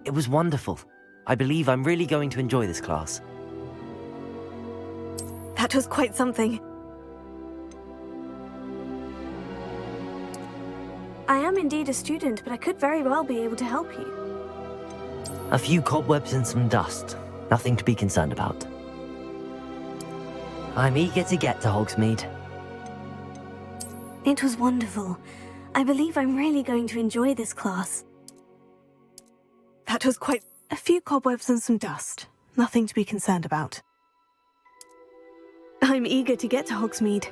It was wonderful. I believe I'm really going to enjoy this class. That was quite something. I am indeed a student, but I could very well be able to help you. A few cobwebs and some dust. Nothing to be concerned about. I'm eager to get to Hogsmeade. It was wonderful. I believe I'm really going to enjoy this class. That was quite... A few cobwebs and some dust. Nothing to be concerned about. I'm eager to get to Hogsmeade.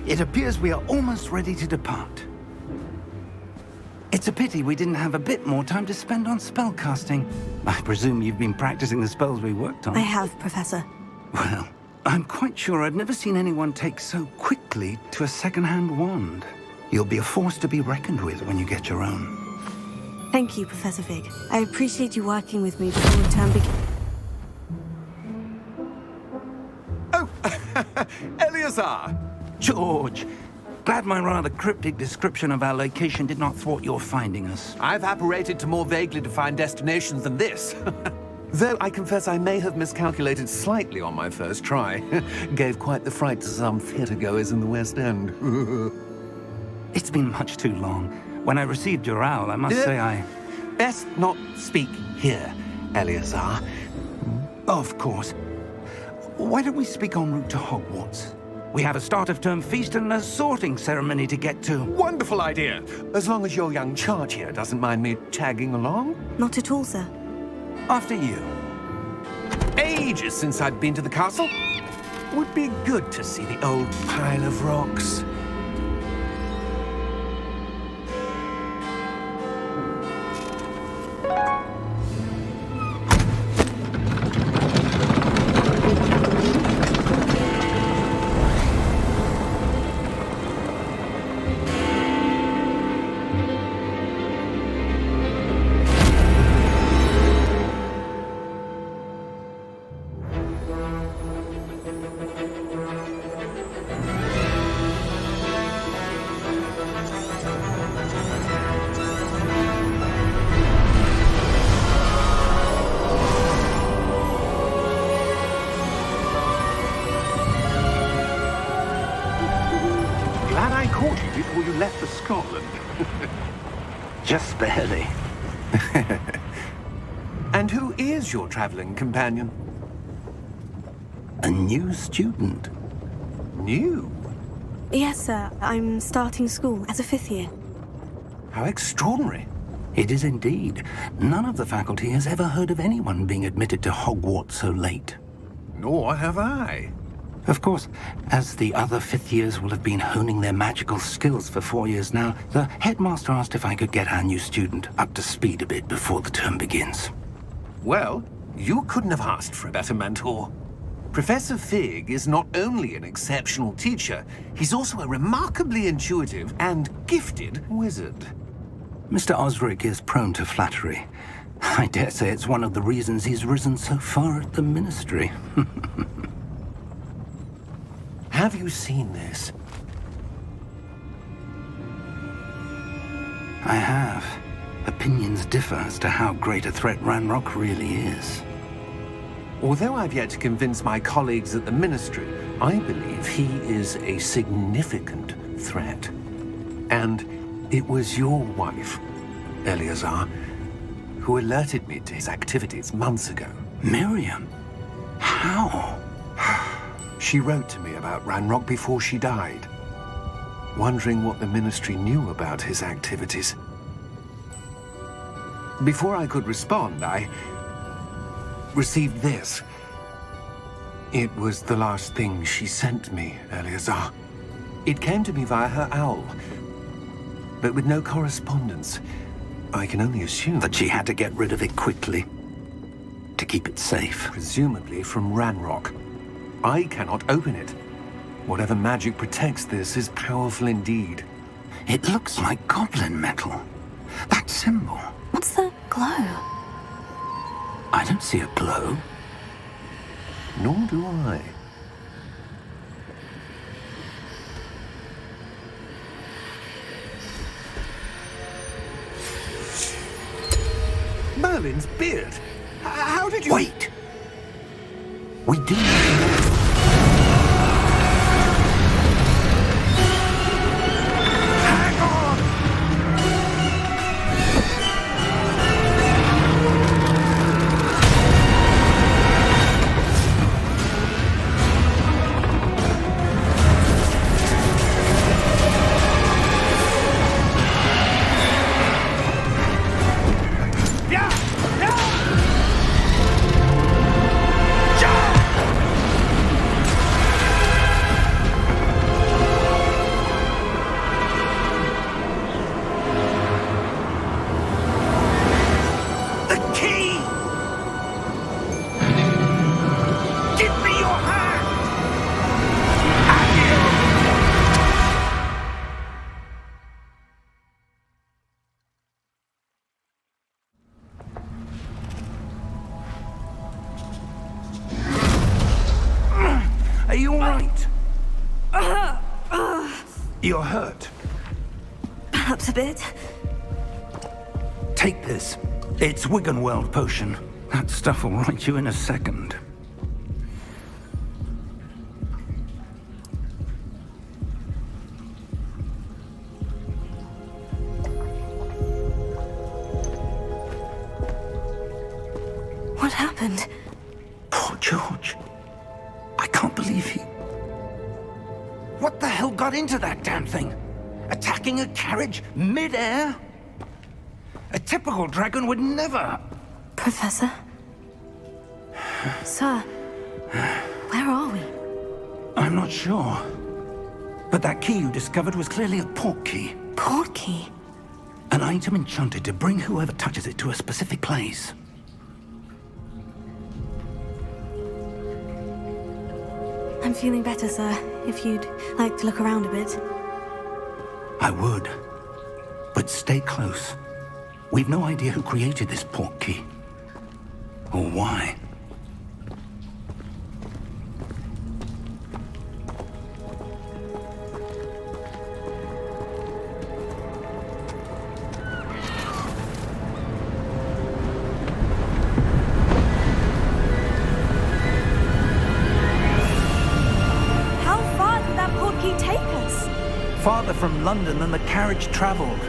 It appears we are almost ready to depart. It's a pity we didn't have a bit more time to spend on spellcasting. I presume you've been practicing the spells we worked on. I have, Professor. Well, I'm quite sure I'd never seen anyone take so quickly to a second-hand wand. You'll be a force to be reckoned with when you get your own. Thank you, Professor Fig. I appreciate you working with me before the term begins. Oh, Eleazar! George, glad my rather cryptic description of our location did not thwart your finding us. I've apparated to more vaguely defined destinations than this. Though I confess I may have miscalculated slightly on my first try. Gave quite the fright to some theatre-goers in the West End. It's been much too long. When I received your owl, I must say I... Best not speak here, Eleazar. Of course. Why don't we speak en route to Hogwarts? We have a start-of-term feast and a sorting ceremony to get to. Wonderful idea! As long as your young charge here doesn't mind me tagging along. Not at all, sir. After you. Ages since I've been to the castle. Would be good to see the old pile of rocks. Glad I caught you before you left for Scotland. Just barely. And who is your traveling companion? A new student. New? Yes, sir. I'm starting school as a 5th year. How extraordinary. It is indeed. None of the faculty has ever heard of anyone being admitted to Hogwarts so late. Nor have I. Of course, as the other 5th years will have been honing their magical skills for 4 years now, the headmaster asked if I could get our new student up to speed a bit before the term begins. Well, you couldn't have asked for a better mentor. Professor Fig is not only an exceptional teacher, he's also a remarkably intuitive and gifted wizard. Mr. Osric is prone to flattery. I dare say it's one of the reasons he's risen so far at the Ministry. Have you seen this? I have. Opinions differ as to how great a threat Ranrock really is. Although I've yet to convince my colleagues at the Ministry, I believe he is a significant threat. And it was your wife, Eleazar, who alerted me to his activities months ago. Miriam? How? She wrote to me about Ranrock before she died, wondering what the Ministry knew about his activities. Before I could respond, I received this. It was the last thing she sent me, Eleazar. It came to me via her owl, but with no correspondence. I can only assume That she had to get rid of it quickly to keep it safe. presumably from Ranrock. I cannot open it. Whatever magic protects this is powerful indeed. It looks like goblin metal. That symbol. What's the glow? I don't see a glow. Nor do I. Merlin's beard. How did you... Wait! We do need to know. Hang on! Yeah! Yeah! You're hurt. Perhaps a bit. Take this. It's Wiggenweld potion. That stuff will right you in a second. What happened? Poor George. I can't believe he... What the hell got into that damn thing? Attacking a carriage mid-air? A typical dragon would never... Professor? Sir, where are we? I'm not sure. But that key you discovered was clearly a port key. Port key? An item enchanted to bring whoever touches it to a specific place. I'm feeling better, sir. If you'd like to look around a bit. I would. But stay close. We've no idea who created this port key. Or why. How far did that port key take us? Farther from London than the carriage traveled.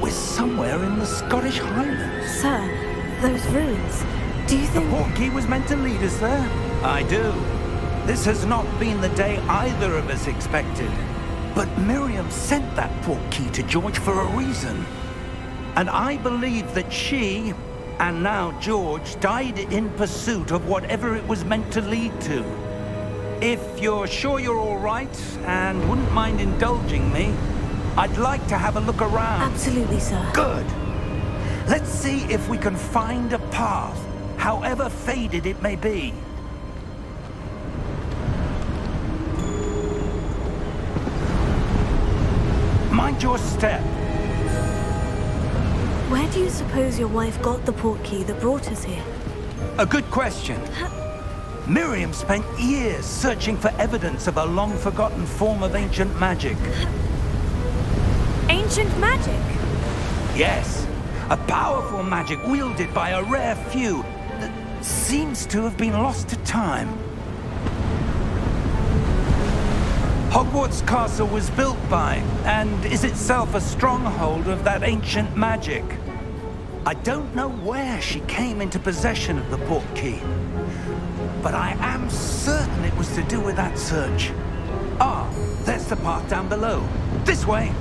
We're somewhere in the Scottish Highlands. Sir, those ruins. Do you The think... port key was meant to lead us there? I do. This has not been the day either of us expected. But Miriam sent that port key to George for a reason. And I believe that she, and now George, died in pursuit of whatever it was meant to lead to. If you're sure you're all right, and wouldn't mind indulging me, I'd like to have a look around. Absolutely, sir. Good. Let's see if we can find a path, however faded it may be. Mind your step. Where do you suppose your wife got the port key that brought us here? A good question. Miriam spent years searching for evidence of a long-forgotten form of ancient magic. Ancient magic? Yes, a powerful magic wielded by a rare few that seems to have been lost to time. Hogwarts Castle was built by, and is itself a stronghold of that ancient magic. I don't know where she came into possession of the port key, but I am certain it was to do with that search. Ah, there's the path down below. This way.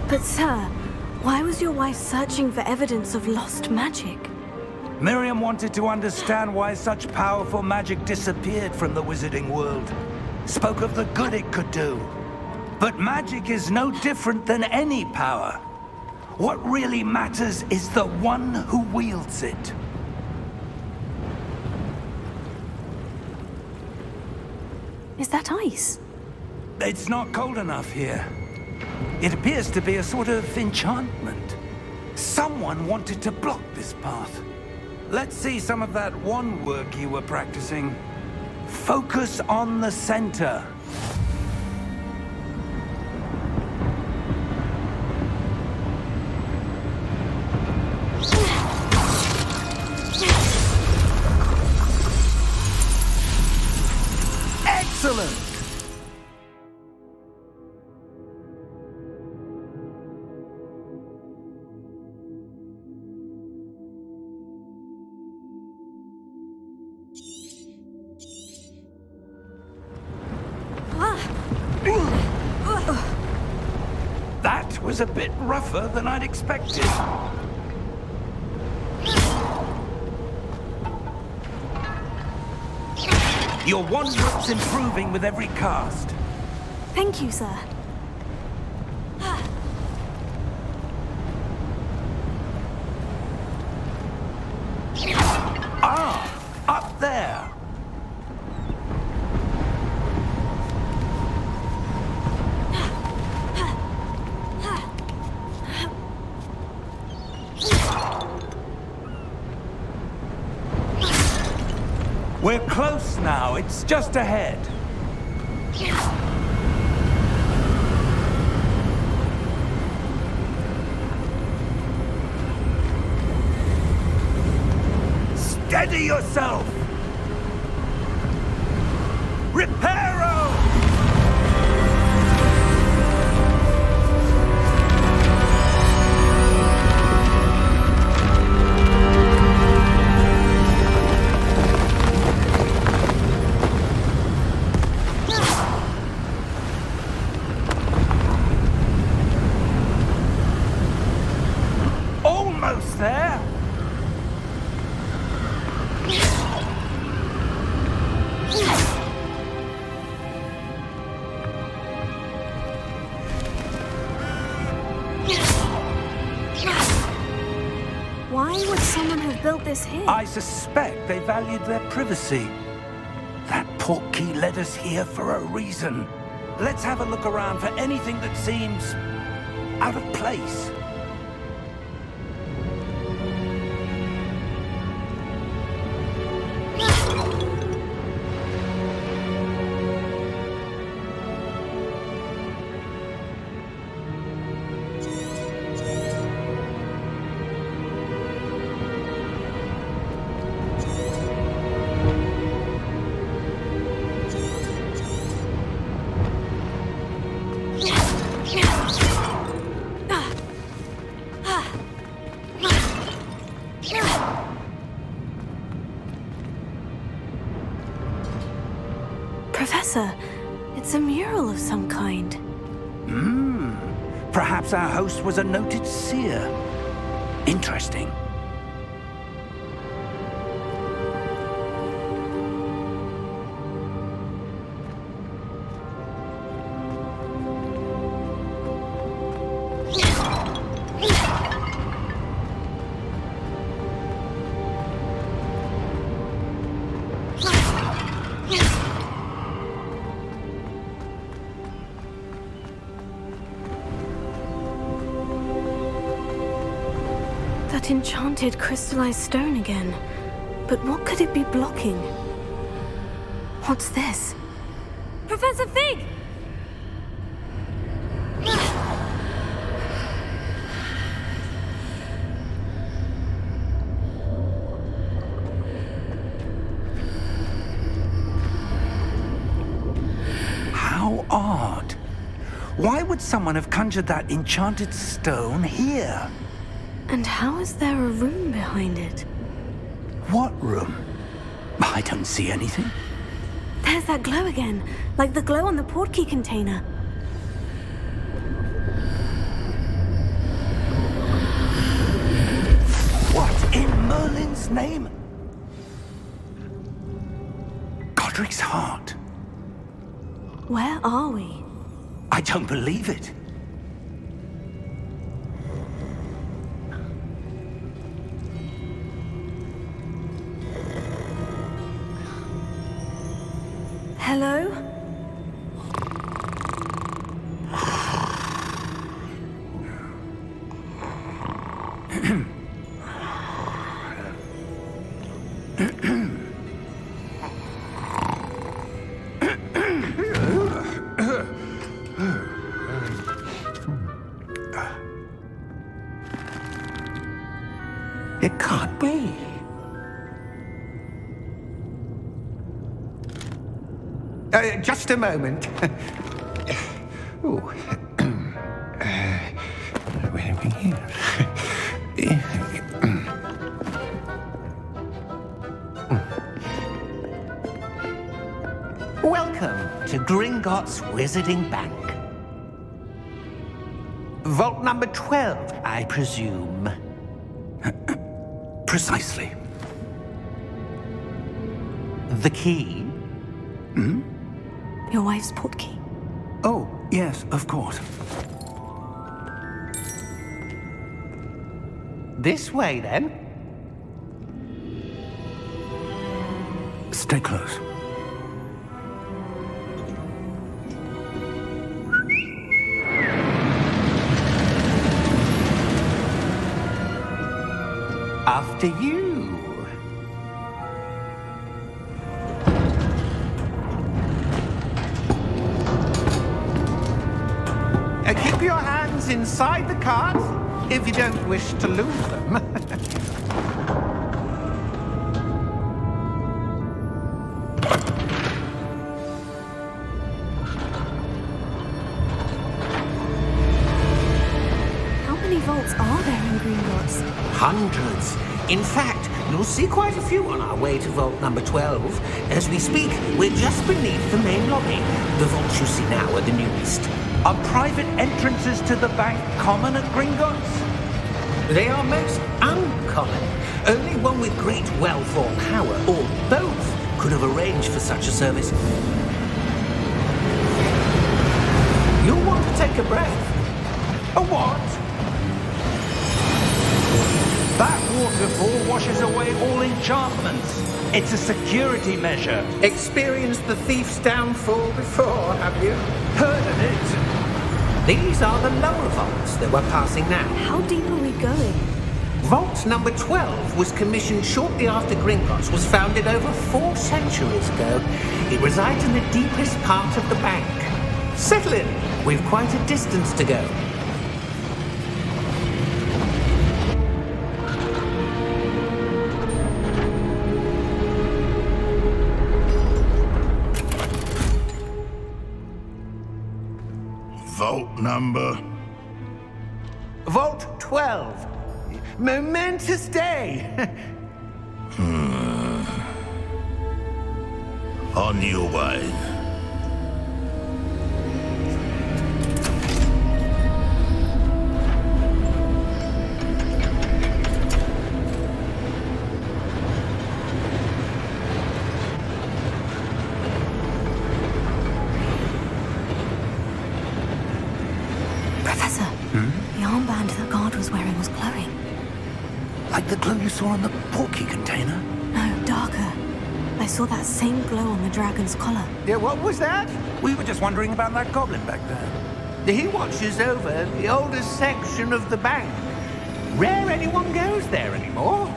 But sir, why was your wife searching for evidence of lost magic? Miriam wanted to understand why such powerful magic disappeared from the wizarding world. Spoke of the good it could do. But magic is no different than any power. What really matters is the one who wields it. Is that ice? It's not cold enough here. It appears to be a sort of enchantment. Someone wanted to block this path. Let's see some of that wand work you were practicing. Focus on the center. Excellent! That was a bit rougher than I'd expected. Your wand work's improving with every cast. Thank you, sir. Ah, up there. We're close now. now. It's just ahead. Steady yourself! Reparo! Almost there! Why would someone have built this here? I suspect they valued their privacy. That portkey led us here for a reason. Let's have a look around for anything that seems out of place. Professor, it's a mural of some kind. Perhaps our host was a noted seer. Interesting. That enchanted crystallized stone again. But what could it be blocking? What's this? Professor Fig! How odd. Why would someone have conjured that enchanted stone here? And how is there a room behind it? What room? I don't see anything. There's that glow again, like the glow on the portkey container. What in Merlin's name? Godric's heart. Where are we? I don't believe it. Hello? It can't be. Just a moment. Ooh. Where are we here? Welcome to Gringotts Wizarding Bank. Vault number 12, I presume. Precisely. The key? Your wife's portkey. Oh, yes, of course. This way, then. Stay close. After you. items inside the cart, if you don't wish to lose them. How many vaults are there in Gringotts? Hundreds. In fact, you'll see quite a few on our way to vault number 12. As we speak, we're just beneath the main lobby. The vaults you see now are the newest. Are private entrances to the bank common at Gringotts? They are most uncommon. Only one with great wealth or power, or both, could have arranged for such a service. You'll want to take a breath. A what? That waterfall washes away all enchantments. It's a security measure. Experienced the thief's downfall before, have you? Heard of it? These are the lower vaults that we're passing now. How deep are we going? Vault number 12 was commissioned shortly after Gringotts was founded over 4 centuries ago. It resides in the deepest part of the bank. Settle in. We've quite a distance to go. Vault number. Vault 12. Momentous day. On your way. Professor, the armband that guard was wearing was glowing. Like the glow you saw in the portkey container? No, darker. I saw that same glow on the dragon's collar. Yeah, what was that? We were just wondering about that goblin back there. He watches over the oldest section of the bank. Rare anyone goes there anymore.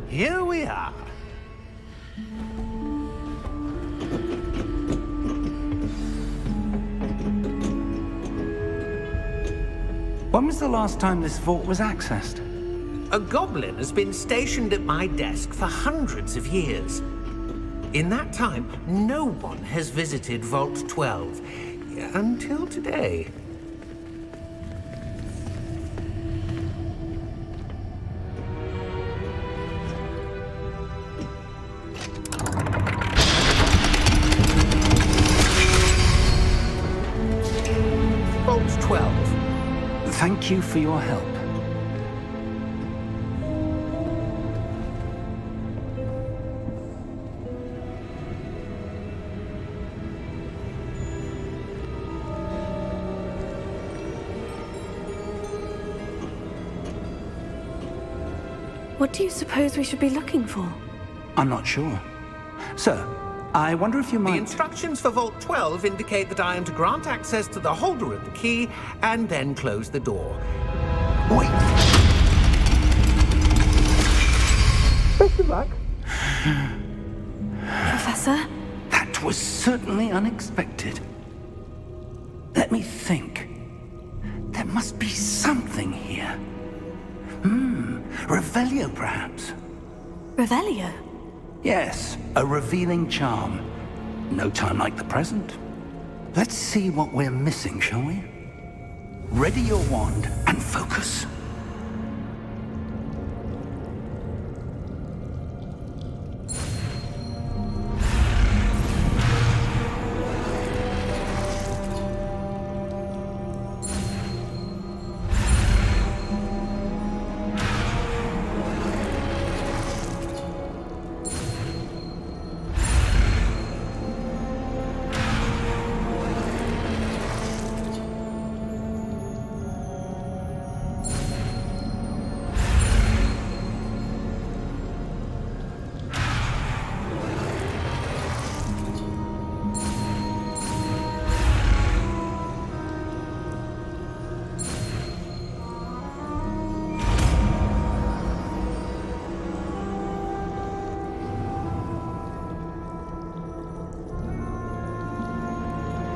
Here we are. When was the last time this vault was accessed? A goblin has been stationed at my desk for hundreds of years. In that time, no one has visited Vault 12. Until today. Vault 12. Thank you for your help. What do you suppose we should be looking for? I'm not sure. Sir, I wonder if you The might... instructions for Vault 12 indicate that I am to grant access to the holder of the key and then close the door. Wait! Best of luck. Professor? That was certainly unexpected. Let me think. There must be something here. Revelio, perhaps? Revelio? Yes, a revealing charm. No time like the present. Let's see what we're missing, shall we? Ready your wand and focus.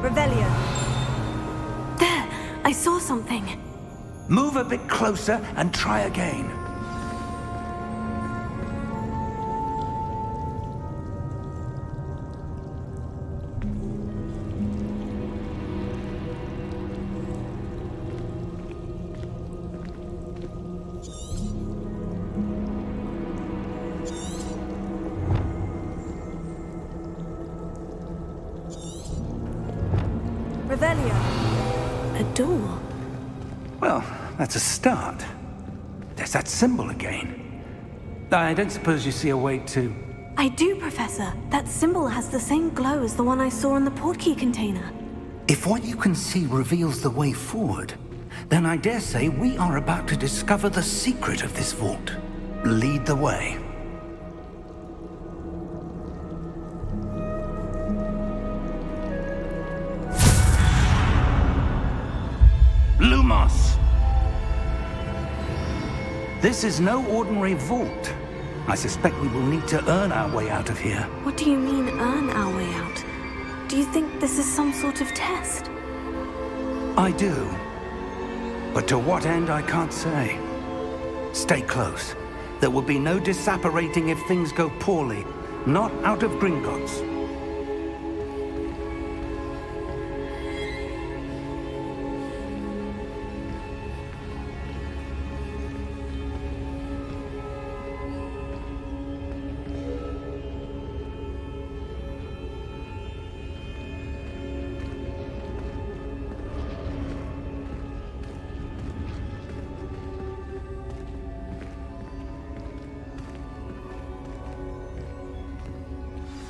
Revelio. There! I saw something. Move a bit closer and try again. Revelio. A door. Well, that's a start. There's that symbol again. I don't suppose you see a way to... I do, Professor. That symbol has the same glow as the one I saw in the portkey container. If what you can see reveals the way forward, then I dare say we are about to discover the secret of this vault. Lead the way. Lumos! This is no ordinary vault. I suspect we will need to earn our way out of here. What do you mean, earn our way out? Do you think this is some sort of test? I do. But to what end, I can't say. Stay close. There will be no disapparating if things go poorly. Not out of Gringotts.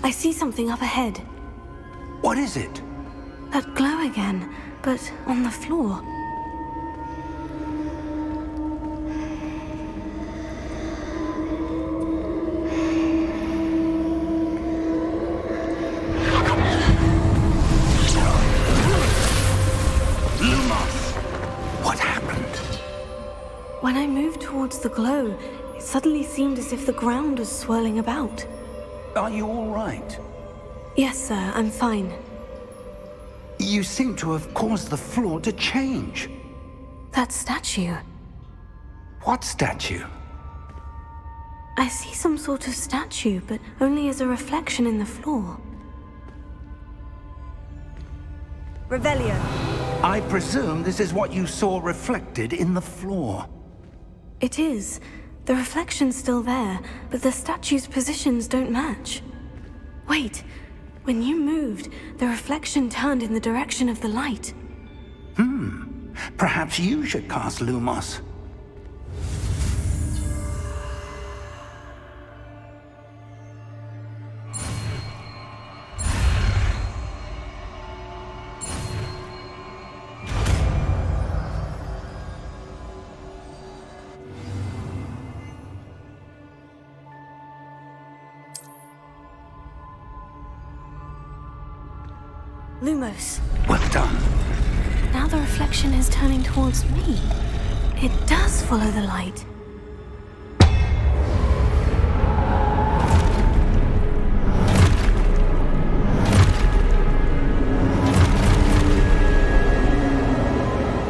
I see something up ahead. What is it? That glow again, but on the floor. Lumos! What happened? When I moved towards the glow, it suddenly seemed as if the ground was swirling about. Are you all right? Yes, sir, I'm fine. You seem to have caused the floor to change. That statue. What statue? I see some sort of statue, but only as a reflection in the floor. Revelio. I presume this is what you saw reflected in the floor. It is. The reflection's still there, but the statue's positions don't match. Wait. When you moved, the reflection turned in the direction of the light. Perhaps you should cast Lumos. Lumos. Well done. Now the reflection is turning towards me. It does follow the light.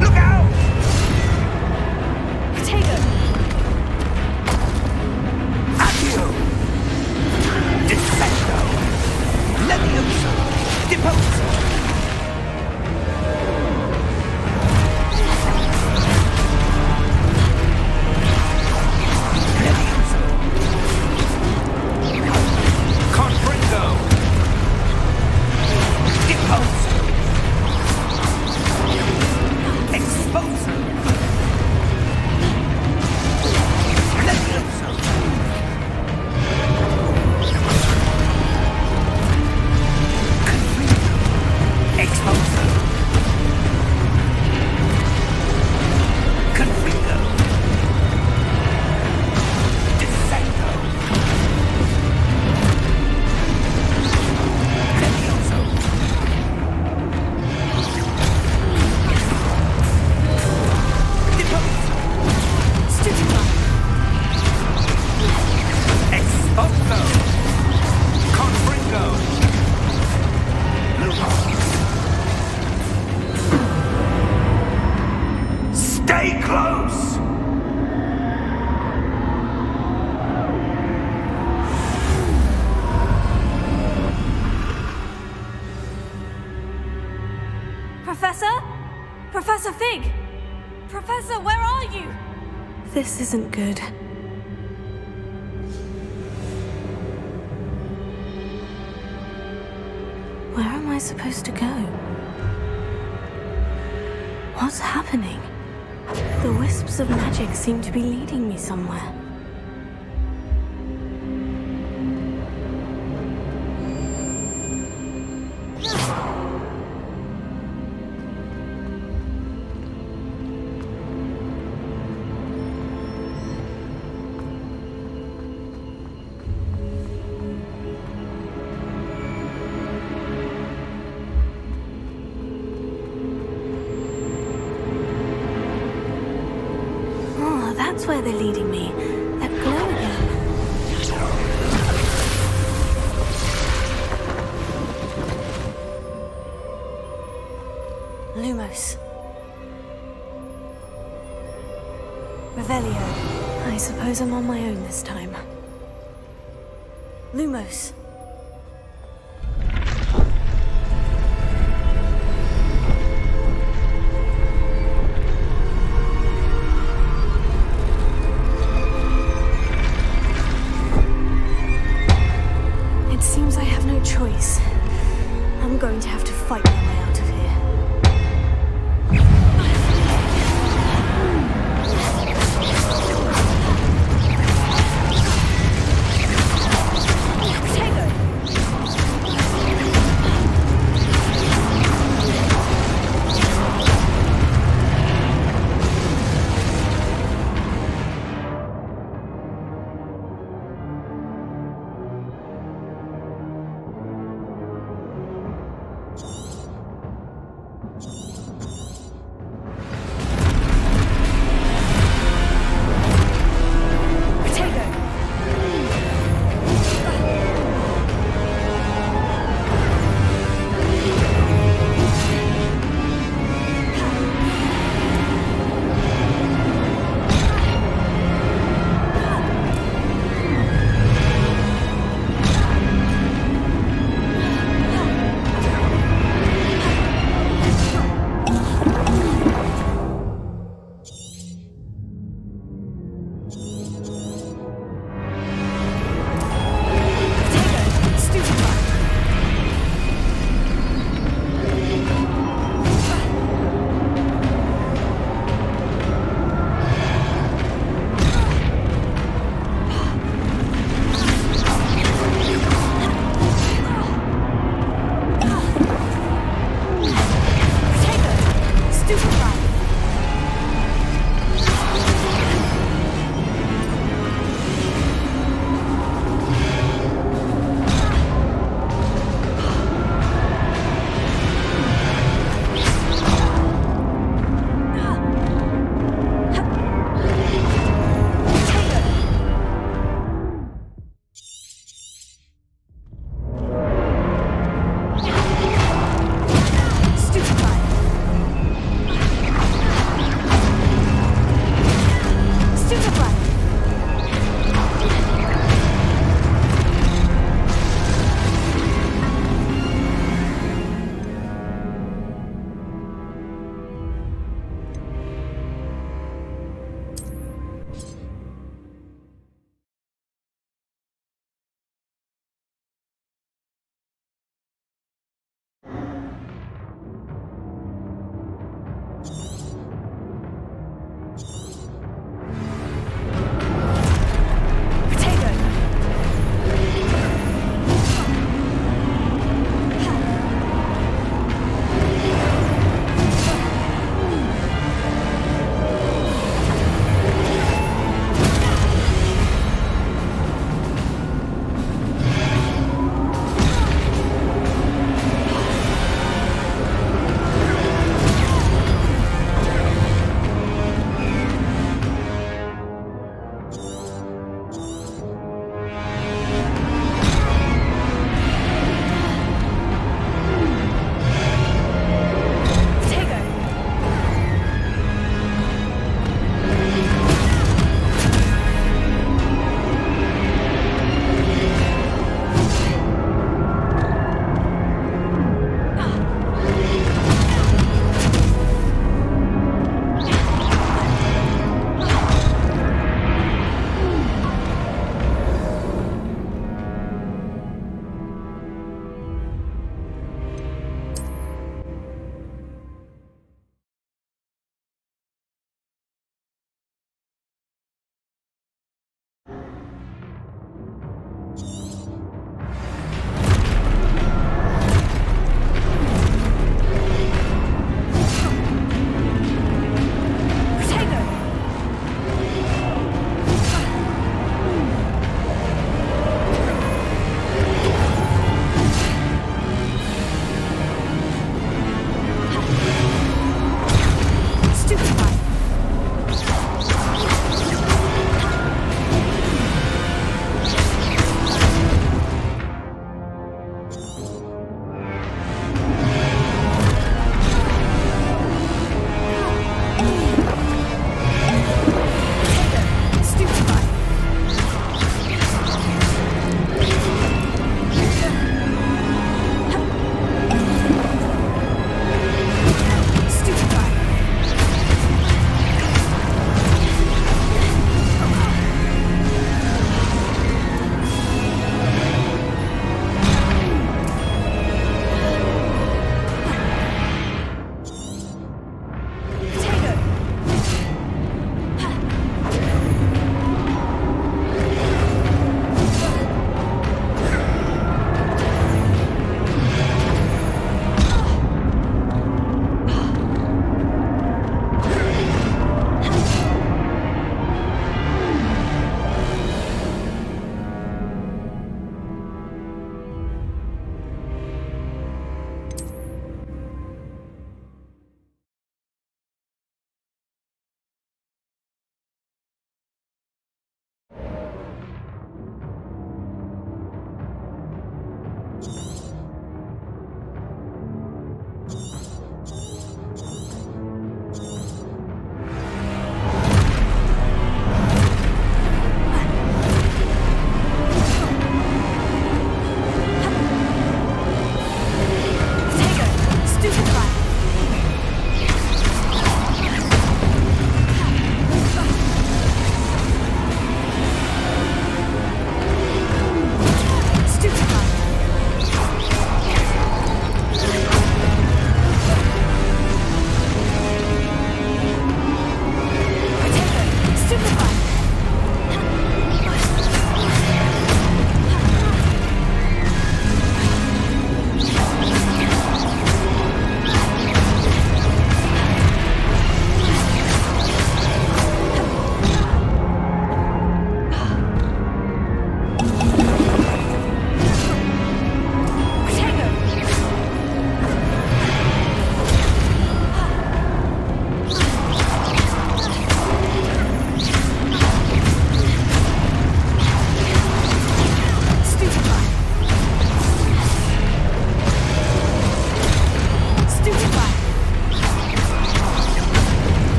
Look out! Potato! Accio! Defendo! Levioso! Deposo! Stay close! Professor? Professor Fig! Professor, where are you? This isn't good. Where am I supposed to go? What's happening? The wisps of magic seem to be leading me somewhere. That's where they're leading me. That glow again. Lumos. Revelio. I suppose I'm on my own this time. Lumos. Seems I have no choice. I'm going to have to fight my way out of here. Take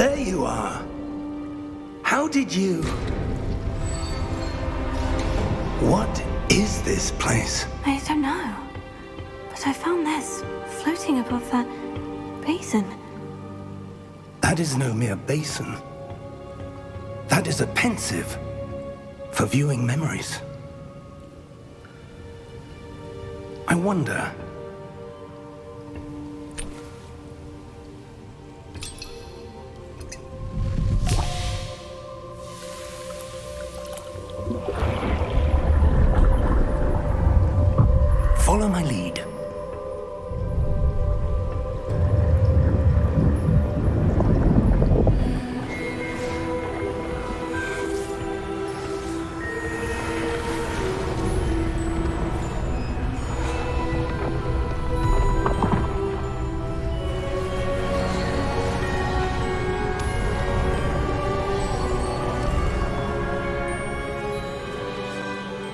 There you are. How did you... What is this place? I don't know. But I found this floating above that basin. That is no mere basin. That is a pensive for viewing memories. I wonder... Follow my lead.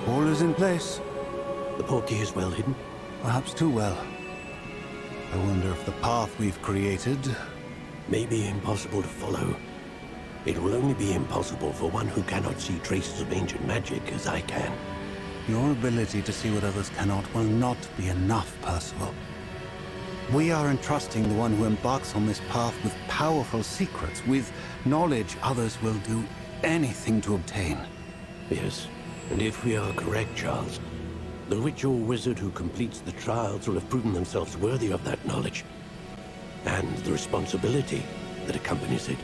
All is in place. The portkey is well hidden. Perhaps too well. I wonder if the path we've created... May be impossible to follow. It will only be impossible for one who cannot see traces of ancient magic as I can. Your ability to see what others cannot will not be enough, Percival. We are entrusting the one who embarks on this path with powerful secrets, with knowledge others will do anything to obtain. Yes, and if we are correct, Charles, the witch or wizard who completes the trials will have proven themselves worthy of that knowledge, and the responsibility that accompanies it.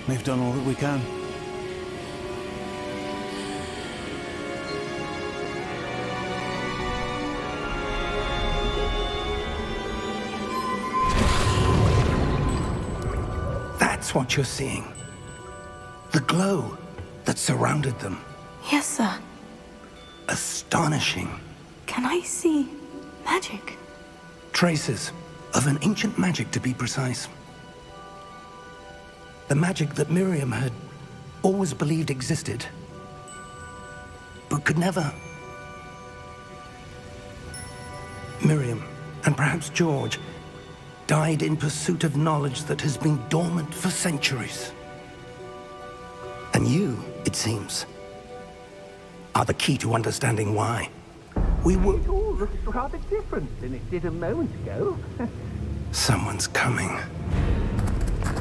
We've done all that we can. That's what you're seeing. The glow that surrounded them. Yes, sir. Astonishing. Can I see magic? Traces of an ancient magic, to be precise. The magic that Miriam had always believed existed, but could never. Miriam, and perhaps George, died in pursuit of knowledge that has been dormant for centuries. And you, it seems, are the key to understanding why. We were... It all looks rather different than it did a moment ago. Someone's coming.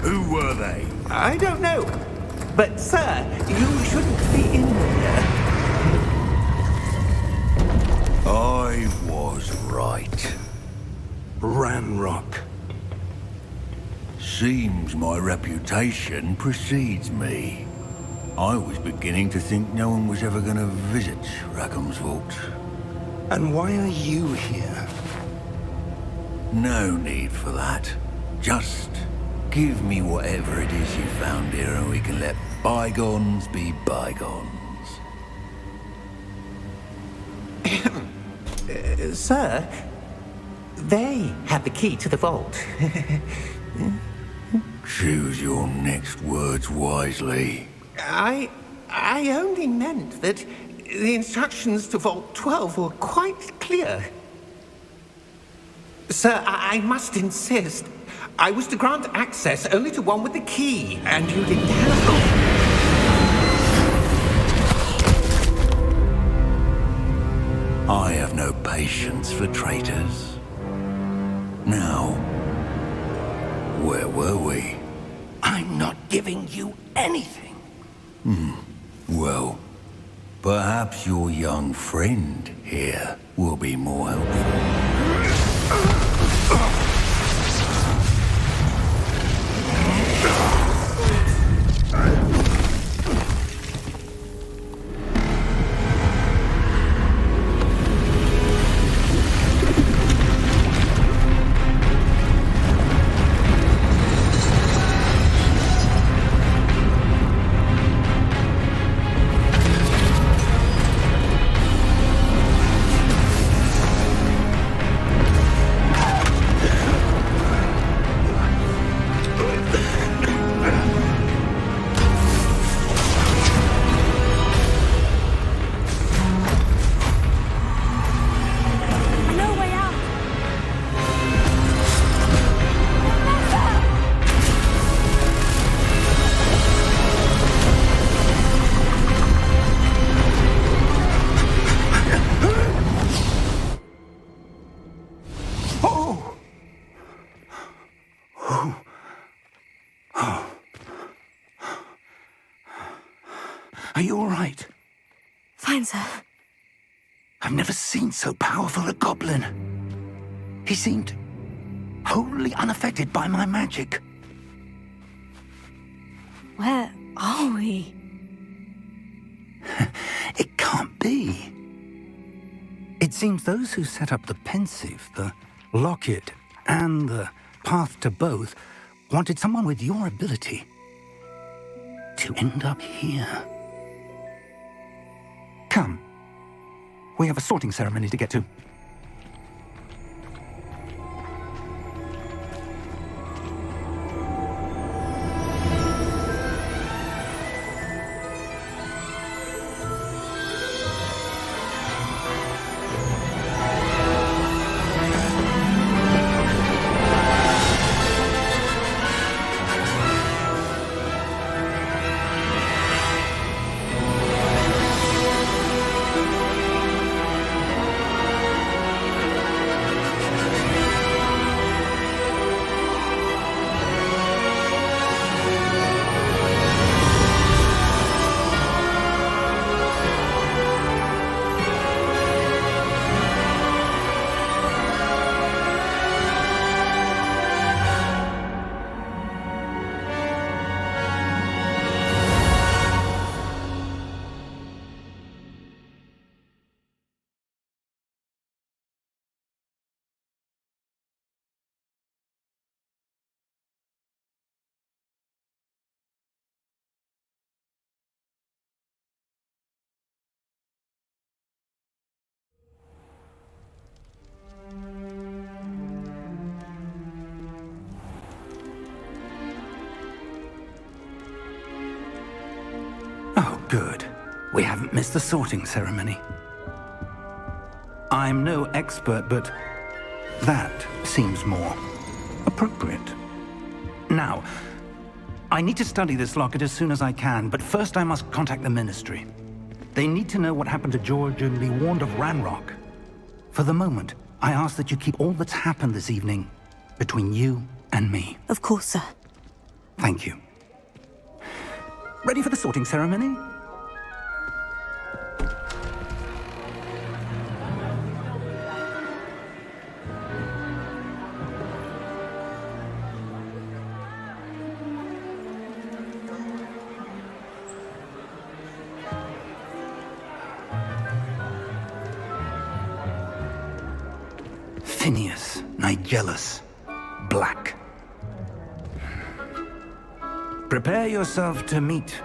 Who were they? I don't know. But, sir, you shouldn't be in here. I was right. Ranrock. Seems my reputation precedes me. I was beginning to think no one was ever going to visit Rackham's vault. And why are you here? No need for that. Just give me whatever it is you found here and we can let bygones be bygones. Sir, they have the key to the vault. Choose your next words wisely. I only meant that the instructions to Vault 12 were quite clear. Sir, I must insist. I was to grant access only to one with the key, and you didn't have... I have no patience for traitors. Now, where were we? I'm not giving you anything. Well, perhaps your young friend here will be more helpful. Are you all right? Fine, sir. I've never seen so powerful a goblin. He seemed wholly unaffected by my magic. Where are we? It can't be. It seems those who set up the pensive, the locket, and the path to both wanted someone with your ability to end up here. Come. We have a sorting ceremony to get to. Oh, good. We haven't missed the sorting ceremony. I'm no expert, but that seems more appropriate. Now, I need to study this locket as soon as I can, but first I must contact the Ministry. They need to know what happened to George and be warned of Ranrock. For the moment, I ask that you keep all that's happened this evening between you and me. Of course, sir. Thank you. Ready for the sorting ceremony? Phineas, Nigellus, Black. Prepare yourself to meet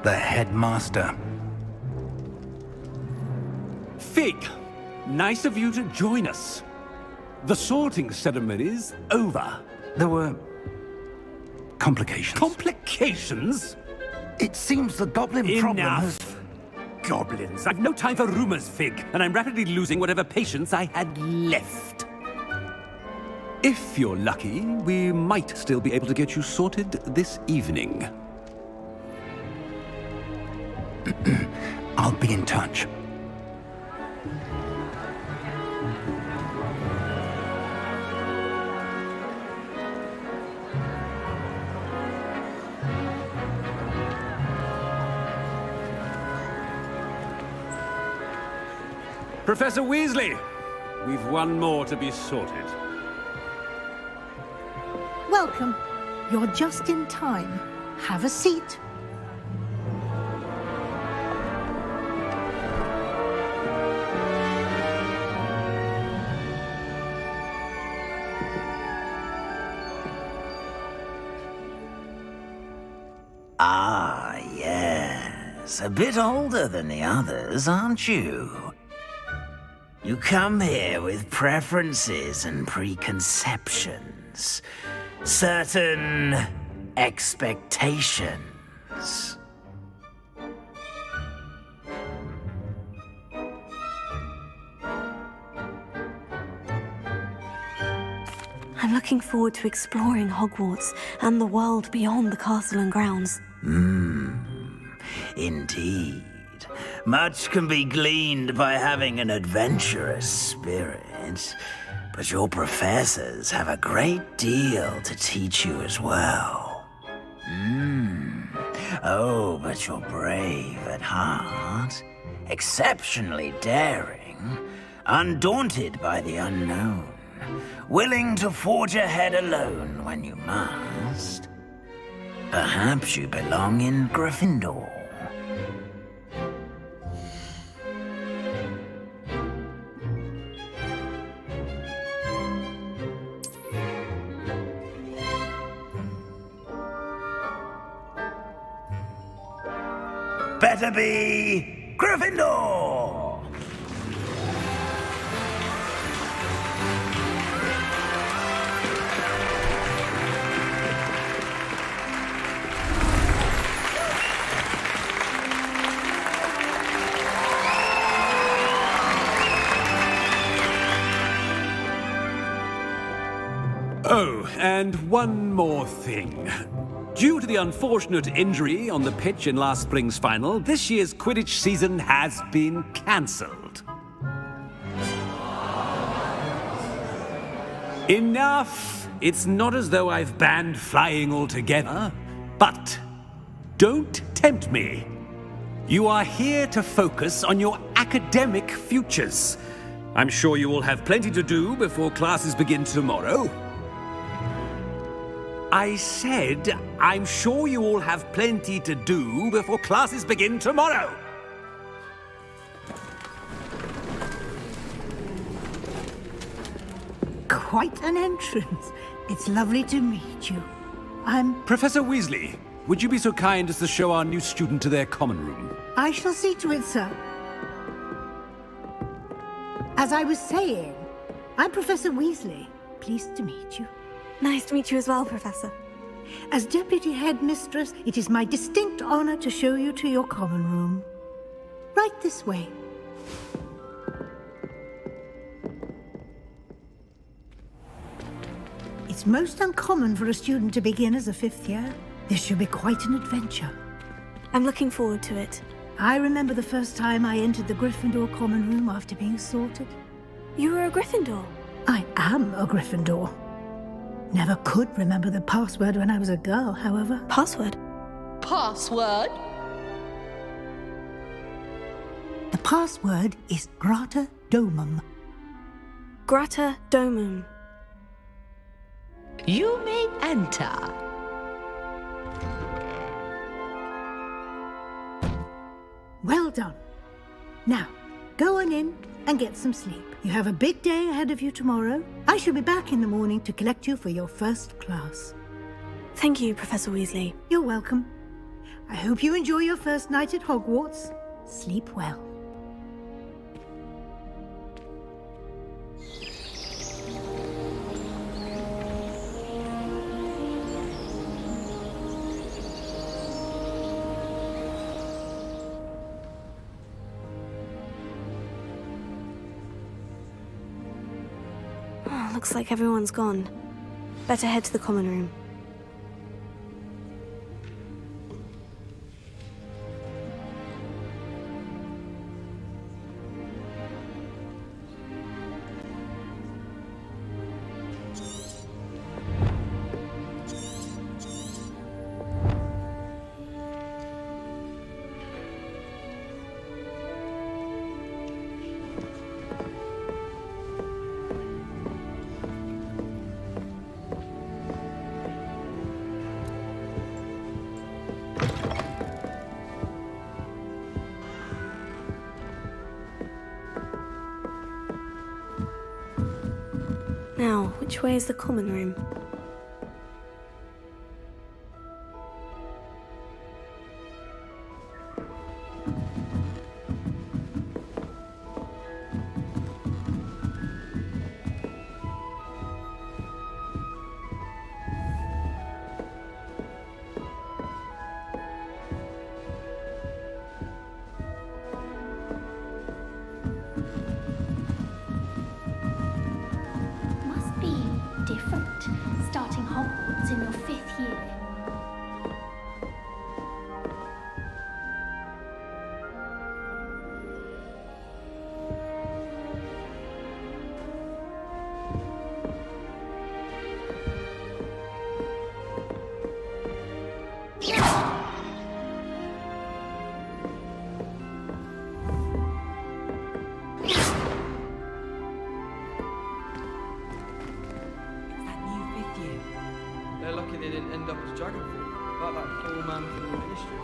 the headmaster. Fig, nice of you to join us. The sorting ceremony's over. There were complications. Complications? It seems the goblin problem has... Enough. Goblins. I've no time for rumors, Fig, and I'm rapidly losing whatever patience I had left. If you're lucky, we might still be able to get you sorted this evening. I'll be in touch. Professor Weasley, we've one more to be sorted. Welcome. You're just in time. Have a seat. Ah, yes. A bit older than the others, aren't you? You come here with preferences and preconceptions. Certain expectations. I'm looking forward to exploring Hogwarts and the world beyond the castle and grounds. Indeed. Much can be gleaned by having an adventurous spirit. but your professors have a great deal to teach you as well. Oh, but you're brave at heart, exceptionally daring, undaunted by the unknown, willing to forge ahead alone when you must. Perhaps you belong in Gryffindor. Better be Gryffindor! Oh, and one more thing. Due to the unfortunate injury on the pitch in last spring's final, this year's Quidditch season has been cancelled. Enough! It's not as though I've banned flying altogether, but don't tempt me. You are here to focus on your academic futures. I'm sure you will have plenty to do before classes begin tomorrow. I said, I'm sure you all have plenty to do before classes begin tomorrow. Quite an entrance. It's lovely to meet you. I'm... Professor Weasley, would you be so kind as to show our new student to their common room? I shall see to it, sir. As I was saying, I'm Professor Weasley. Pleased to meet you. Nice to meet you as well, Professor. As Deputy Headmistress, it is my distinct honor to show you to your common room. Right this way. It's most uncommon for a student to begin as a fifth year. This should be quite an adventure. I'm looking forward to it. I remember the first time I entered the Gryffindor common room after being sorted. You were a Gryffindor? I am a Gryffindor. Never could remember the password when I was a girl, however. Password? Password? The password is Grata Domum. Grata Domum. You may enter. Well done. Now, go on in and get some sleep. You have a big day ahead of you tomorrow. I shall be back in the morning to collect you for your first class. Thank you, Professor Weasley. You're welcome. I hope you enjoy your first night at Hogwarts. Sleep well. Looks like everyone's gone. Better head to the common room. Now, which way is the common room? Different, starting Hogwarts in your 5th year. They're lucky they didn't end up as dragon fruit, like that poor man from the ministry.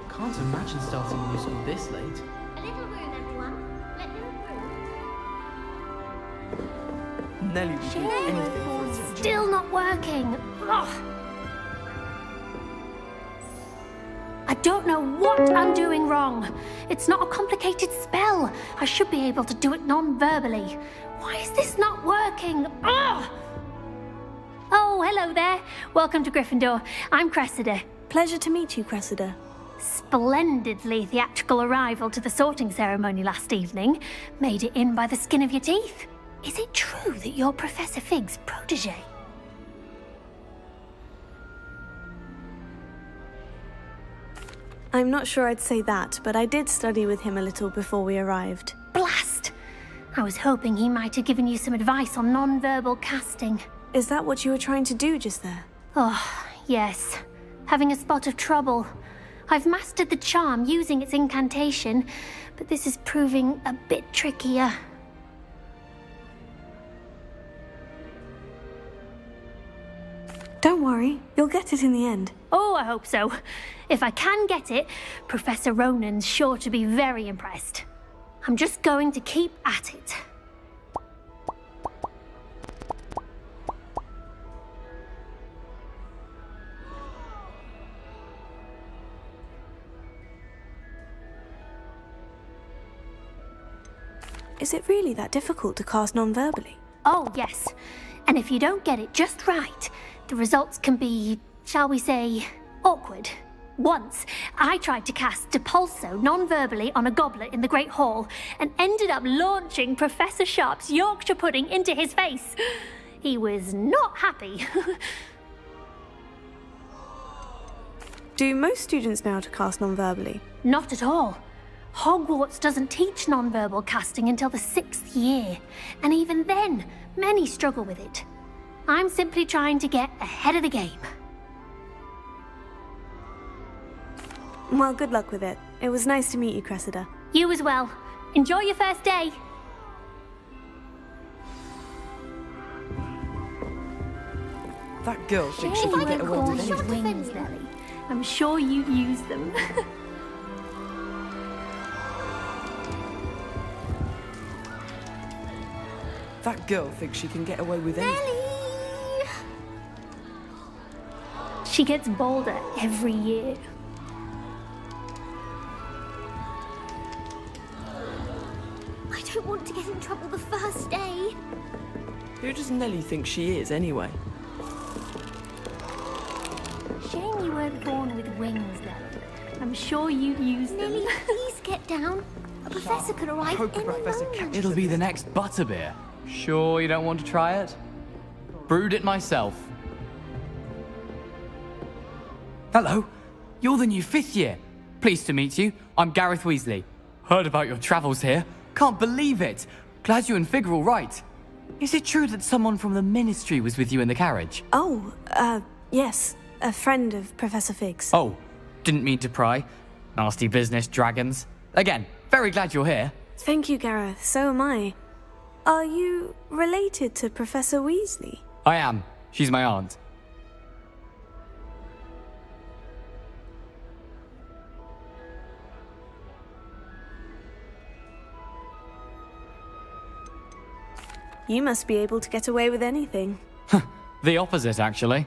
Can't imagine starting a new school this late. A little room, everyone. Let them through. Nelly would do anything for attention. Still not working. Ugh. I don't know what I'm doing wrong. It's not a complicated spell. I should be able to do it non-verbally. Why is this not working? Ugh! Oh, hello there. Welcome to Gryffindor. I'm Cressida. Pleasure to meet you, Cressida. Splendidly theatrical arrival to the sorting ceremony last evening. Made it in by the skin of your teeth. Is it true that you're Professor Fig's protege? I'm not sure I'd say that, but I did study with him a little before we arrived. Blast! I was hoping he might have given you some advice on non-verbal casting. Is that what you were trying to do just there? Oh, yes. Having a spot of trouble. I've mastered the charm using its incantation, but this is proving a bit trickier. Don't worry, you'll get it in the end. Oh, I hope so. If I can get it, Professor Ronan's sure to be very impressed. I'm just going to keep at it. Is it really that difficult to cast non-verbally? Oh, yes. And if you don't get it just right, the results can be, shall we say, awkward. Once, I tried to cast Depulso non-verbally on a goblet in the Great Hall and ended up launching Professor Sharp's Yorkshire pudding into his face. He was not happy. Do most students know how to cast non-verbally? Not at all. Hogwarts doesn't teach non-verbal casting until the 6th year, and even then, many struggle with it. I'm simply trying to get ahead of the game. Well, good luck with it. It was nice to meet you, Cressida. You as well. Enjoy your first day. That girl thinks she can get away with Short anything. defense, Nelly. I'm sure you'd use them. That girl thinks she can get away with anything. She gets bolder every year. I don't want to get in trouble the first day. Who does Nelly think she is, anyway? Shame you weren't born with wings, Nelly. I'm sure you'd use them. Nelly, please get down. A professor could arrive any moment. It'll be the next butterbeer. Sure you don't want to try it? Brewed it myself. Hello, you're the new 5th year. Pleased to meet you. I'm Gareth Weasley. Heard about your travels here. Can't believe it. Glad you and Fig are all right. Is it true that someone from the Ministry was with you in the carriage? Oh, yes. A friend of Professor Fig's. Oh, didn't mean to pry. Nasty business, dragons. Again, very glad you're here. Thank you, Gareth. So am I. Are you related to Professor Weasley? I am. She's my aunt. You must be able to get away with anything. The opposite, actually.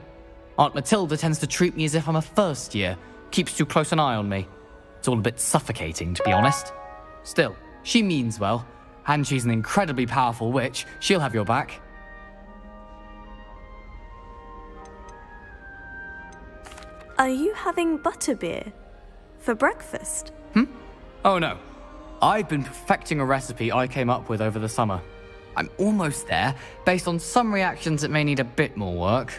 Aunt Matilda tends to treat me as if I'm a first year. Keeps too close an eye on me. It's all a bit suffocating, to be honest. Still, she means well. And she's an incredibly powerful witch. She'll have your back. Are you having butterbeer for breakfast? Oh no. I've been perfecting a recipe I came up with over the summer. I'm almost there, based on some reactions that may need a bit more work.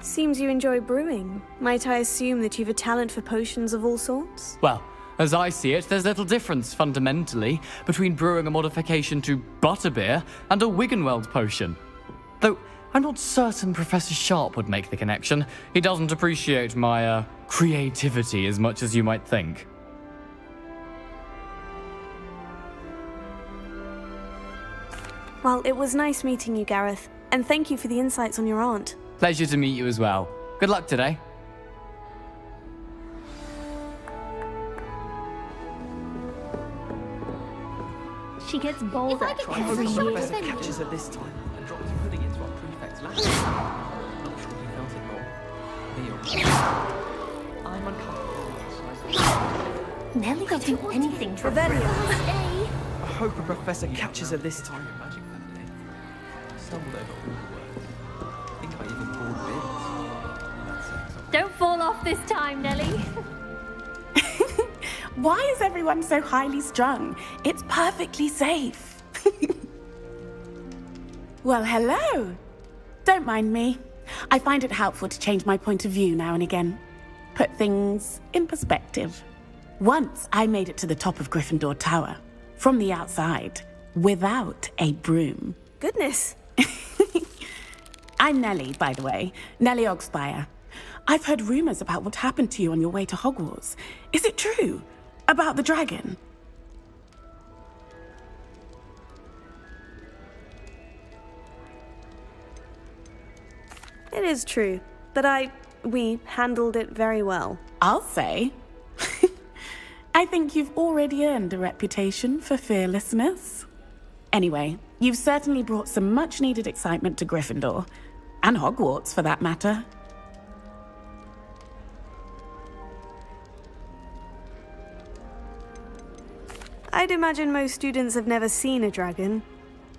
Seems you enjoy brewing. Might I assume that you've a talent for potions of all sorts? Well, as I see it, there's little difference, fundamentally, between brewing a modification to butterbeer and a Wiggenweld potion. Though, I'm not certain Professor Sharp would make the connection. He doesn't appreciate my, creativity as much as you might think. Well, it was nice meeting you, Gareth. And thank you for the insights on your aunt. Pleasure to meet you as well. Good luck today. She gets bolder every year. Professor catches her this time and drops pudding into our prefect's lap. Not sure he felt it more. I'm uncomfortable. Nellie will do anything for Revelio. I hope a professor catches her this time. Magic that day. Stumbled over all the words. I think I even poured bits. Don't fall off this time, Nellie. Why is everyone so highly strung? It's perfectly safe. Well, hello. Don't mind me. I find it helpful to change my point of view now and again. Put things in perspective. Once I made it to the top of Gryffindor Tower, from the outside, without a broom. Goodness. I'm Nellie, by the way. Nellie Ogspire. I've heard rumors about what happened to you on your way to Hogwarts. Is it true? About the dragon? It is true, but we handled it very well. I'll say. I think you've already earned a reputation for fearlessness. Anyway, you've certainly brought some much-needed excitement to Gryffindor. And Hogwarts, for that matter. I'd imagine most students have never seen a dragon.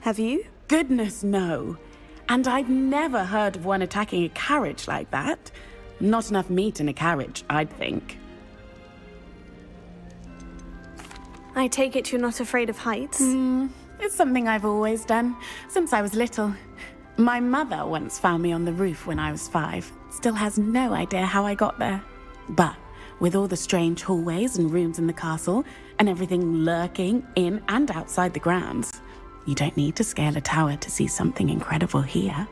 Have you? Goodness, no. And I've never heard of one attacking a carriage like that. Not enough meat in a carriage, I'd think. I take it you're not afraid of heights? It's something I've always done, since I was little. My mother once found me on the roof when I was 5. Still has no idea how I got there. But with all the strange hallways and rooms in the castle, and everything lurking in and outside the grounds, you don't need to scale a tower to see something incredible here.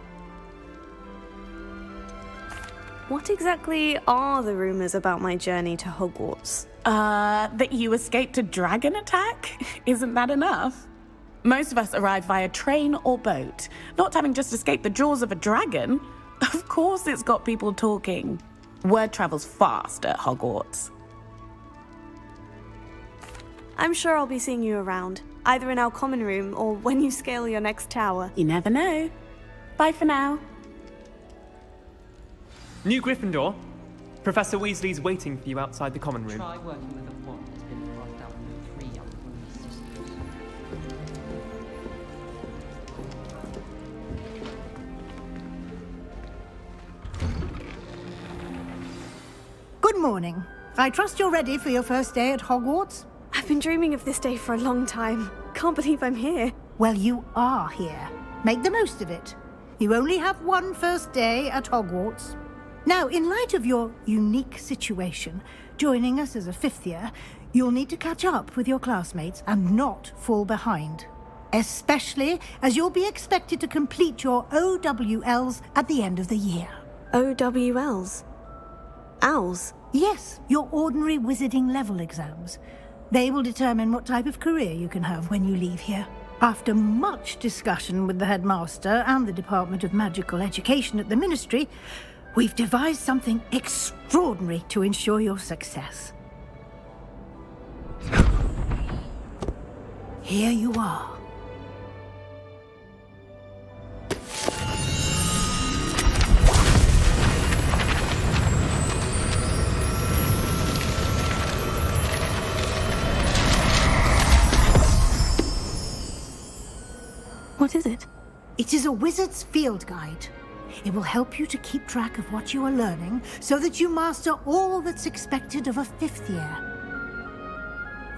What exactly are the rumors about my journey to Hogwarts? That you escaped a dragon attack? Isn't that enough? Most of us arrive via train or boat, not having just escaped the jaws of a dragon. Of course it's got people talking. Word travels fast at Hogwarts. I'm sure I'll be seeing you around, either in our common room or when you scale your next tower. You never know. Bye for now. New Gryffindor. Professor Weasley's waiting for you outside the common room. Try working with a wand that's been carved out from 3 young women's sisters. Good morning. I trust you're ready for your first day at Hogwarts? I've been dreaming of this day for a long time. Can't believe I'm here. Well, you are here. Make the most of it. You only have one first day at Hogwarts. Now, in light of your unique situation, joining us as a 5th year, you'll need to catch up with your classmates and not fall behind. Especially as you'll be expected to complete your OWLs at the end of the year. OWLs? Owls? Yes, your ordinary wizarding level exams. They will determine what type of career you can have when you leave here. After much discussion with the headmaster and the Department of Magical Education at the Ministry, we've devised something extraordinary to ensure your success. Here you are. What is it? It is a wizard's field guide. It will help you to keep track of what you are learning so that you master all that's expected of a 5th year.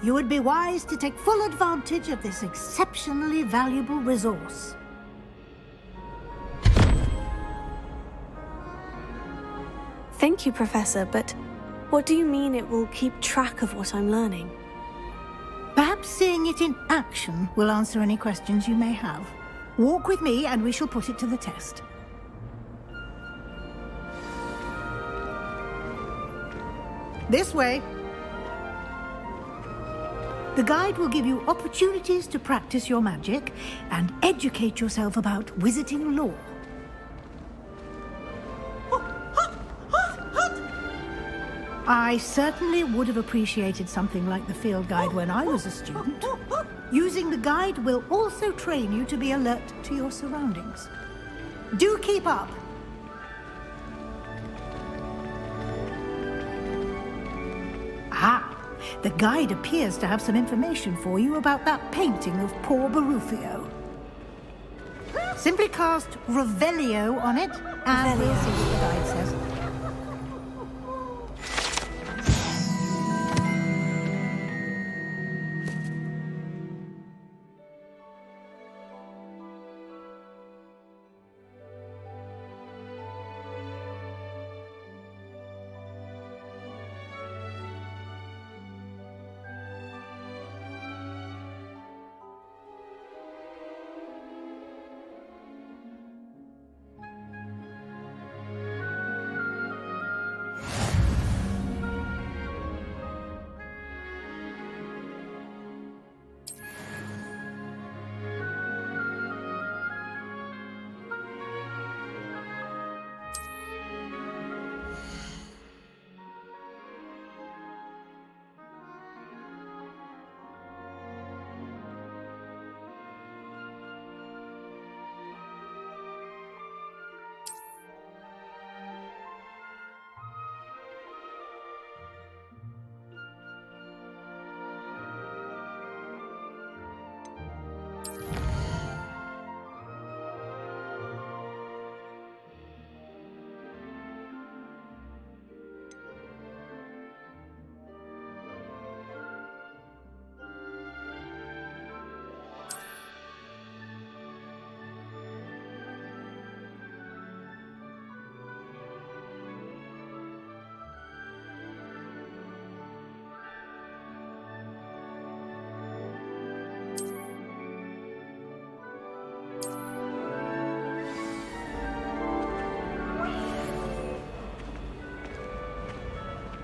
You would be wise to take full advantage of this exceptionally valuable resource. Thank you, Professor, but what do you mean it will keep track of what I'm learning? Perhaps seeing it in action will answer any questions you may have. Walk with me and we shall put it to the test. This way. The guide will give you opportunities to practice your magic and educate yourself about wizarding lore. I certainly would have appreciated something like the field guide when I was a student. Using the guide will also train you to be alert to your surroundings. Do keep up! Ah, the guide appears to have some information for you about that painting of poor Barufio. Simply cast Revelio on it, and we'll see what the guide says.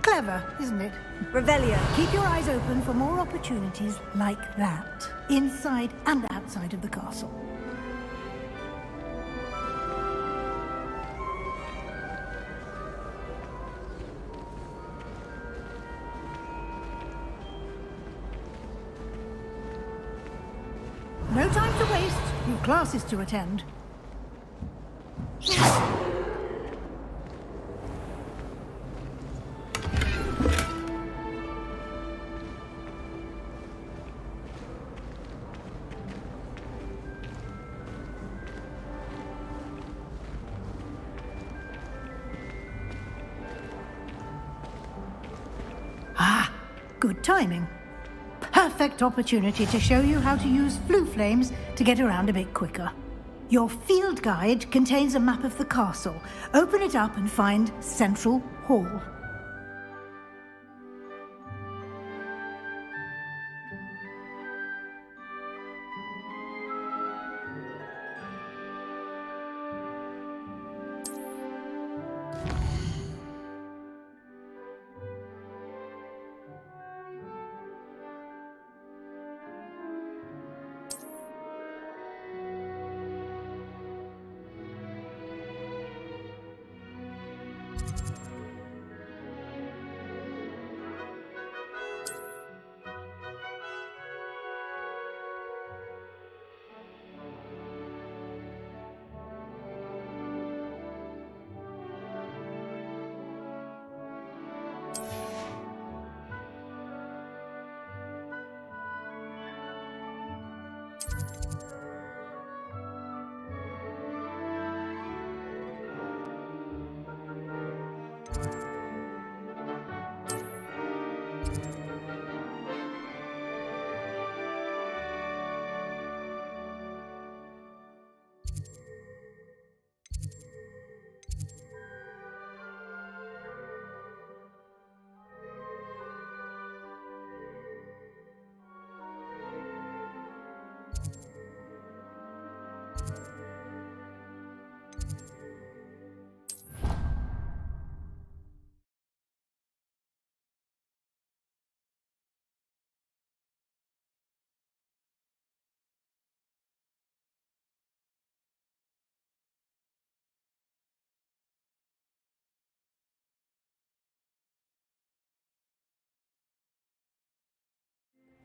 Clever, isn't it? Revelio. Keep your eyes open for more opportunities like that, inside and outside of the castle. No time to waste. You've classes to attend. Good timing. Perfect opportunity to show you how to use flue flames to get around a bit quicker. Your field guide contains a map of the castle. Open it up and find Central Hall.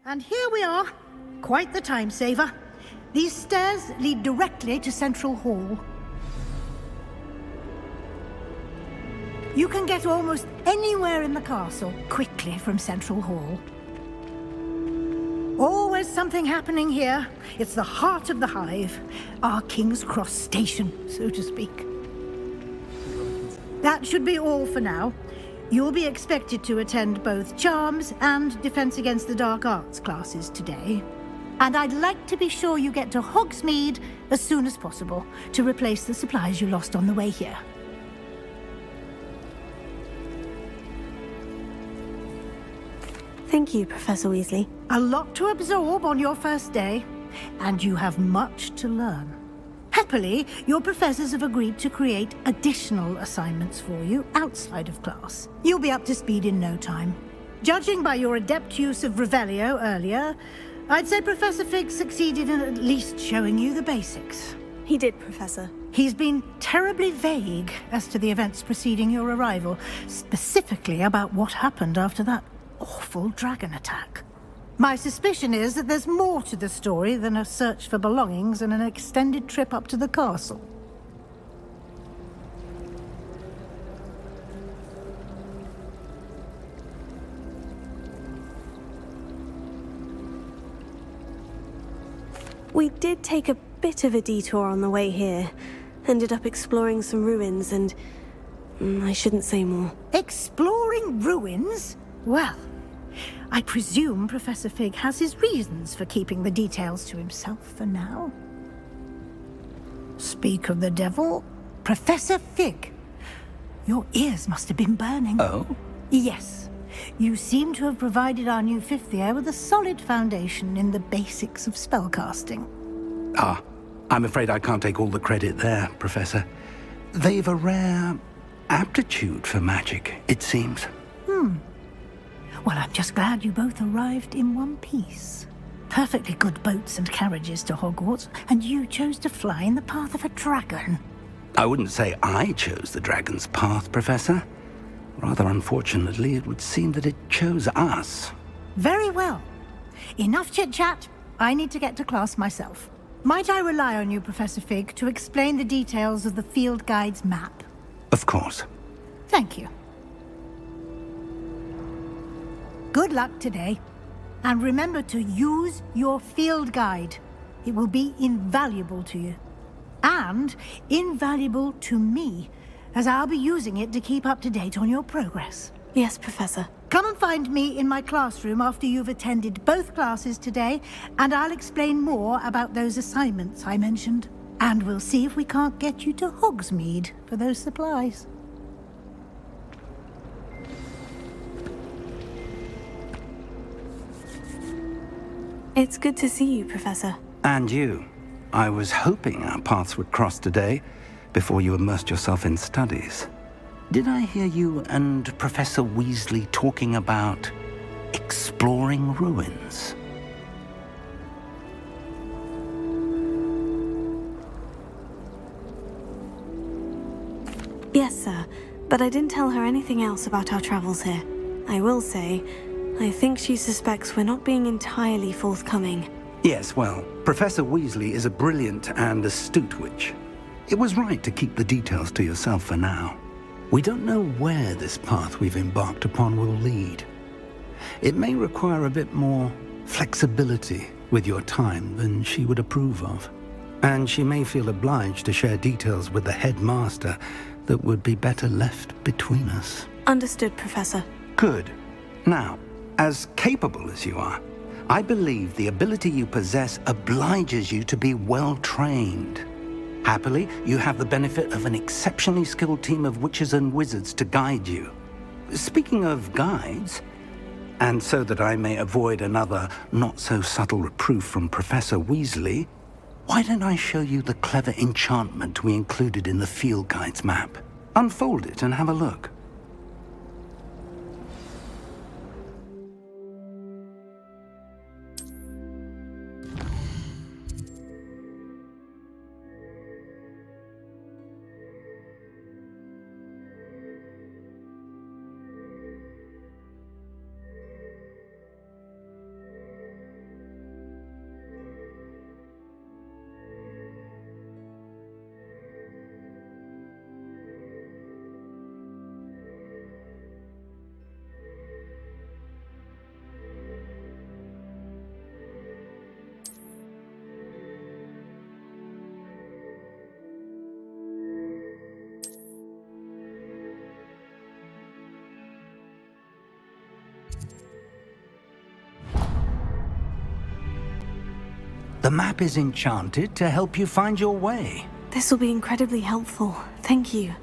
And here we are. Quite the time saver. These stairs lead directly to Central Hall. You can get almost anywhere in the castle quickly from Central Hall. Always something happening here. It's the heart of the Hive. Our King's Cross station, so to speak. That should be all for now. You'll be expected to attend both Charms and Defense Against the Dark Arts classes today. And I'd like to be sure you get to Hogsmeade as soon as possible to replace the supplies you lost on the way here. Thank you, Professor Weasley. A lot to absorb on your first day, and you have much to learn. Happily, your professors have agreed to create additional assignments for you outside of class. You'll be up to speed in no time. Judging by your adept use of Revelio earlier, I'd say Professor Fig succeeded in at least showing you the basics. He did, Professor. He's been terribly vague as to the events preceding your arrival, specifically about what happened after that awful dragon attack. My suspicion is that there's more to the story than a search for belongings and an extended trip up to the castle. We did take a bit of a detour on the way here. Ended up exploring some ruins and... I shouldn't say more. Exploring ruins? Well, I presume Professor Fig has his reasons for keeping the details to himself for now. Speak of the devil, Professor Fig. Your ears must have been burning. Oh? Yes. You seem to have provided our new fifth year with a solid foundation in the basics of spellcasting. Ah, I'm afraid I can't take all the credit there, Professor. They've a rare aptitude for magic, it seems. Well, I'm just glad you both arrived in one piece. Perfectly good boats and carriages to Hogwarts, and you chose to fly in the path of a dragon. I wouldn't say I chose the dragon's path, Professor. Rather unfortunately, it would seem that it chose us. Very well. Enough chit-chat. I need to get to class myself. Might I rely on you, Professor Fig, to explain the details of the field guide's map? Of course. Thank you. Good luck today. And remember to use your field guide. It will be invaluable to you. And invaluable to me, as I'll be using it to keep up to date on your progress. Yes, Professor. Come and find me in my classroom after you've attended both classes today, and I'll explain more about those assignments I mentioned. And we'll see if we can't get you to Hogsmeade for those supplies. It's good to see you, Professor. And you. I was hoping our paths would cross today, before you immersed yourself in studies. Did I hear you and Professor Weasley talking about exploring ruins? Yes, sir. But I didn't tell her anything else about our travels here. I will say, I think she suspects we're not being entirely forthcoming. Yes, well, Professor Weasley is a brilliant and astute witch. It was right to keep the details to yourself for now. We don't know where this path we've embarked upon will lead. It may require a bit more flexibility with your time than she would approve of. And she may feel obliged to share details with the headmaster that would be better left between us. Understood, Professor. Good. Now, as capable as you are, I believe the ability you possess obliges you to be well-trained. Happily, you have the benefit of an exceptionally skilled team of witches and wizards to guide you. Speaking of guides, and so that I may avoid another not-so-subtle reproof from Professor Weasley, why don't I show you the clever enchantment we included in the field guide's map? Unfold it and have a look. The map is enchanted to help you find your way. This will be incredibly helpful. Thank you.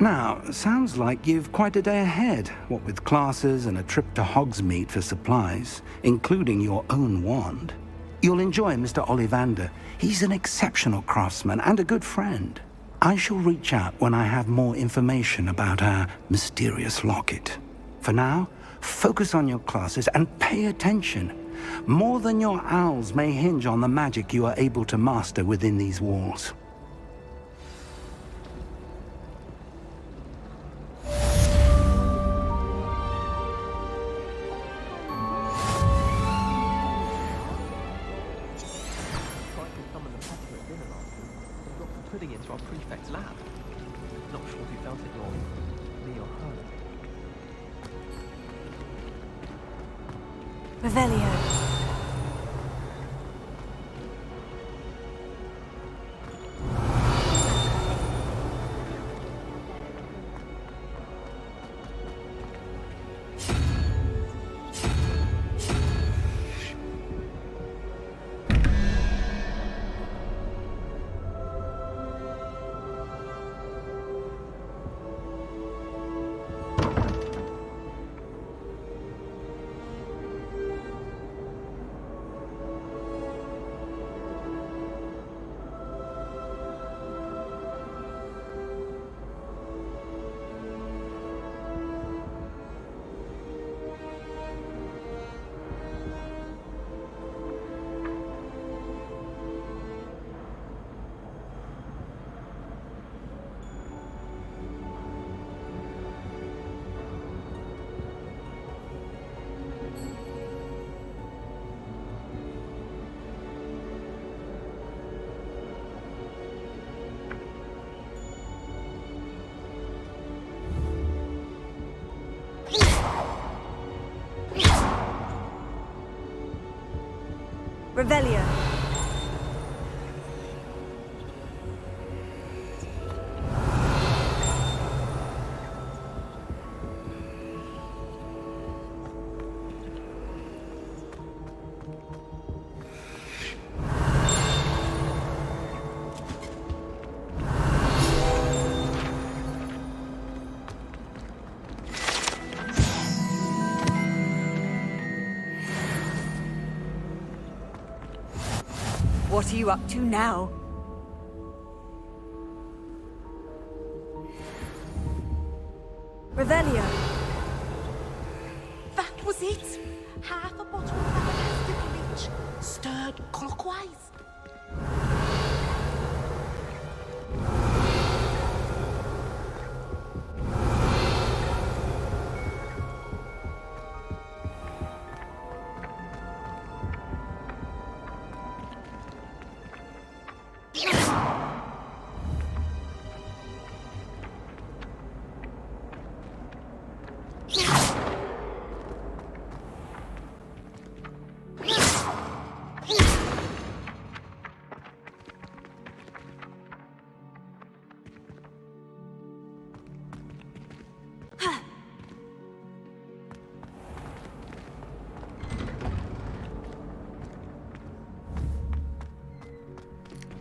Now, sounds like you've quite a day ahead, what with classes and a trip to Hogsmeade for supplies, including your own wand. You'll enjoy Mr. Ollivander. He's an exceptional craftsman and a good friend. I shall reach out when I have more information about our mysterious locket. For now, focus on your classes and pay attention. More than your owls may hinge on the magic you are able to master within these walls. Putting into our prefect's lab. Not sure who felt it more, me or her. Revelio. Revelio. What are you up to now? Revelio. That was it. Half a bottle of fantastic bleach, stirred clockwise.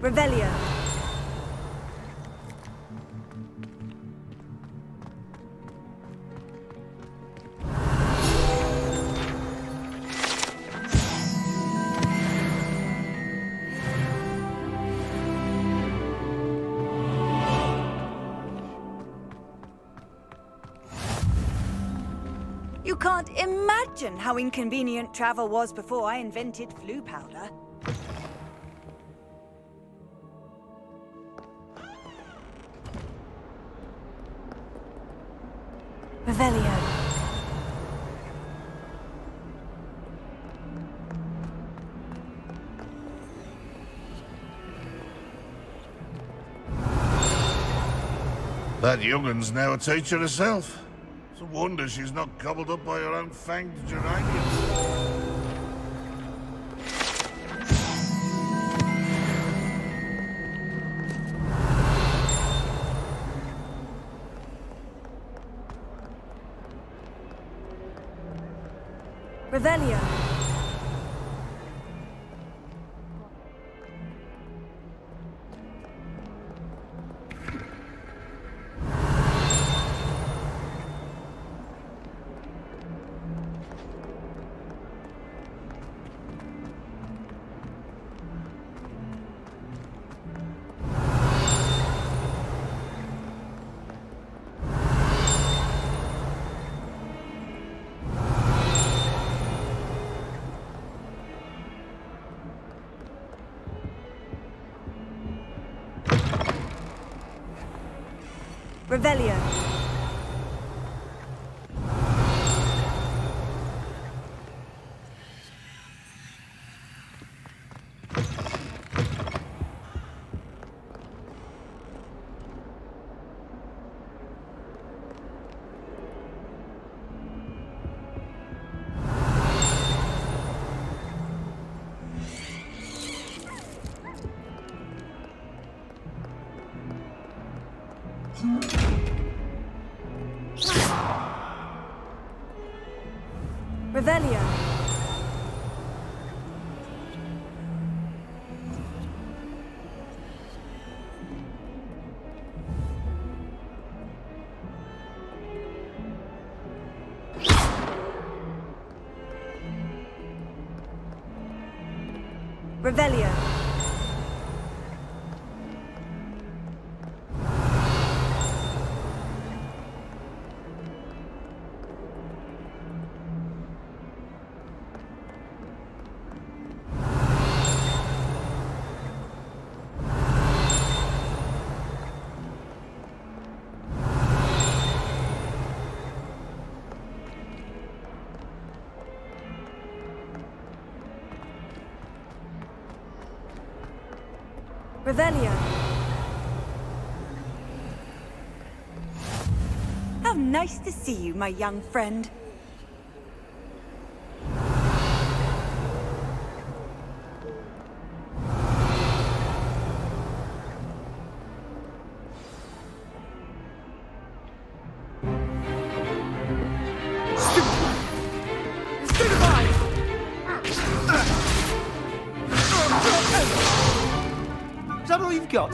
Revelio. You can't imagine how inconvenient travel was before I invented flu powder. Revelio. That young'un's now a teacher herself. It's a wonder she's not gobbled up by her own fanged geranium. Revelio. Revelio. Revelio. Revelio. Revelio. How nice to see you, my young friend. Is that all you've got?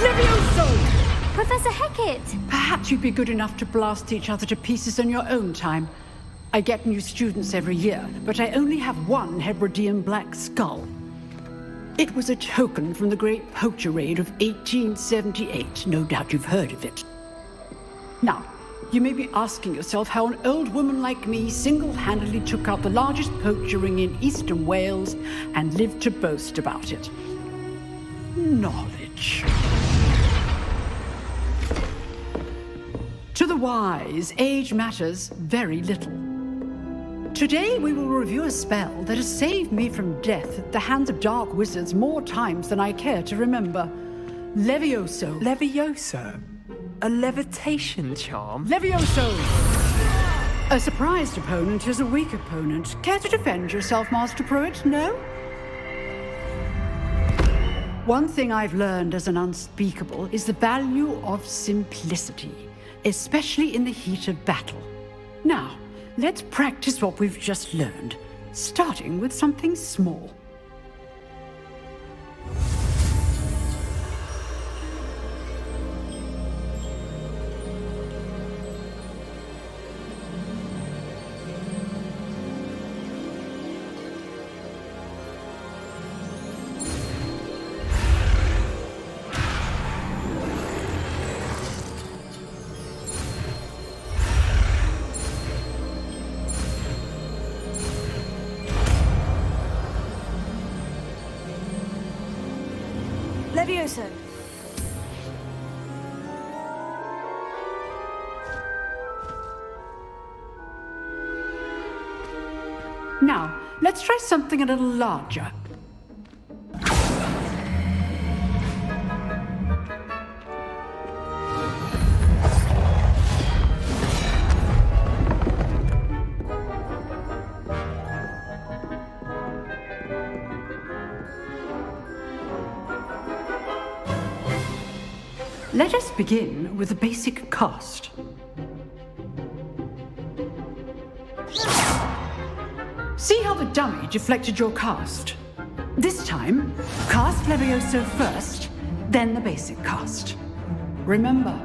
Levioso! Professor Hecat! Perhaps you'd be good enough to blast each other to pieces in your own time. I get new students every year, but I only have one Hebridean black skull. It was a token from the Great Poacher Raid of 1878. No doubt you've heard of it. Now, you may be asking yourself how an old woman like me single-handedly took out the largest poacher ring in eastern Wales and lived to boast about it. Knowledge. To the wise, age matters very little. Today we will review a spell that has saved me from death at the hands of dark wizards more times than I care to remember. Levioso. Levioso? A levitation charm? Levioso! A surprised opponent is a weak opponent. Care to defend yourself, Master Pruitt? No? One thing I've learned as an unspeakable is the value of simplicity, especially in the heat of battle. Now, let's practice what we've just learned, starting with something small. Levioso. Now, let's try something a little larger. Let us begin with the basic cast. See how the dummy deflected your cast? This time, cast Levioso first, then the basic cast. Remember,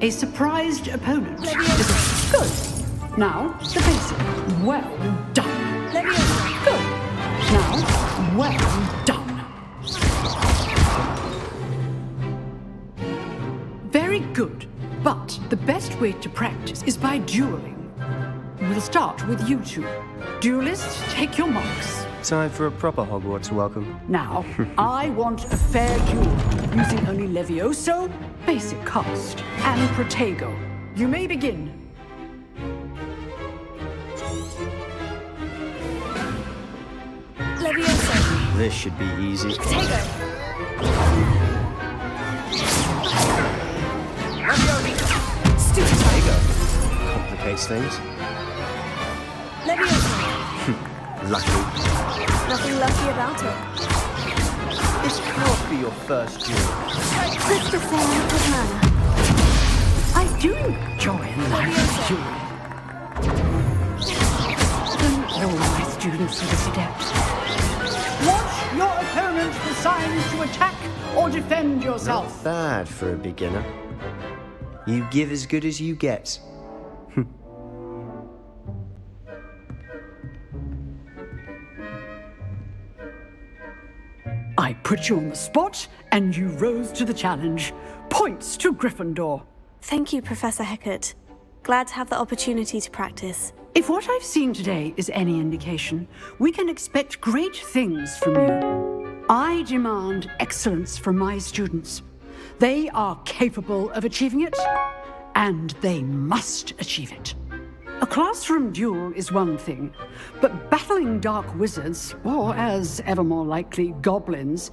a surprised opponent is good. Now, the basic. Well done. Levioso. Good. Now, well done. Very good, but the best way to practice is by dueling. We'll start with you two. Duelists, take your marks. Time for a proper Hogwarts welcome. Now, I want a fair duel, using only Levioso, basic cast, and Protego. You may begin. Levioso. This should be easy. Protego. Stupid. Protego complicates things. Levioso. Lucky. Nothing lucky about it. This can't be your first duel. Let's just say I'm a good learner. I do enjoy a nice duel. Don't all my students are this adept. Watch your opponent decide to attack or defend yourself. Not bad for a beginner. You give as good as you get. I put you on the spot, and you rose to the challenge. Points to Gryffindor. Thank you, Professor Hecat. Glad to have the opportunity to practice. If what I've seen today is any indication, we can expect great things from you. I demand excellence from my students. They are capable of achieving it, and they must achieve it. A classroom duel is one thing, but battling dark wizards, or as ever more likely, goblins,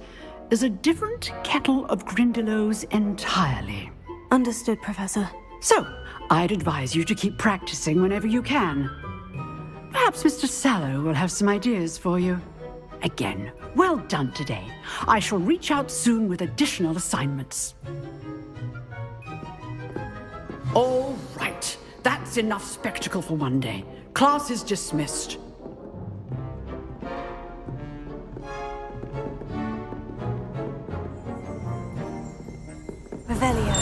is a different kettle of Grindylows entirely. Understood, Professor. So, I'd advise you to keep practicing whenever you can. Perhaps Mr. Sallow will have some ideas for you. Again, well done today. I shall reach out soon with additional assignments. All right. That's enough spectacle for one day. Class is dismissed. Revelio.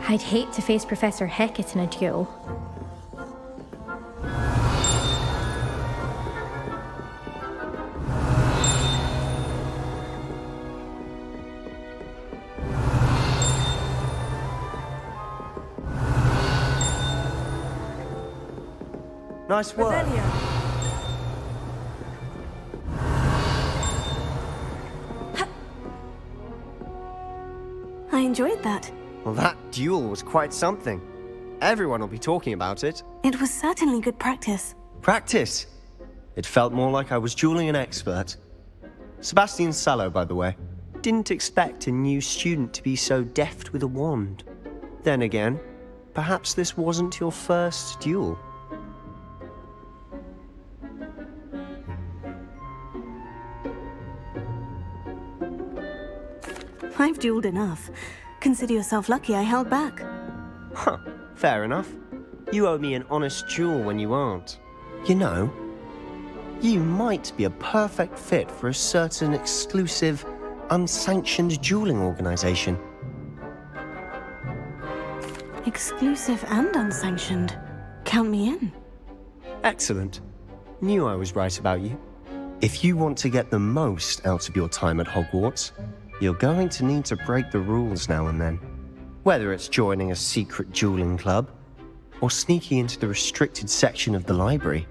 I'd hate to face Professor Hecat in a duel. Nice work. Revelio. I enjoyed that. Well, that duel was quite something. Everyone will be talking about it. It was certainly good practice. Practice? It felt more like I was dueling an expert. Sebastian Sallow, by the way. Didn't expect a new student to be so deft with a wand. Then again, perhaps this wasn't your first duel. I've dueled enough. Consider yourself lucky I held back. Huh, fair enough. You owe me an honest duel when you aren't. You know, you might be a perfect fit for a certain exclusive, unsanctioned dueling organization. Exclusive and unsanctioned. Count me in. Excellent. Knew I was right about you. If you want to get the most out of your time at Hogwarts, you're going to need to break the rules now and then. Whether it's joining a secret dueling club, or sneaking into the restricted section of the library,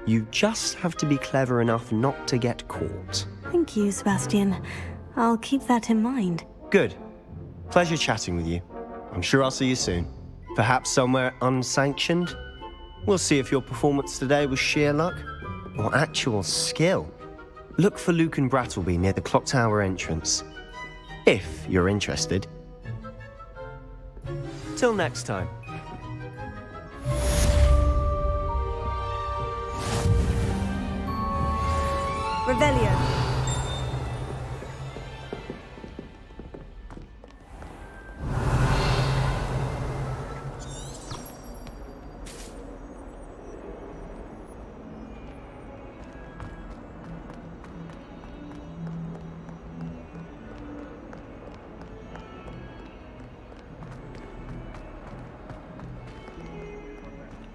you just have to be clever enough not to get caught. Thank you, Sebastian. I'll keep that in mind. Good. Pleasure chatting with you. I'm sure I'll see you soon. Perhaps somewhere unsanctioned? We'll see if your performance today was sheer luck, or actual skill. Look for Luke and Brattleby near the clock tower entrance. If you're interested. Till next time. Revelio.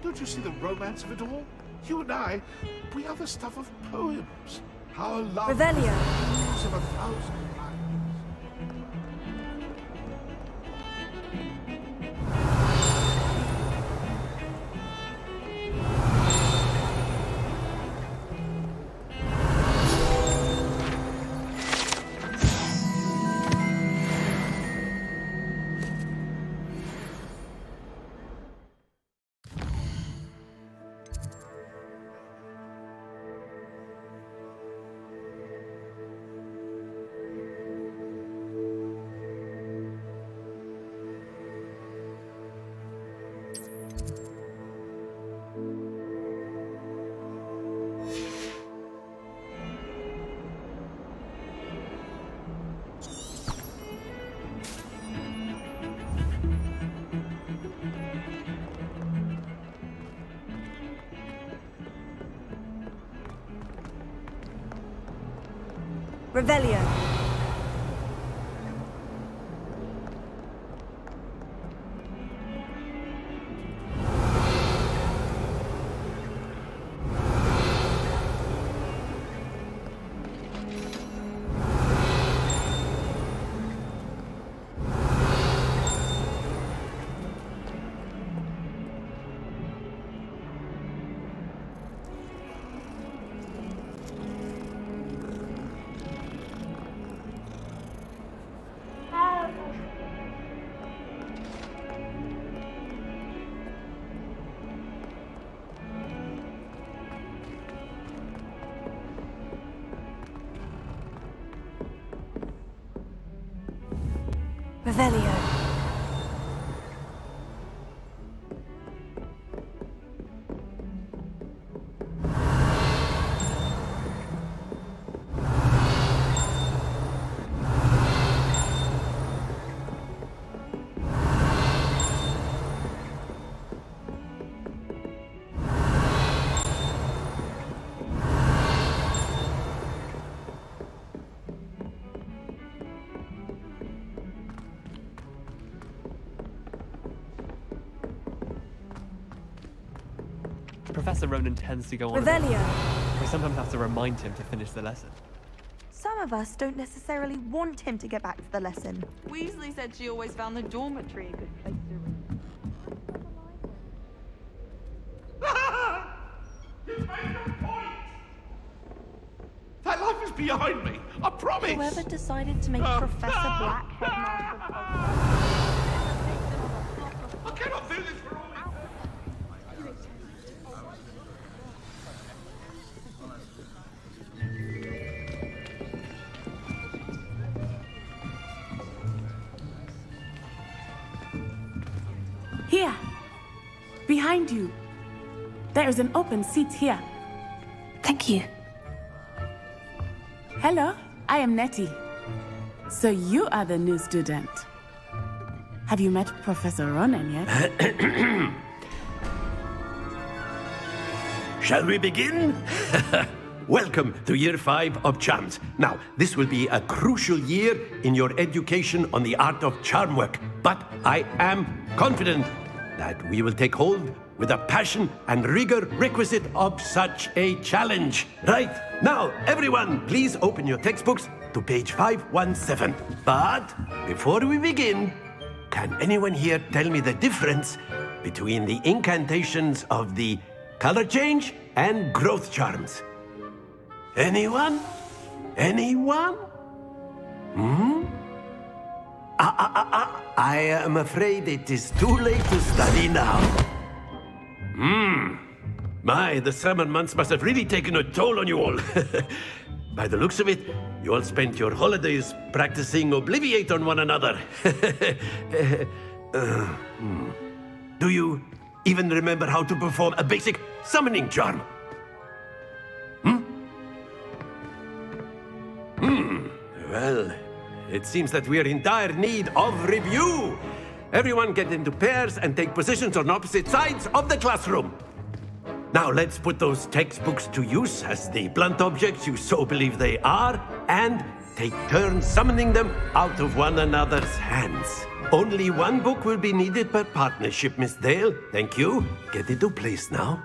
Don't you see the romance of it all? You and I, we are the stuff of poems. Our love Revelio. is of 1,000 lines. Revelio. Revelio. Professor Ronan tends to go on. Revelio. We sometimes have to remind him to finish the lesson. Some of us don't necessarily want him to get back to the lesson. Weasley said she always found the dormitory a good place to read. That life is behind me, I promise! Whoever decided to make Professor Black headmaster of I cannot do this for all Here. Behind you. There is an open seat here. Thank you. Hello, I am Nettie. So you are the new student. Have you met Professor Ronan yet? Shall we begin? Welcome to Year 5 of Charms. Now, this will be a crucial year in your education on the art of charm work, but I am confident that we will take hold with the passion and rigor requisite of such a challenge. Right, now, everyone, please open your textbooks to page 517. But before we begin, can anyone here tell me the difference between the incantations of the color change and growth charms? Anyone? Anyone? I am afraid it is too late to study now. My, the summer months must have really taken a toll on you all. By the looks of it, you all spent your holidays practicing Obliviate on one another. Do you even remember how to perform a basic summoning charm? Well, it seems that we are in dire need of review. Everyone get into pairs and take positions on opposite sides of the classroom. Now let's put those textbooks to use as the blunt objects you so believe they are, and take turns summoning them out of one another's hands. Only one book will be needed per partnership, Miss Dale. Thank you. Get into place now.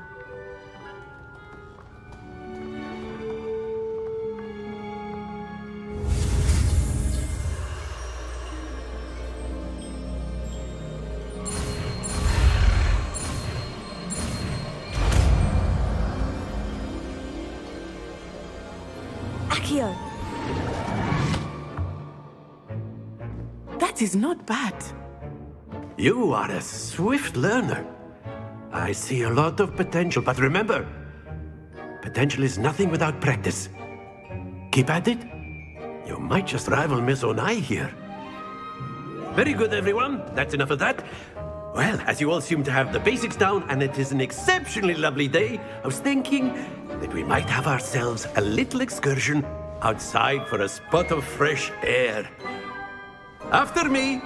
Accio. That is not bad. You are a swift learner. I see a lot of potential, but remember, potential is nothing without practice. Keep at it. You might just rival Miss Onai here. Very good, everyone. That's enough of that. Well, as you all seem to have the basics down, and it is an exceptionally lovely day, I was thinking that we might have ourselves a little excursion outside for a spot of fresh air. After me.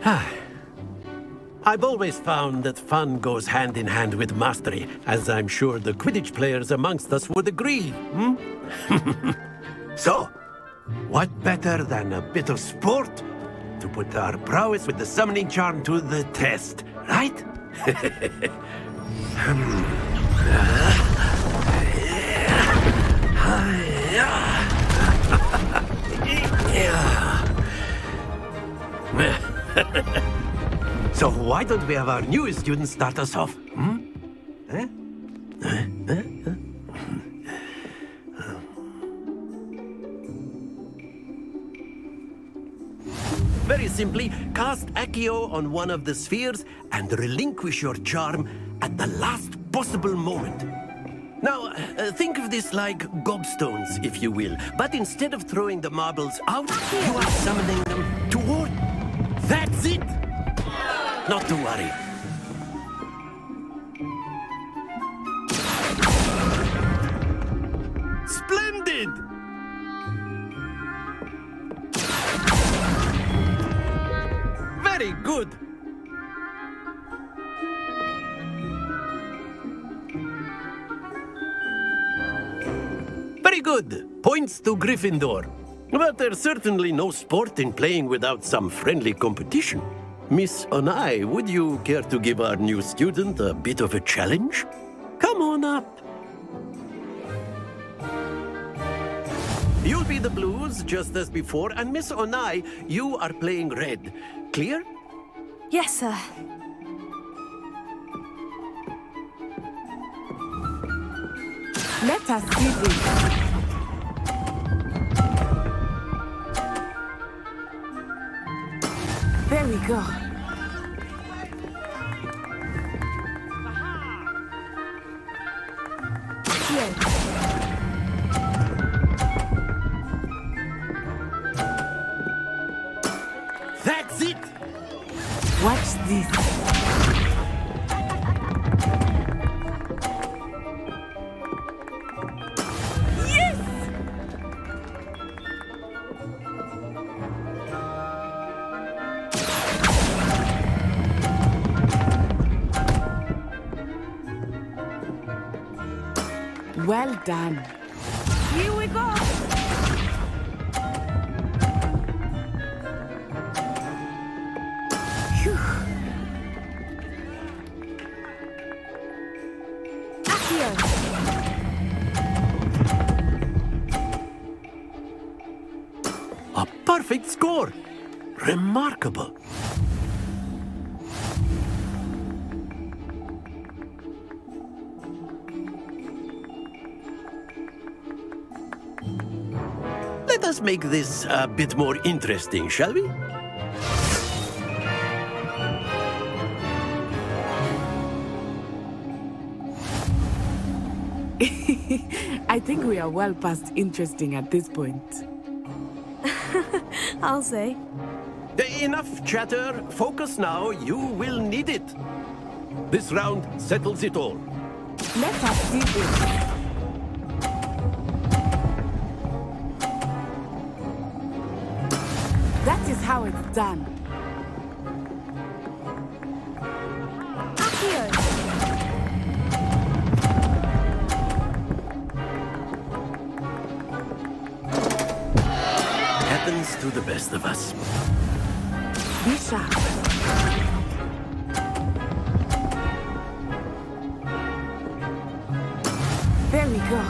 I've always found that fun goes hand in hand with mastery, as I'm sure the Quidditch players amongst us would agree. So, what better than a bit of sport to put our prowess with the summoning charm to the test, right? So why don't we have our newest student start us off? Very simply, cast Accio on one of the spheres and relinquish your charm at the last possible moment. Now, think of this like gobstones, if you will. But instead of throwing the marbles out, you are summoning them toward. That's it! Not to worry. Splendid! Very good. Very good. Points to Gryffindor. But there's certainly no sport in playing without some friendly competition. Miss Onai, would you care to give our new student a bit of a challenge? Come on up. You'll be the blues, just as before, and Miss Onai, you are playing red. Clear? Yes, sir. Let us see this. There we go. Here. That's it! Watch this. Well done. Here we go. Phew. Accio. A perfect score! Remarkable. Let us make this a bit more interesting, shall we? I think we are well past interesting at this point. I'll say. Enough chatter. Focus now. You will need it. This round settles it all. Let us see this. That is how it's done. Accio. Happens to the best of us. Be sharp. There we go.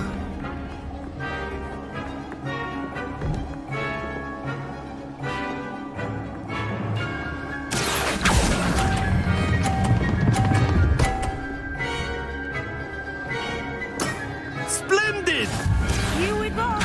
Splendid! Here we go.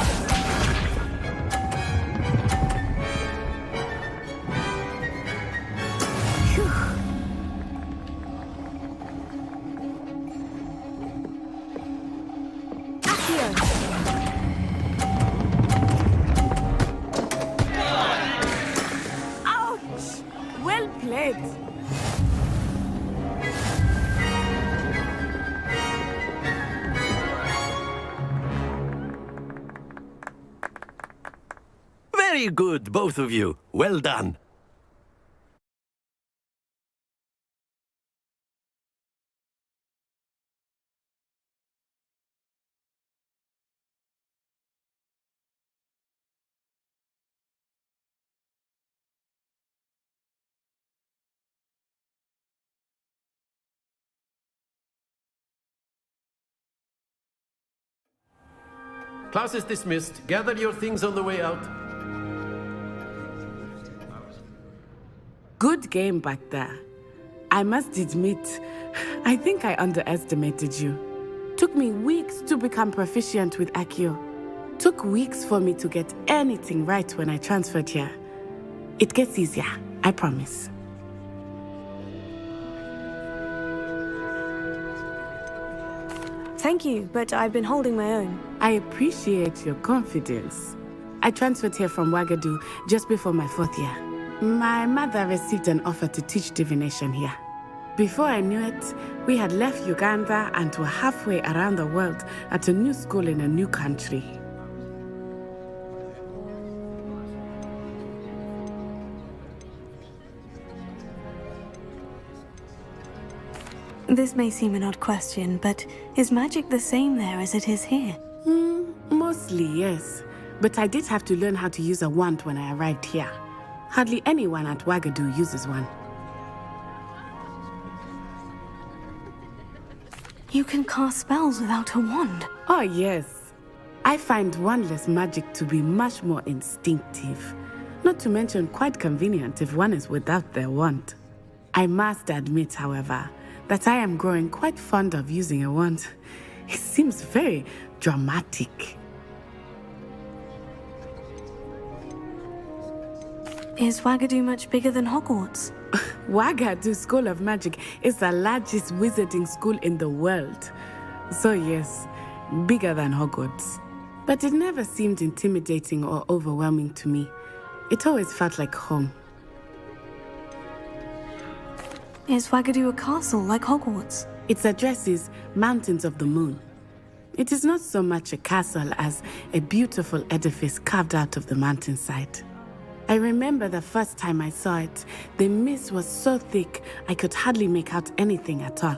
Ouch! Well played. Very good, both of you. Well done. class is dismissed. Gather your things on the way out. Good game back there. I must admit, I think I underestimated you. Took me weeks to become proficient with Accio. Took weeks for me to get anything right when I transferred here. It gets easier, I promise. Thank you, but I've been holding my own. I appreciate your confidence. I transferred here from Wagadu just before my 4th year. My mother received an offer to teach divination here. Before I knew it, we had left Uganda and were halfway around the world at a new school in a new country. This may seem an odd question, but is magic the same there as it is here? Mostly, yes. But I did have to learn how to use a wand when I arrived here. Hardly anyone at Wagadu uses one. You can cast spells without a wand? Oh, yes. I find wandless magic to be much more instinctive. Not to mention quite convenient if one is without their wand. I must admit, however, that I am growing quite fond of using a wand. It seems very dramatic. Is Wagadu much bigger than Hogwarts? Wagadu School of Magic is the largest wizarding school in the world. So yes, bigger than Hogwarts. But it never seemed intimidating or overwhelming to me. It always felt like home. Is Wagadu a castle like Hogwarts? Its address is Mountains of the Moon. It is not so much a castle as a beautiful edifice carved out of the mountainside. I remember the first time I saw it, the mist was so thick I could hardly make out anything at all.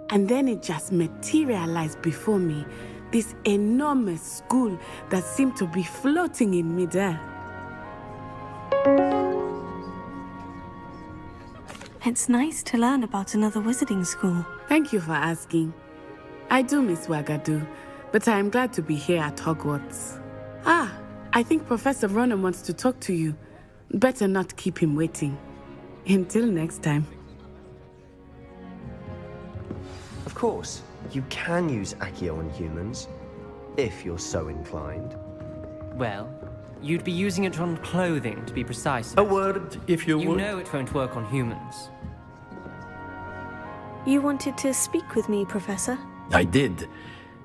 And then it just materialized before me, this enormous school that seemed to be floating in midair. It's nice to learn about another wizarding school. Thank you for asking. I do miss Wagadu, but I am glad to be here at Hogwarts. I think Professor Ronan wants to talk to you. Better not keep him waiting. Until next time. Of course, you can use Accio on humans, if you're so inclined. Well, you'd be using it on clothing, to be precise. A word, if you would. You know it won't work on humans. You wanted to speak with me, Professor? I did.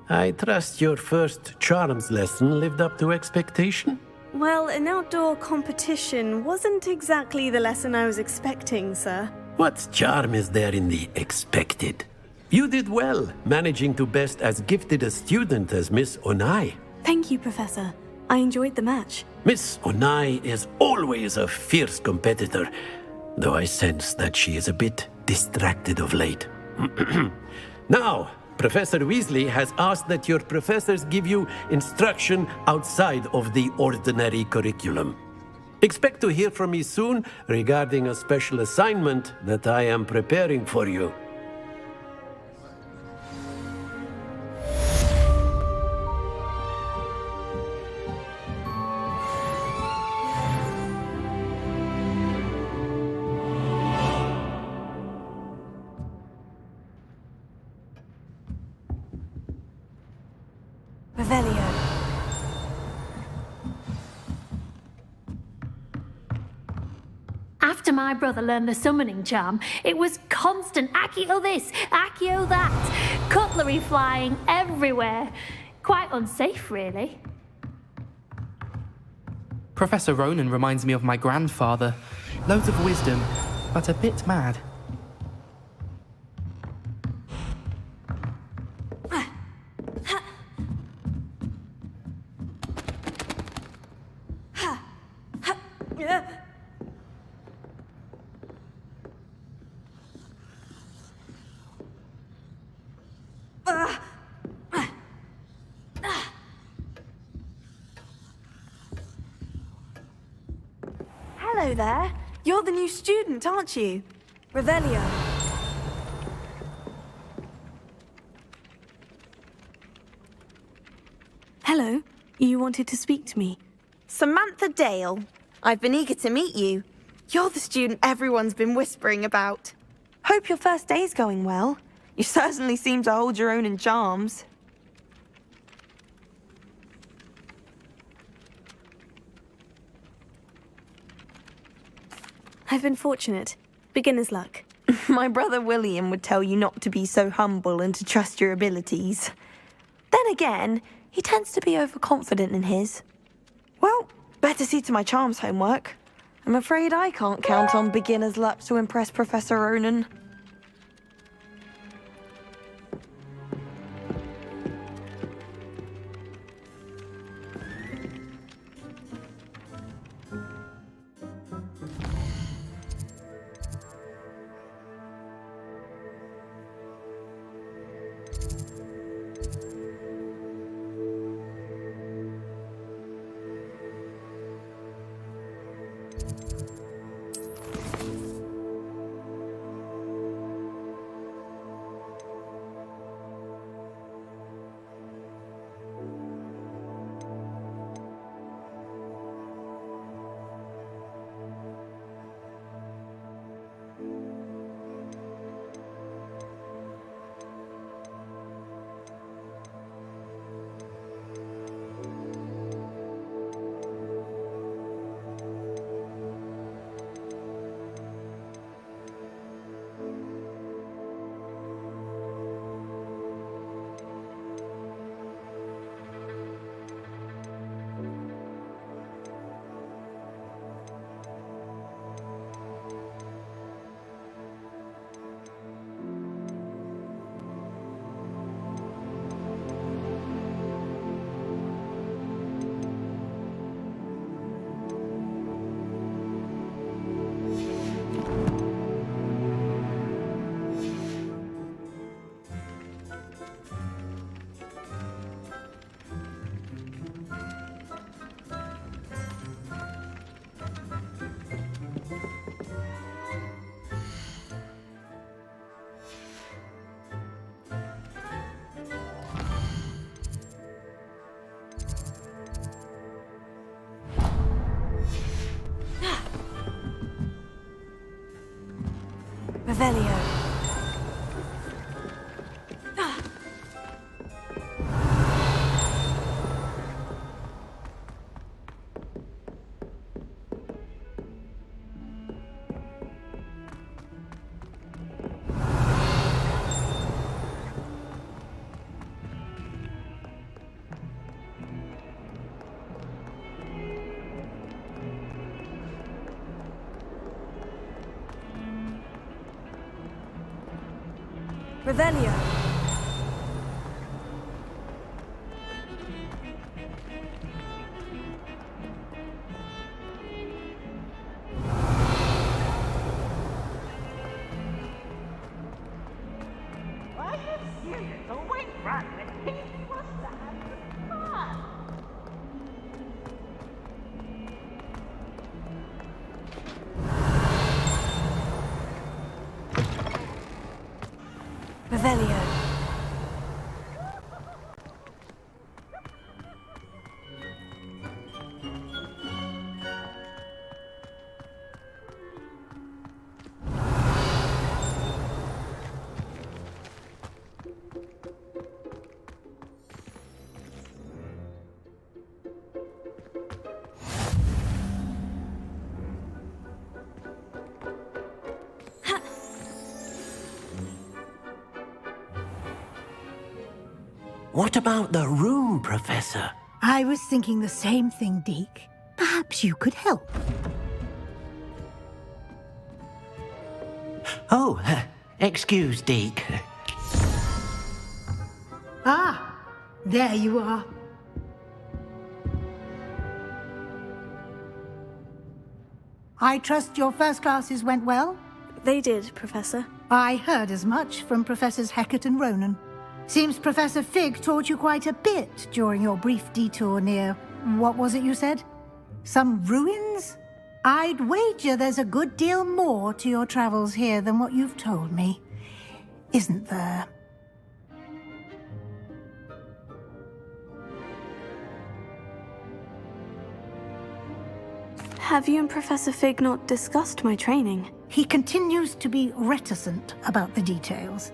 I trust your first charms lesson lived up to expectation? Well, an outdoor competition wasn't exactly the lesson I was expecting, sir. What charm is there in the expected? You did well, managing to best as gifted a student as Miss Onai. Thank you, Professor. I enjoyed the match. Miss Onai is always a fierce competitor, though I sense that she is a bit distracted of late. Now, Professor Weasley has asked that your professors give you instruction outside of the ordinary curriculum. Expect to hear from me soon regarding a special assignment that I am preparing for you. After my brother learned the summoning charm, it was constant Accio this, Accio that, cutlery flying everywhere. Quite unsafe, really. Professor Ronan reminds me of my grandfather. Loads of wisdom, but a bit mad. Hello there. You're the new student, aren't you? Revelio. Hello. wanted to speak to me? Samantha Dale. I've been eager to meet you. You're the student everyone's been whispering about. Hope your first day's going well. You certainly seem to hold your own in charms. I've been fortunate. Beginner's luck. My brother William would tell you not to be so humble and to trust your abilities. Then again, he tends to be overconfident in his. Well, better see to my charms homework. I'm afraid I can't count on beginner's luck to impress Professor Ronan. Revelio. Revelio. Revelio. What about the room, Professor? I was thinking the same thing, Deke. Perhaps you could help. Oh, excuse, Deke. Ah, there you are. I trust your first classes went well? They did, Professor. I heard as much from Professors Hecat and Ronan. Seems Professor Fig taught you quite a bit during your brief detour near... what was it you said? Some ruins? I'd wager there's a good deal more to your travels here than what you've told me. Isn't there? Have you and Professor Fig not discussed my training? He continues to be reticent about the details,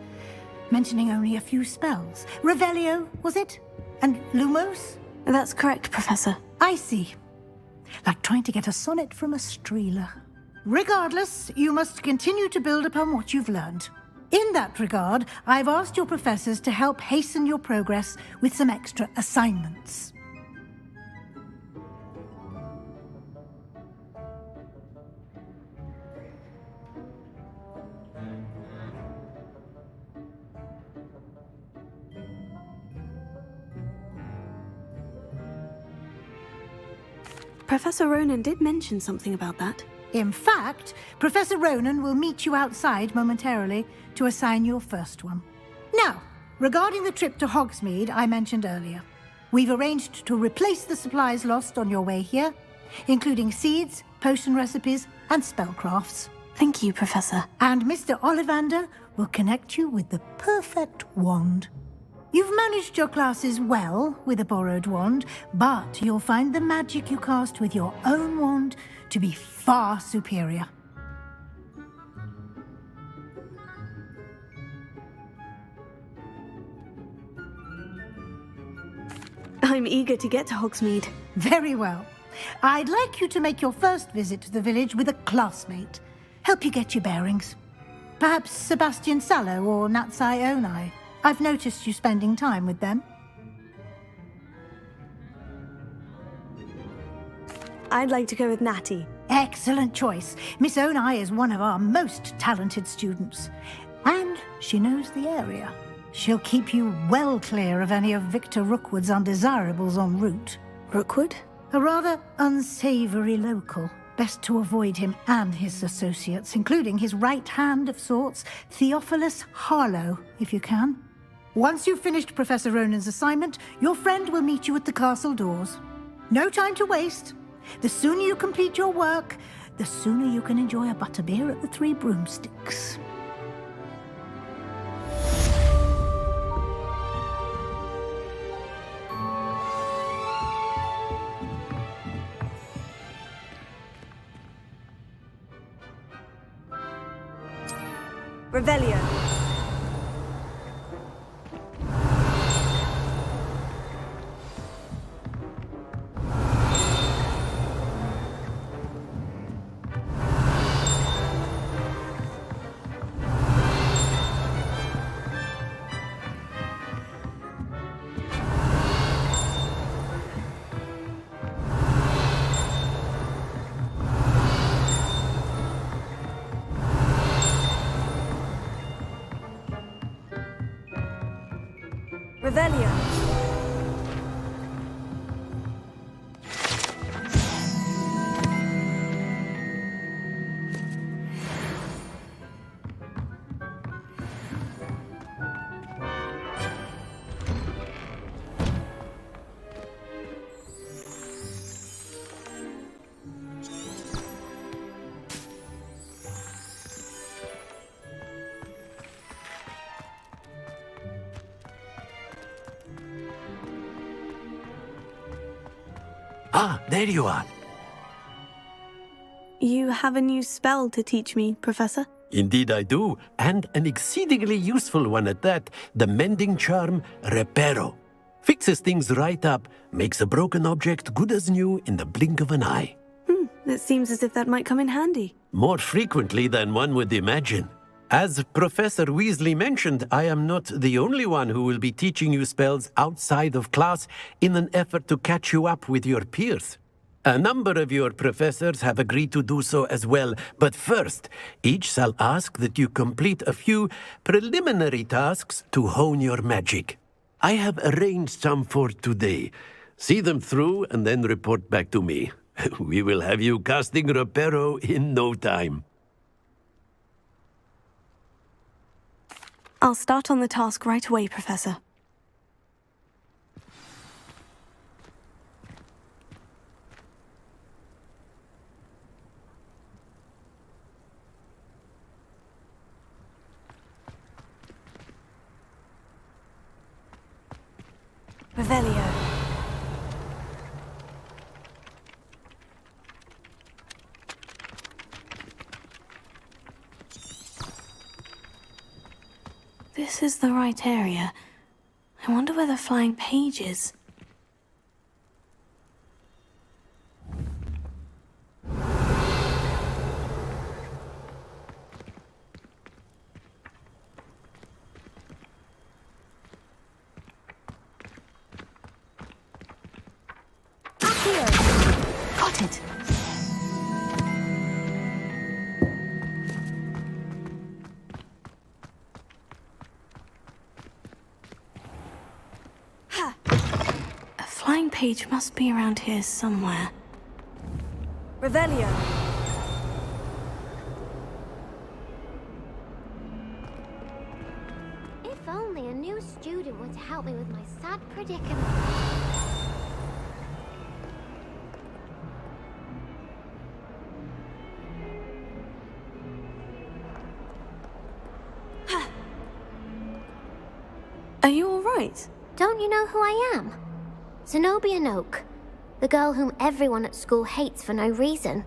mentioning only a few spells. Revelio, was it? And Lumos? That's correct, Professor. I see. Like trying to get a sonnet from a streeler. Regardless, you must continue to build upon what you've learned. In that regard, I've asked your professors to help hasten your progress with some extra assignments. Professor Ronan did mention something about that. In fact, Professor Ronan will meet you outside momentarily to assign your first one. Now, regarding the trip to Hogsmeade I mentioned earlier, we've arranged to replace the supplies lost on your way here, including seeds, potion recipes, and spellcrafts. Thank you, Professor. And Mr. Ollivander will connect you with the perfect wand. You've managed your classes well with a borrowed wand, but you'll find the magic you cast with your own wand to be far superior. I'm eager to get to Hogsmeade. Very well. I'd like you to make your first visit to the village with a classmate. Help you get your bearings. Perhaps Sebastian Sallow or Natsai Onai. I've noticed you spending time with them. I'd like to go with Natty. Excellent choice. Miss Onai is one of our most talented students. And she knows the area. She'll keep you well clear of any of Victor Rookwood's undesirables en route. Rookwood? A rather unsavory local. Best to avoid him and his associates, including his right hand of sorts, Theophilus Harlow, if you can. Once you've finished Professor Ronan's assignment, your friend will meet you at the castle doors. No time to waste. The sooner you complete your work, the sooner you can enjoy a butterbeer at the Three Broomsticks. Revelio. Revelio. Ah, there you are. You have a new spell to teach me, Professor? Indeed I do, and an exceedingly useful one at that. The mending charm, Reparo. Fixes things right up, makes a broken object good as new in the blink of an eye. It seems as if that might come in handy. More frequently than one would imagine. As Professor Weasley mentioned, I am not the only one who will be teaching you spells outside of class in an effort to catch you up with your peers. A number of your professors have agreed to do so as well, but first, each shall ask that you complete a few preliminary tasks to hone your magic. I have arranged some for today. See them through and then report back to me. We will have you casting Reparo in no time. I'll start on the task right away, Professor. Revelio. this is the right area. I wonder where the flying page is. Got it. A flying page must be around here somewhere. Revelio. If only a new student were to help me with my sad predicament. Are you all right? Don't you know who I am? Zenobia Noak, the girl whom everyone at school hates for no reason.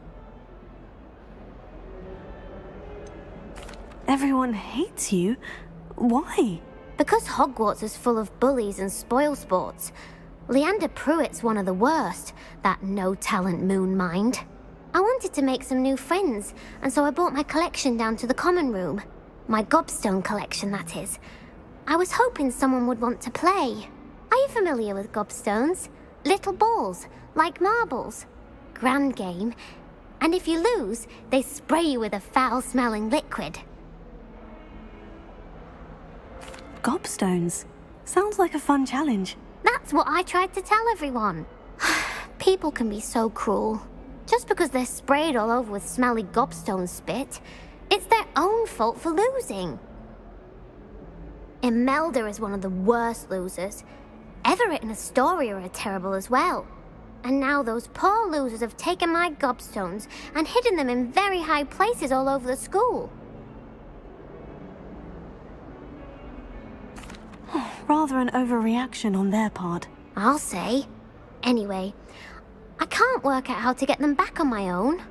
Everyone hates you? Why? Because Hogwarts is full of bullies and spoilsports. Leander Pruitt's one of the worst, that no-talent moon mind. I wanted to make some new friends, and so I brought my collection down to the common room. My gobstone collection, that is. I was hoping someone would want to play. Are you familiar with gobstones? Little balls, like marbles. Grand game. And if you lose, they spray you with a foul-smelling liquid. Gobstones. Sounds like a fun challenge. That's what I tried to tell everyone. People can be so cruel. Just because they're sprayed all over with smelly gobstone spit, it's their own fault for losing. Imelda is one of the worst losers. Everett and Astoria are terrible as well. And now those poor losers have taken my gobstones and hidden them in very high places all over the school. Rather an overreaction on their part. I'll say. Anyway, I can't work out how to get them back on my own.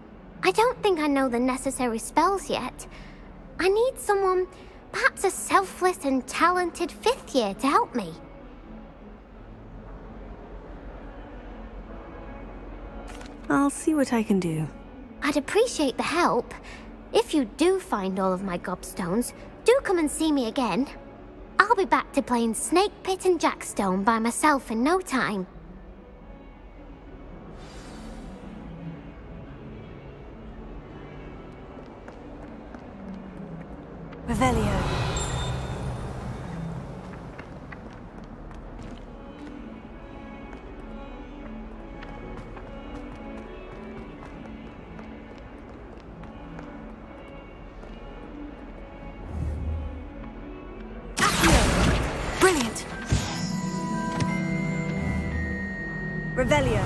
I don't think I know the necessary spells yet. I need someone, perhaps a selfless and talented fifth year to help me. I'll see what I can do. I'd appreciate the help. If you do find all of my gobstones, do come and see me again. I'll be back to playing Snake Pit and Jackstone by myself in no time. Revelio. Brilliant. Revelio.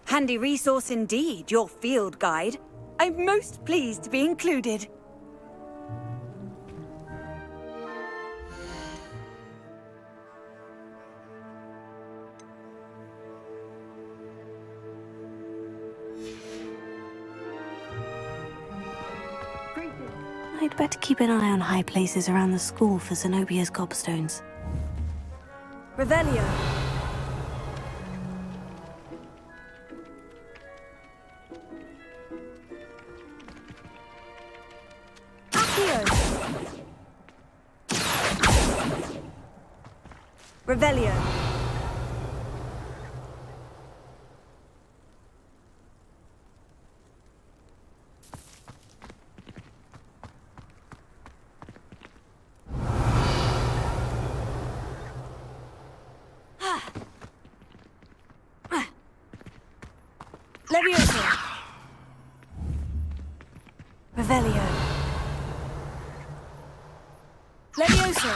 Handy resource indeed, your field guide. I'm most pleased to be included. I'd better keep an eye on high places around the school for Zenobia's gobstones. Revelio. Revelio. Levioso. Revelio. Levioso.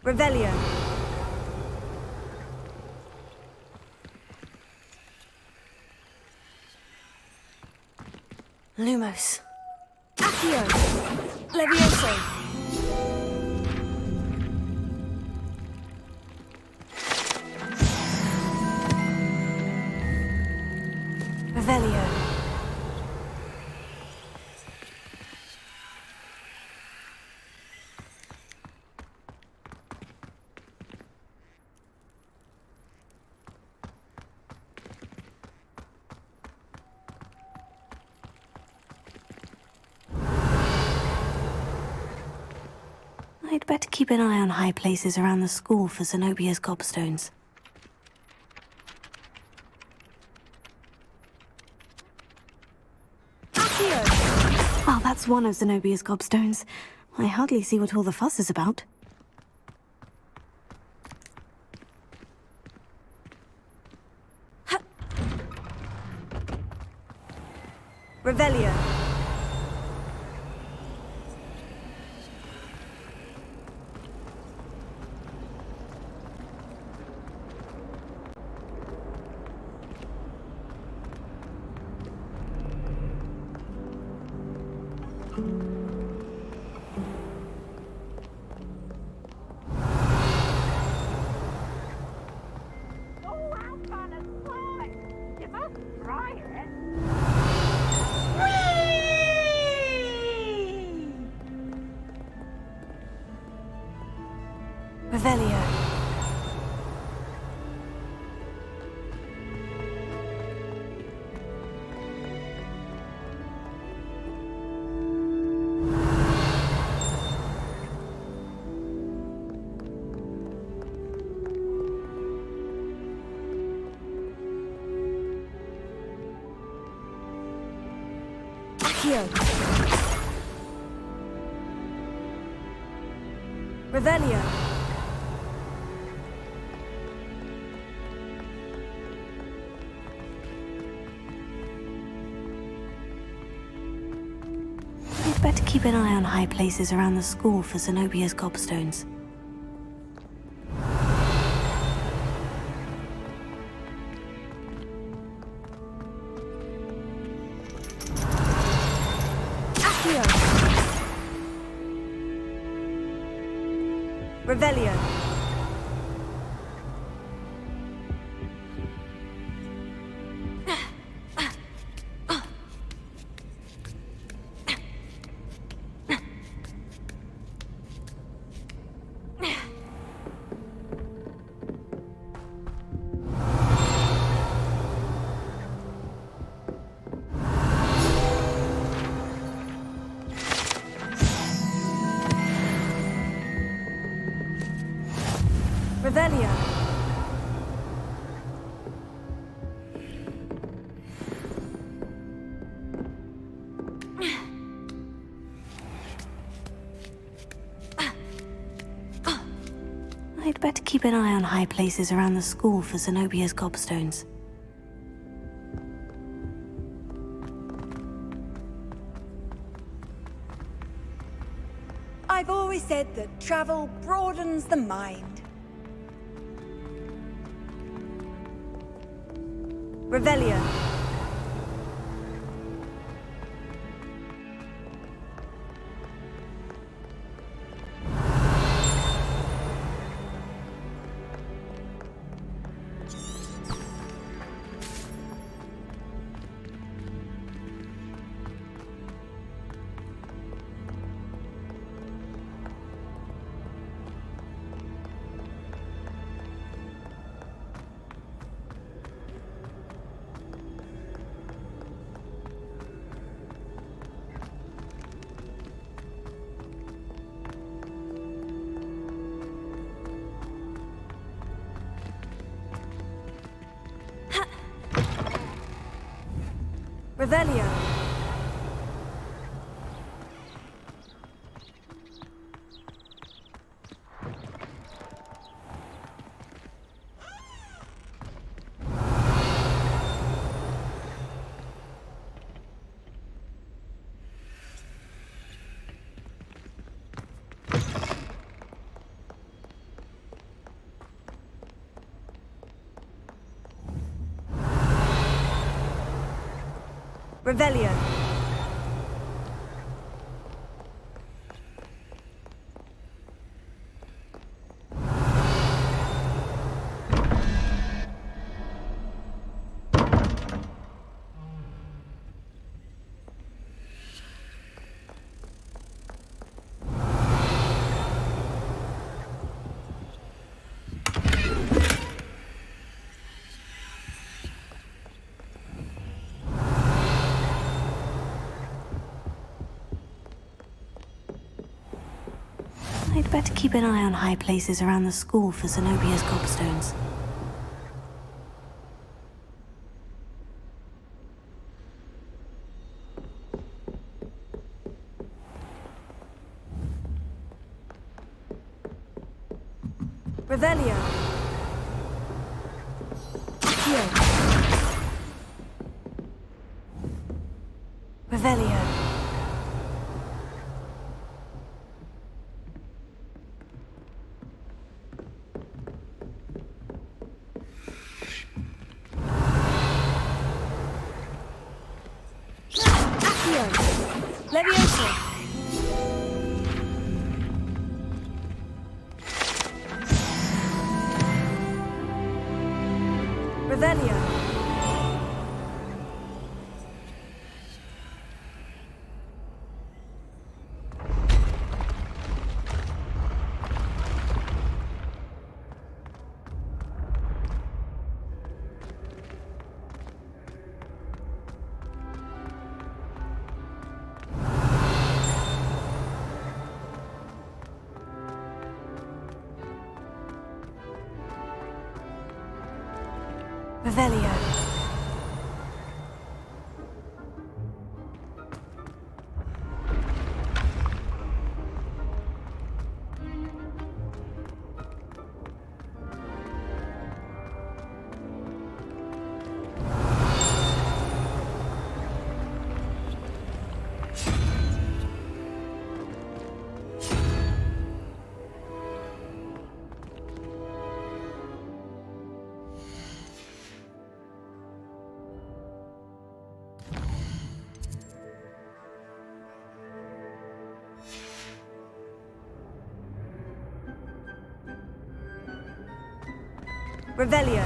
Revelio. Lumos. Accio! Levioso! Revelio. I'd better keep an eye on high places around the school for Zenobia's gobstones. Oh, that's one of Zenobia's gobstones. I hardly see what all the fuss is about. Revelio. Revelio. Accio! Revelio! I'd better keep an eye on high places around the school for Zenobia's gobstones. Accio! Revelio! Revelio! I'd better keep an eye on high places around the school for Zenobia's gobstones. I've always said that travel broadens the mind. Revelio. Revelio. Revelio. I'd better keep an eye on high places around the school for Zenobia's gobstones. Revelio. Accio. Revelio. Accio. Leviosa. Revelio. Revelio. Revelio.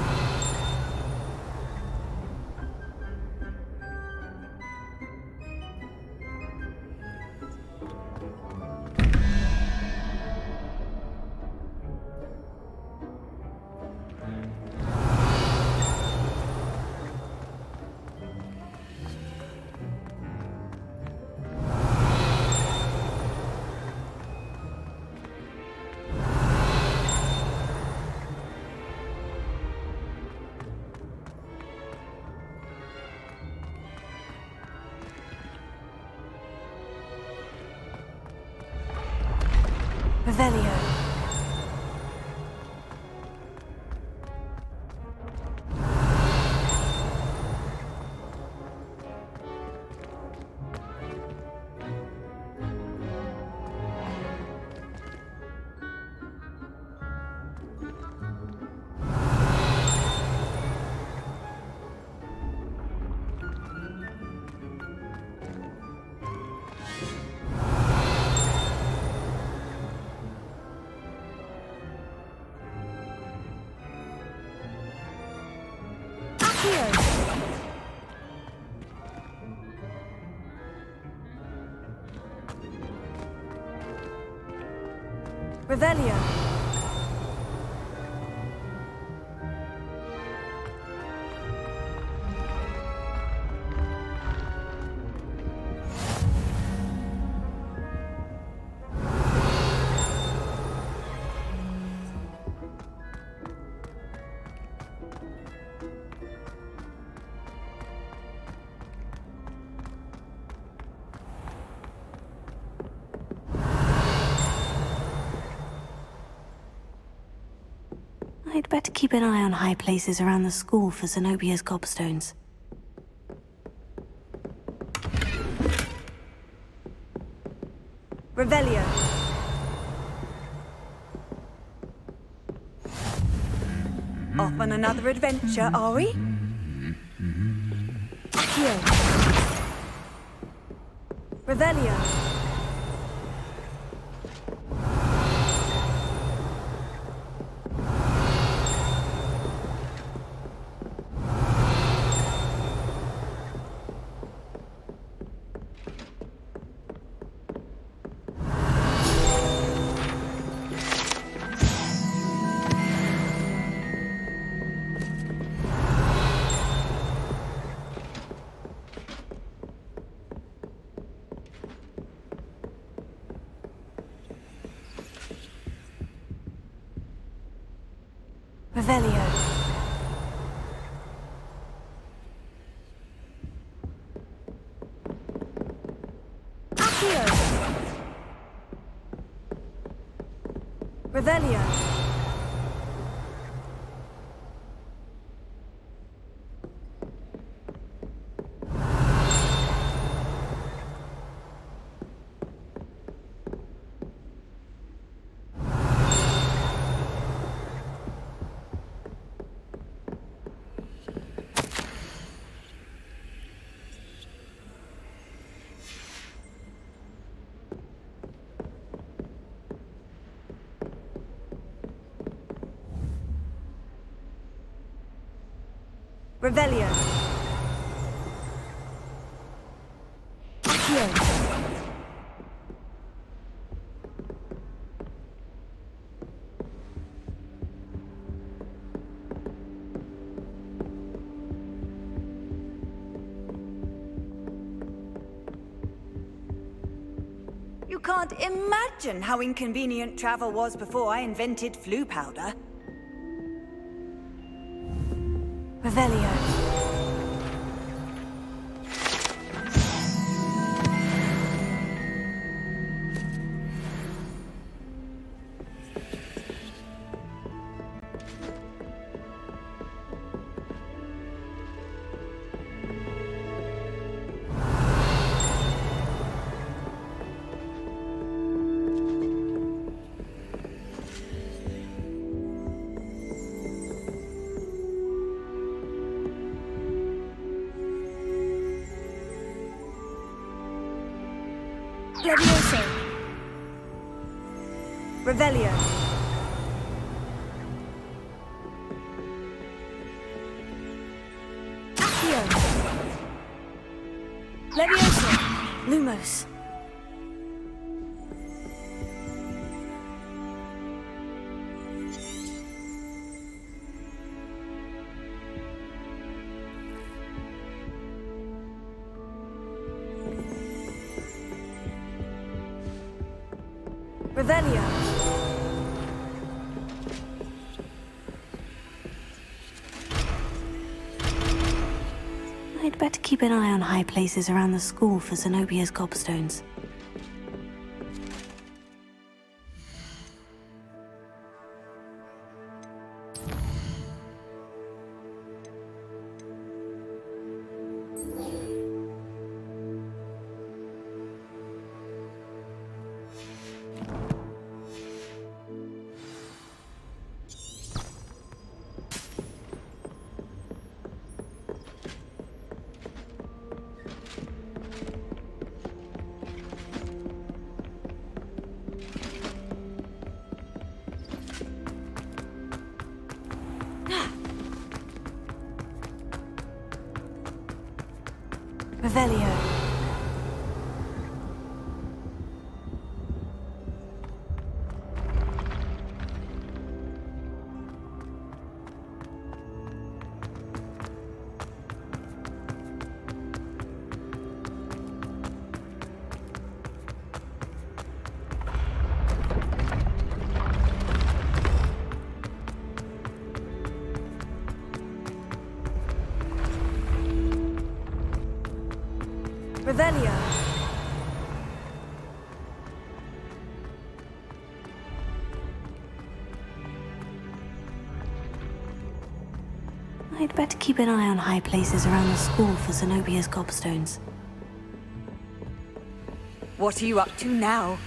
Revelio. Revelio. I'd better keep an eye on high places around the school for Zenobia's gobstones. Revelio. Off on another adventure, are we? Accio. Revelio. Revelio. Accio. Revelio. Revelio. Accio. You can't imagine how inconvenient travel was before I invented flu powder. Revelio. Levioso. Revelio. Accio. Levioso. Lumos. Revelio. I'd better keep an eye on high places around the school for Zenobia's gobstones. Revelio. Revelio. I'd better keep an eye on high places around the school for Zenobia's gobstones. What are you up to now?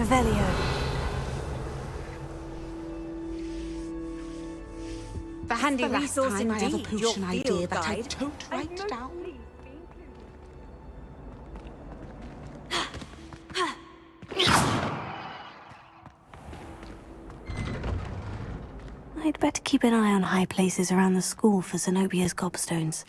Revelio. The handy the last resource time I have a indeed, potion your idea field that I guide. don't write down. I'd better keep an eye on high places around the school for Zenobia's gobstones.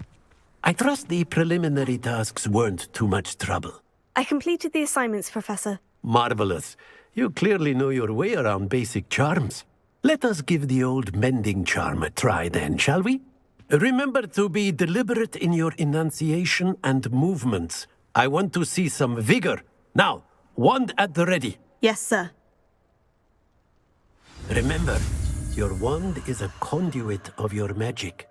I trust the preliminary tasks weren't too much trouble. I completed the assignments, Professor. Marvelous. You clearly know your way around basic charms. Let us give the old mending charm a try then, shall we? Remember to be deliberate in your enunciation and movements. I want to see some vigor. Now, wand at the ready. Yes, sir. Remember, your wand is a conduit of your magic.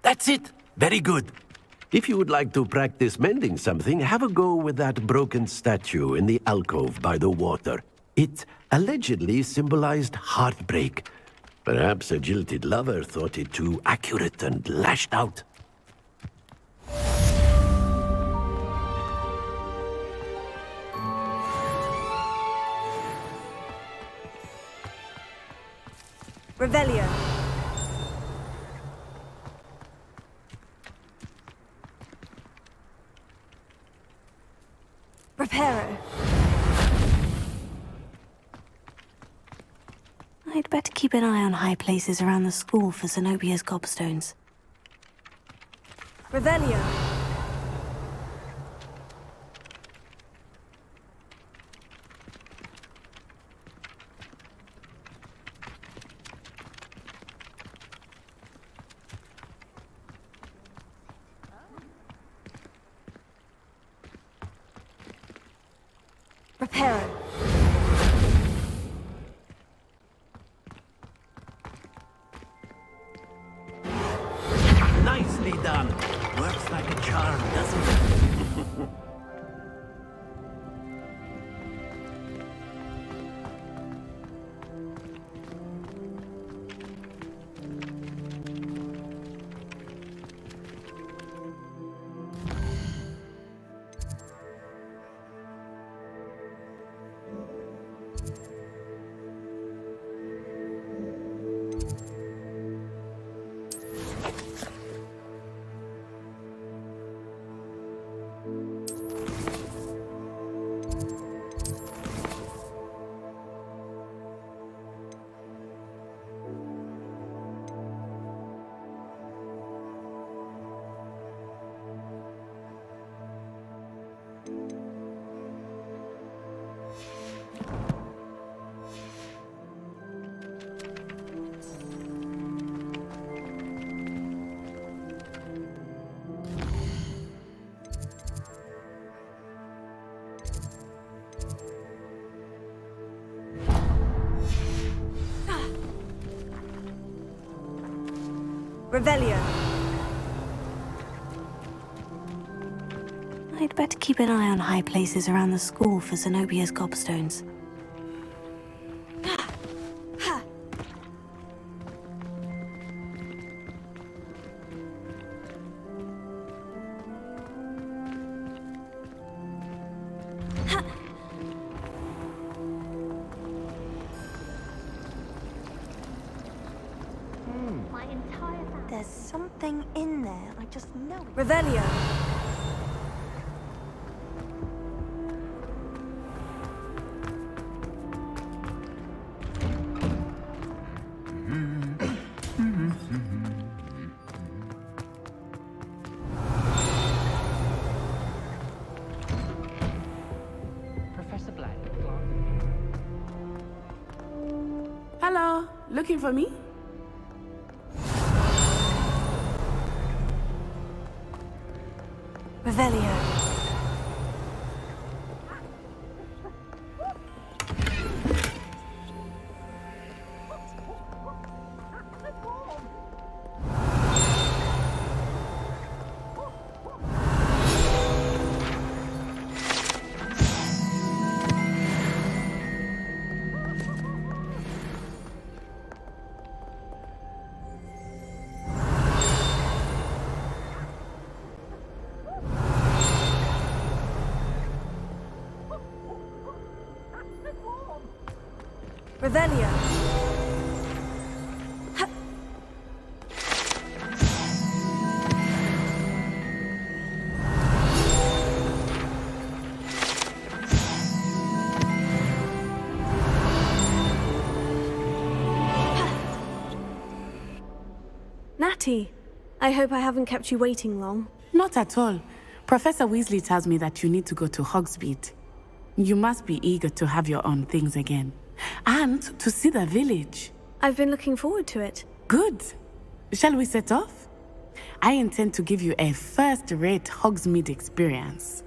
That's it! Very good. If you would like to practice mending something, have a go with that broken statue in the alcove by the water. It allegedly symbolized heartbreak. Perhaps a jilted lover thought it too accurate and lashed out. Revelio. Reparo. I'd better keep an eye on high places around the school for Zenobia's gobstones. Revelio. Reparo. Nicely done. Works like a charm, doesn't it? Revelio. I'd better keep an eye on high places around the school for Zenobia's gobstones. There's something in there. I just know it. Revelio. Professor Black. Hello, looking for me? Revelio. Revelio. Natty, I hope I haven't kept you waiting long. Not at all. Professor Weasley tells me that you need to go to Hogsmeade. You must be eager to have your own things again. And to see the village. I've been looking forward to it. Good. Shall we set off? I intend to give you a first-rate Hogsmeade experience.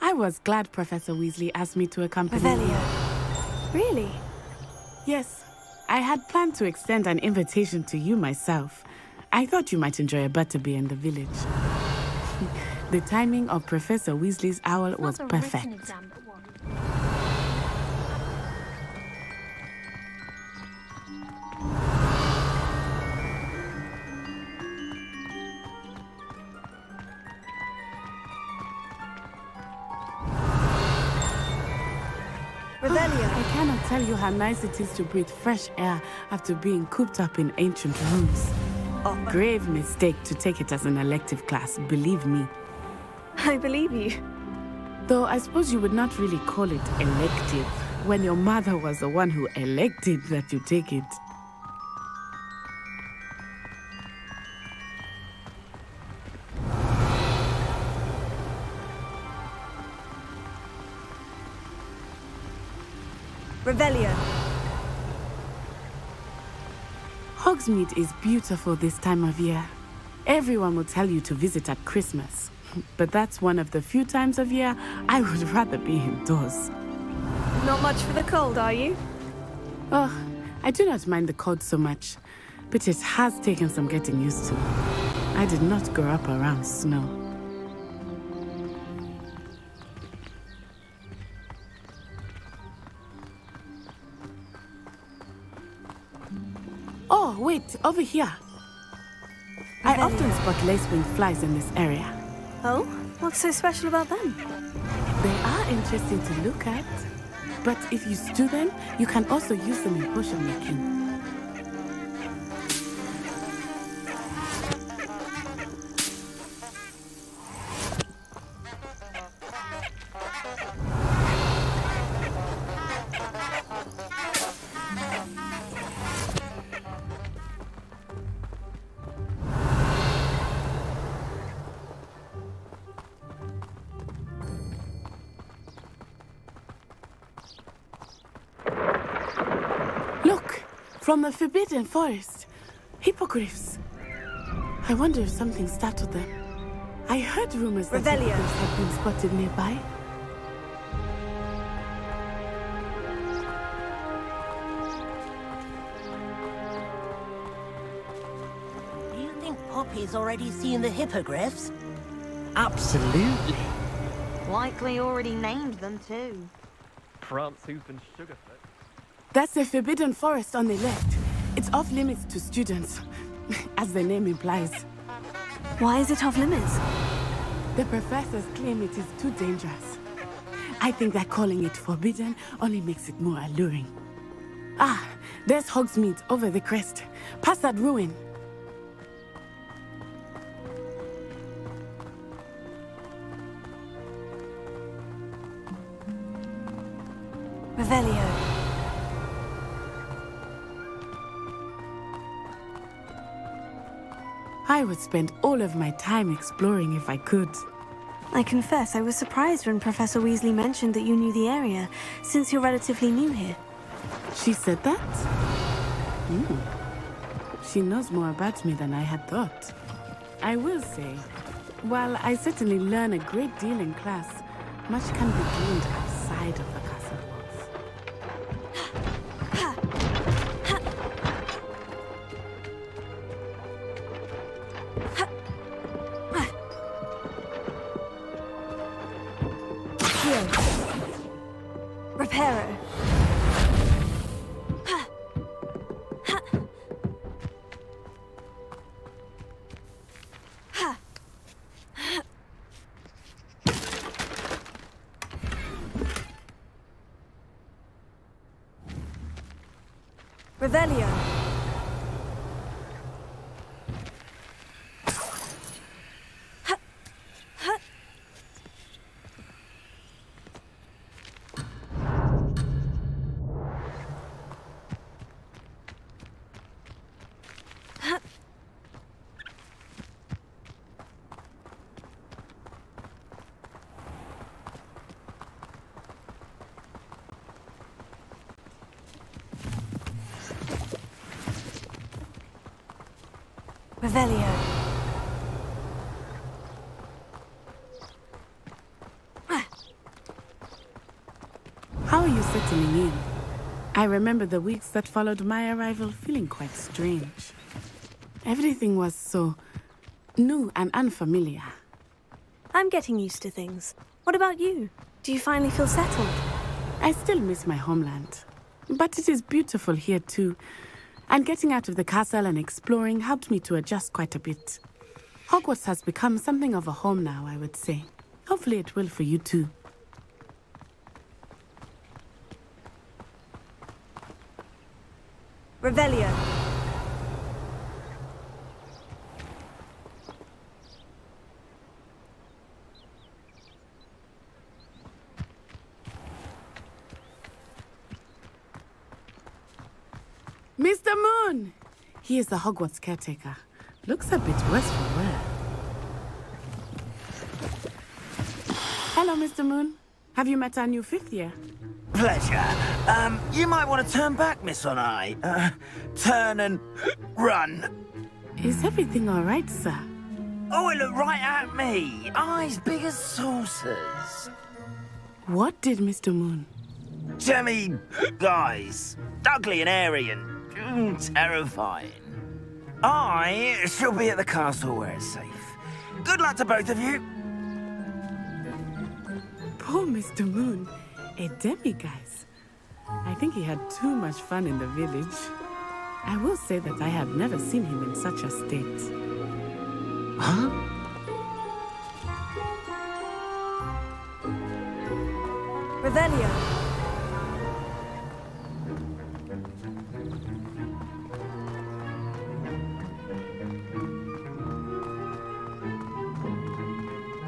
I was glad Professor Weasley asked me to accompany you. Really? Yes. I had planned to extend an invitation to you myself. I thought you might enjoy a butterbeer in the village. The timing of Professor Weasley's owl was perfect. I cannot tell you how nice it is to breathe fresh air after being cooped up in ancient rooms. Grave mistake to take it as an elective class, believe me. I believe you. Though I suppose you would not really call it elective when your mother was the one who elected that you take it. Revelio. Hogsmeade is beautiful this time of year. Everyone will tell you to visit at Christmas. But that's one of the few times of year I would rather be indoors. Not much for the cold, are you? Oh, I do not mind the cold so much, but it has taken some getting used to. I did not grow up around snow. Oh, wait, over here. I often spot lacewing flies in this area. Oh? What's so special about them? They are interesting to look at. But if you stew them, you can also use them in potion making. From the Forbidden Forest. Hippogriffs. I wonder if something startled them. I heard rumors that hippogriffs had been spotted nearby. Do you think Poppy's already seen the hippogriffs? Absolutely. Likely already named them too. Prance Hoof and Sugarfoot. That's the Forbidden Forest on the left. It's off limits to students, as the name implies. Why is it off limits? The professors claim it is too dangerous. I think that calling it forbidden only makes it more alluring. Ah, there's Hogsmeade over the crest, past that ruin. Revelio. I would spend all of my time exploring if I could. I confess I was surprised when Professor Weasley mentioned that you knew the area, since you're relatively new here. She said that? She knows more about me than I had thought. I will say, while I certainly learn a great deal in class, much can be gained outside of the castle walls. Here. Reparo. Revelio. Revelio. How are you settling in? I remember the weeks that followed my arrival feeling quite strange. Everything was so new and unfamiliar. I'm getting used to things. What about you? Do you finally feel settled? I still miss my homeland, but it is beautiful here too. And getting out of the castle and exploring helped me to adjust quite a bit. Hogwarts has become something of a home now, I would say. Hopefully it will for you too. Revelio. Mr. Moon! He is the Hogwarts caretaker. Looks a bit worse for wear. Hello, Mr. Moon. Have you met our new fifth year? Pleasure. You might want to turn back, Miss Onai. Turn and run. Is everything all right, sir? Oh, it looked right at me. Eyes big as saucers. What did Mr. Moon? Jemmy guys. Ugly and airy and terrifying. I shall be at the castle where it's safe. Good luck to both of you. Poor Mr. Moon. A demiguise. I think he had too much fun in the village. I will say that I have never seen him in such a state. Huh? Revelio.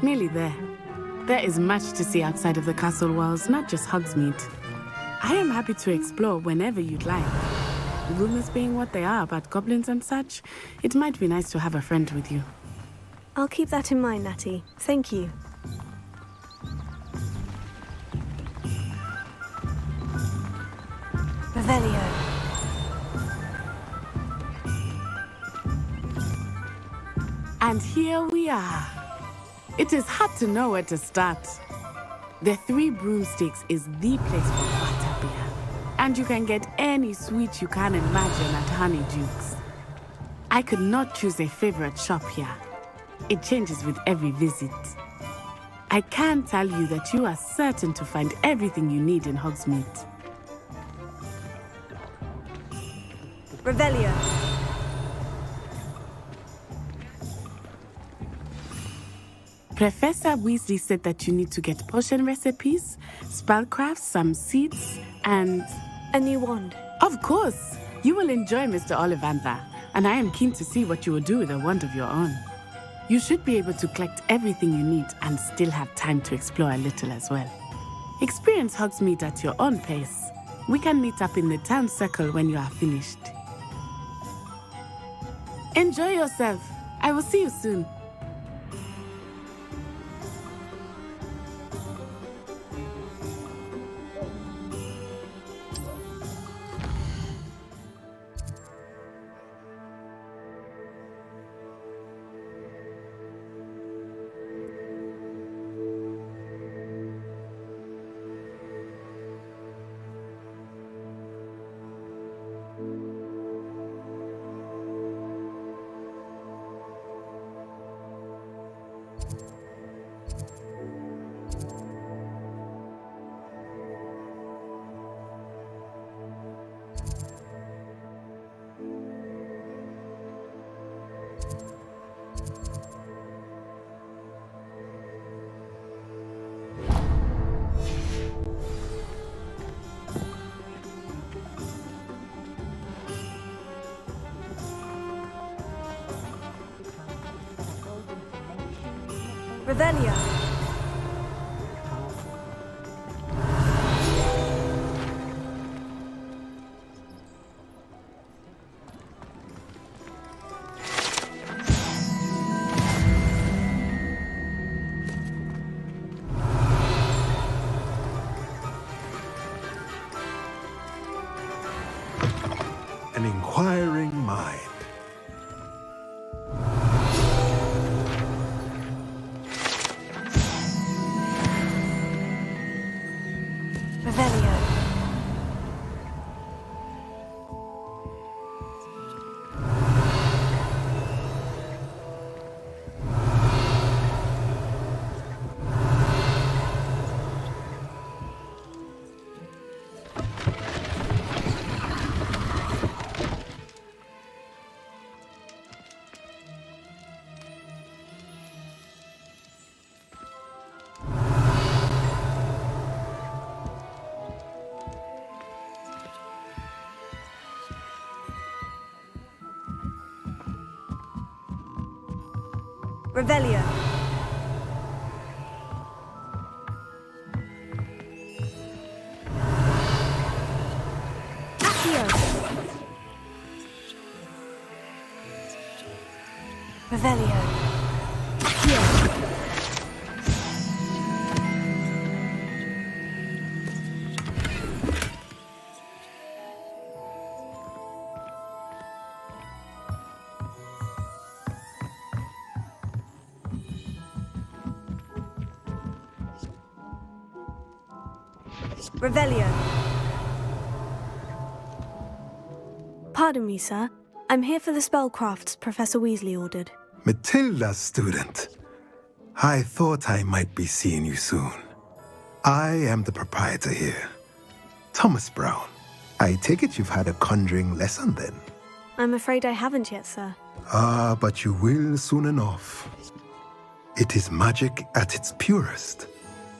Nearly there. There is much to see outside of the castle walls, not just Hogsmeade. I am happy to explore whenever you'd like. Rumors being what they are about goblins and such, it might be nice to have a friend with you. I'll keep that in mind, Natty. Thank you. Revelio. And here we are. It is hard to know where to start. The Three Broomsticks is the place for butterbeer. And you can get any sweet you can imagine at Honeydukes. I could not choose a favorite shop here. It changes with every visit. I can tell you that you are certain to find everything you need in Hogsmeade. Revelio. Professor Weasley said that you need to get potion recipes, spellcrafts, some seeds, and... a new wand. Of course! You will enjoy Mr. Ollivander, and I am keen to see what you will do with a wand of your own. You should be able to collect everything you need and still have time to explore a little as well. Experience Hogsmeade at your own pace. We can meet up in the town circle when you are finished. Enjoy yourself. I will see you soon. Revelio. An inquiring mind. Revelio. Revelio. Accio. Revelio. Accio. Revelio. Pardon me, sir. I'm here for the spellcrafts Professor Weasley ordered. Matilda's student. I thought I might be seeing you soon. I am the proprietor here, Thomas Brown. I take it you've had a conjuring lesson then? I'm afraid I haven't yet, sir. Ah, but you will soon enough. It is magic at its purest,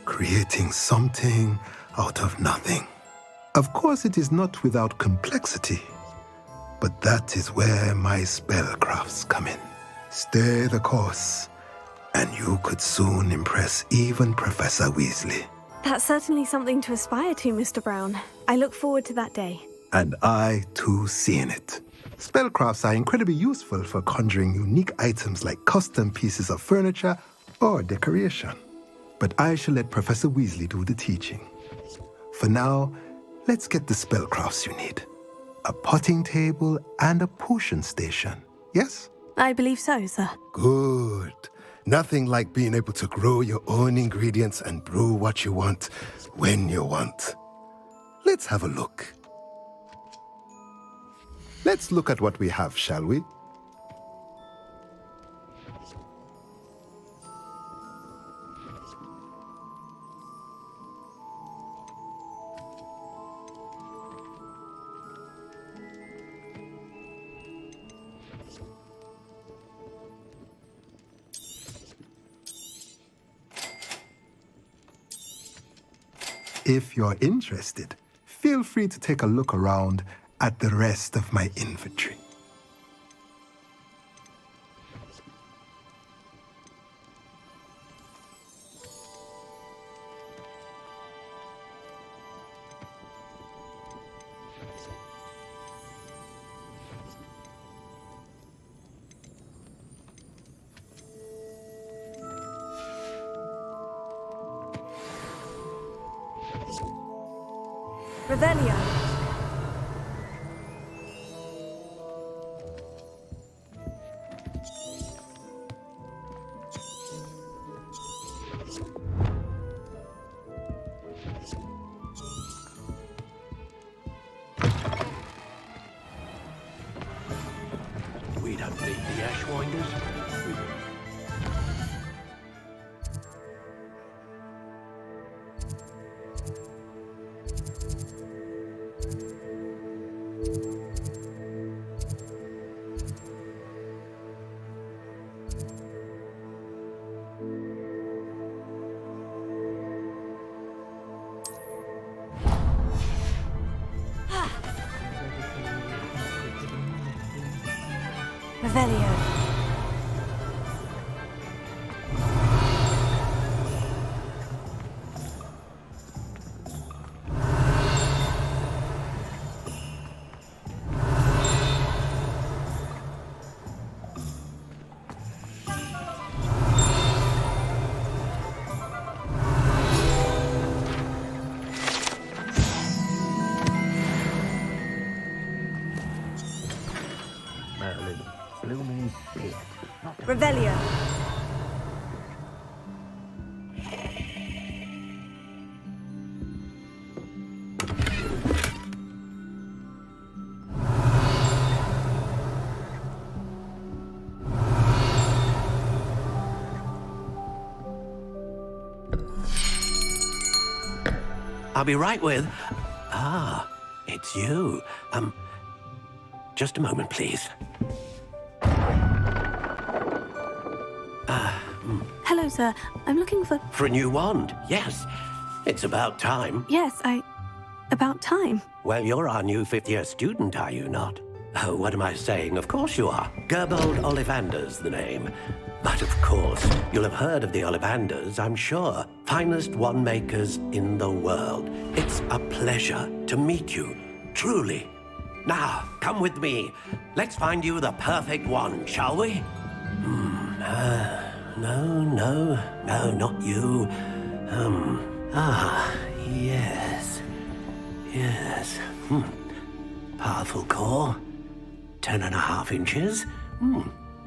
creating something out of nothing. Of course, it is not without complexity, but that is where my spellcrafts come in. Stay the course, and you could soon impress even Professor Weasley. That's certainly something to aspire to, Mr. Brown. I look forward to that day. And I, too, seeing it. Spellcrafts are incredibly useful for conjuring unique items like custom pieces of furniture or decoration. But I shall let Professor Weasley do the teaching. For now, let's get the spellcrafts you need. A potting table and a potion station, yes? I believe so, sir. Good. Nothing like being able to grow your own ingredients and brew what you want when you want. Let's have a look. Let's look at what we have, shall we? If you're interested, feel free to take a look around at the rest of my inventory. Revelio. We don't need the Ashwinders. Revelio. blooming shit. Revelio. I'll be right with... Ah, it's you. Just a moment, please. Hello, sir. I'm looking for... For a new wand, yes. It's about time. Yes, about time. Well, you're our new fifth-year student, are you not? Oh, what am I saying? Of course you are. Gerbold Ollivander's the name. But of course, you'll have heard of the Ollivanders, I'm sure. Finest wand makers in the world. It's a pleasure to meet you, truly. Now, come with me. Let's find you the perfect wand, shall we? No, not you. Yes. Powerful core. 10.5 inches.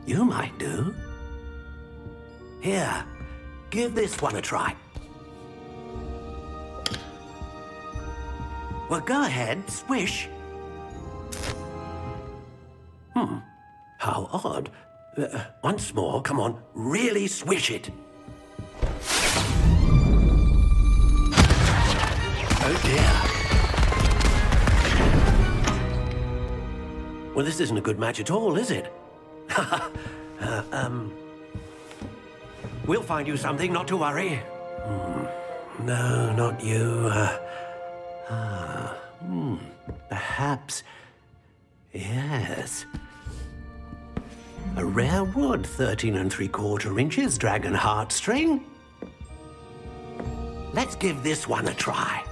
You might do. Here, give this one a try. Well, go ahead, swish. How odd. Once more, come on, really swish it. Oh dear. Well, this isn't a good match at all, is it? We'll find you something, not to worry. No, not you. Perhaps... Yes. A rare wood, 13 3/4 inches, dragon heartstring. Let's give this one a try.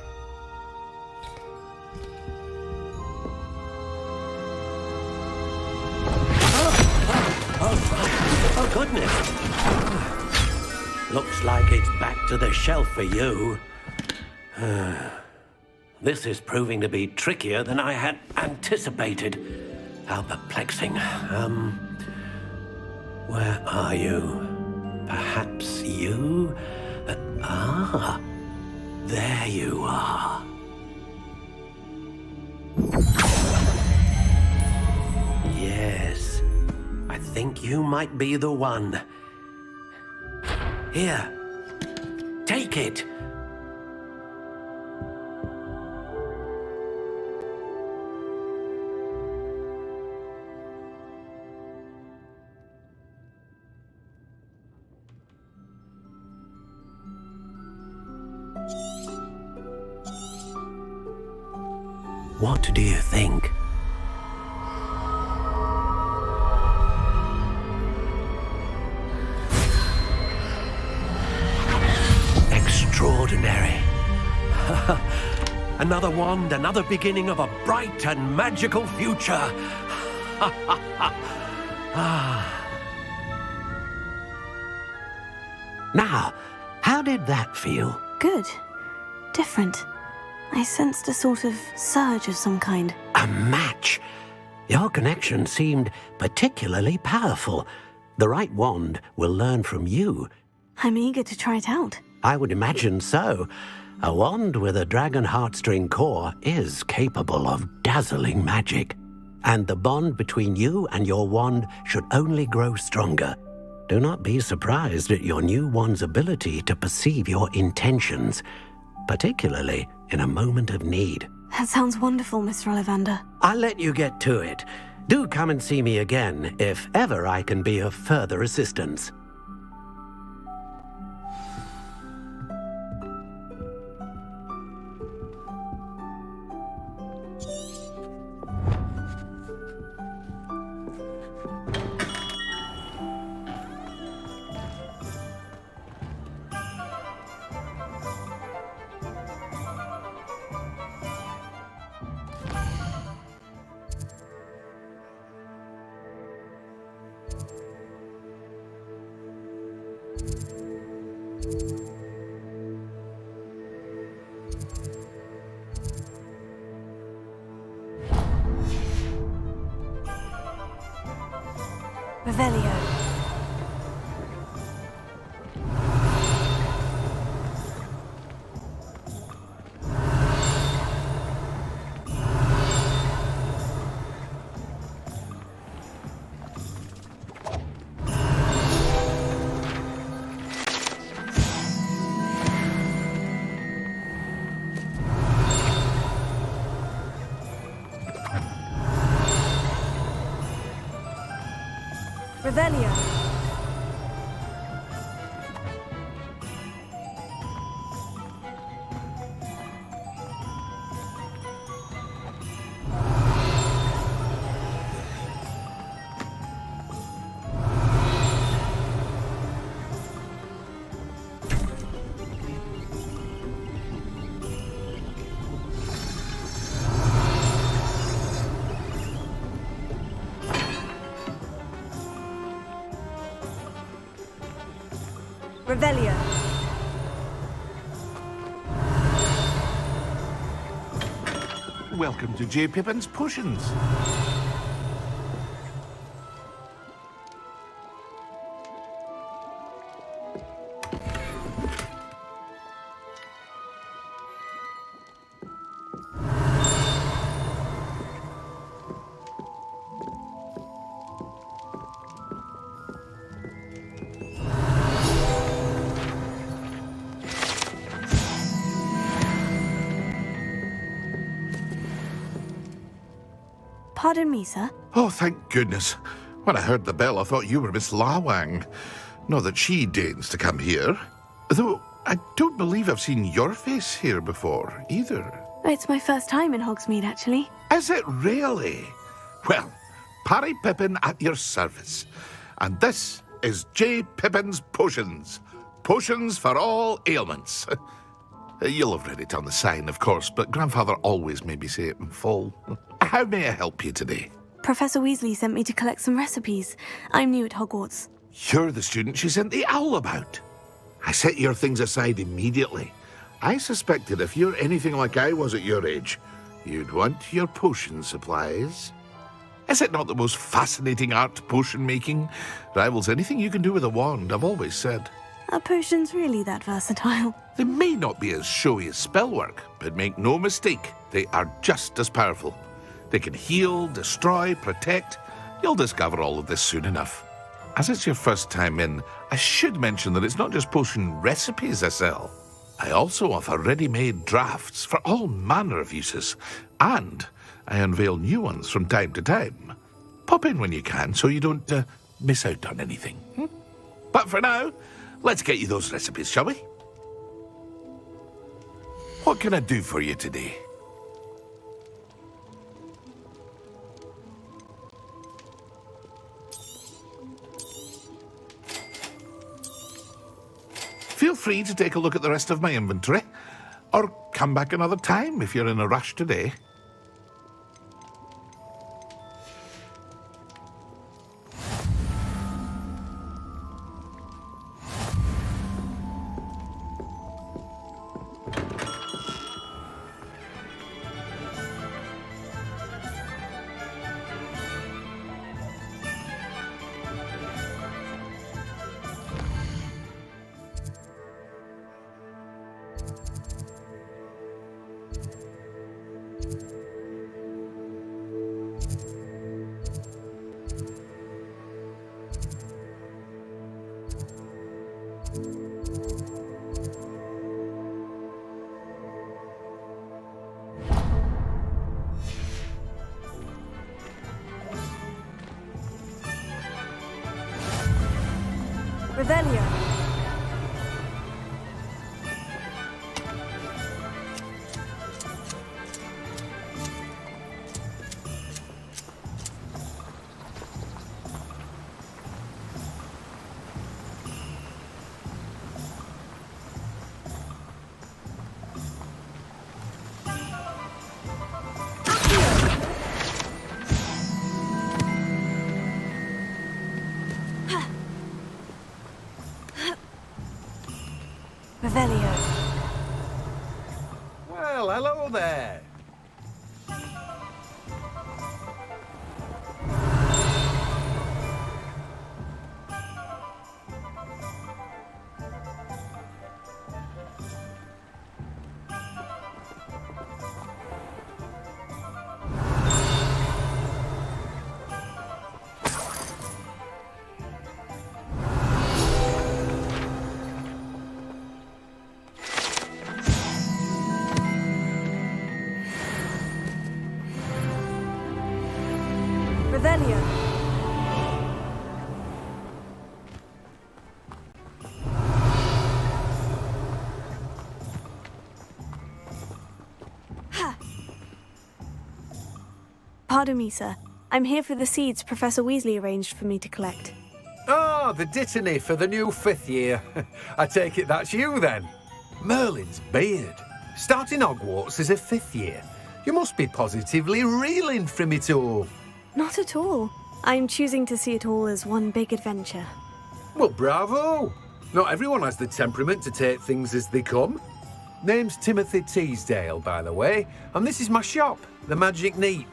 Oh, goodness. Looks like it's back to the shelf for you. This is proving to be trickier than I had anticipated. How perplexing. Where are you? Perhaps you? There you are. Yes, I think you might be the one. Here, take it. What do you think? Extraordinary. Another wand, another beginning of a bright and magical future. Now, how did that feel? Good. Different. I sensed a sort of surge of some kind. A match? Your connection seemed particularly powerful. The right wand will learn from you. I'm eager to try it out. I would imagine so. A wand with a dragon heartstring core is capable of dazzling magic. And the bond between you and your wand should only grow stronger. Do not be surprised at your new wand's ability to perceive your intentions, particularly in a moment of need. That sounds wonderful, Mr. Ollivander. I'll let you get to it. Do come and see me again if ever I can be of further assistance. Revelio. Revelio. Revelio. Welcome to J. Pippin's Potions. Pardon me, sir. Oh, thank goodness. When I heard the bell, I thought you were Miss Lawang. Not that she deigns to come here. Though, I don't believe I've seen your face here before, either. It's my first time in Hogsmeade, actually. Is it really? Well, Parry Pippin at your service. And this is J. Pippin's Potions. Potions for all ailments. You'll have read it on the sign, of course, but Grandfather always made me say it in full. How may I help you today? Professor Weasley sent me to collect some recipes. I'm new at Hogwarts. You're the student she sent the owl about. I set your things aside immediately. I suspected if you're anything like I was at your age, you'd want your potion supplies. Is it not the most fascinating art, potion making? Rivals anything you can do with a wand, I've always said. Are potions really that versatile? They may not be as showy as spellwork, but make no mistake, they are just as powerful. They can heal, destroy, protect. You'll discover all of this soon enough. As it's your first time in, I should mention that it's not just potion recipes I sell. I also offer ready-made drafts for all manner of uses, and I unveil new ones from time to time. Pop in when you can so you don't miss out on anything. But for now, let's get you those recipes, shall we? What can I do for you today? Feel free to take a look at the rest of my inventory, or come back another time if you're in a rush today. Revelio. Revelio. Well, hello there. Revelio. Pardon me, sir. I'm here for the seeds Professor Weasley arranged for me to collect. Ah, the dittany for the new 5th year. I take it that's you then. Merlin's beard. Starting Hogwarts as a 5th year. You must be positively reeling from it all. Not at all. I'm choosing to see it all as one big adventure. Well, bravo. Not everyone has the temperament to take things as they come. Name's Timothy Teasdale, by the way, and this is my shop, the Magic Neep.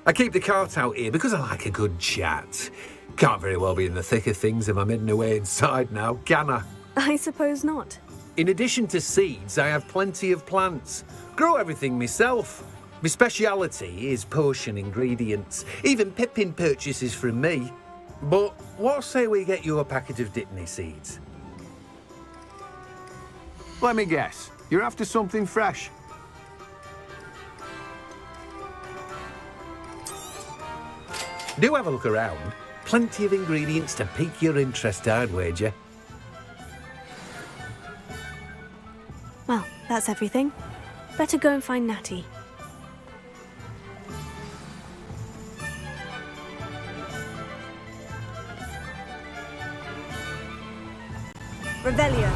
I keep the cart out here because I like a good chat. Can't very well be in the thick of things if I'm hidden away inside now, can I? I suppose not. In addition to seeds, I have plenty of plants. Grow everything myself. My speciality is potion ingredients. Even Pippin purchases from me. But what say we get you a packet of Dittany seeds? Let me guess. You're after something fresh. Do have a look around. Plenty of ingredients to pique your interest, I'd wager. Well, that's everything. Better go and find Natty. Revelio.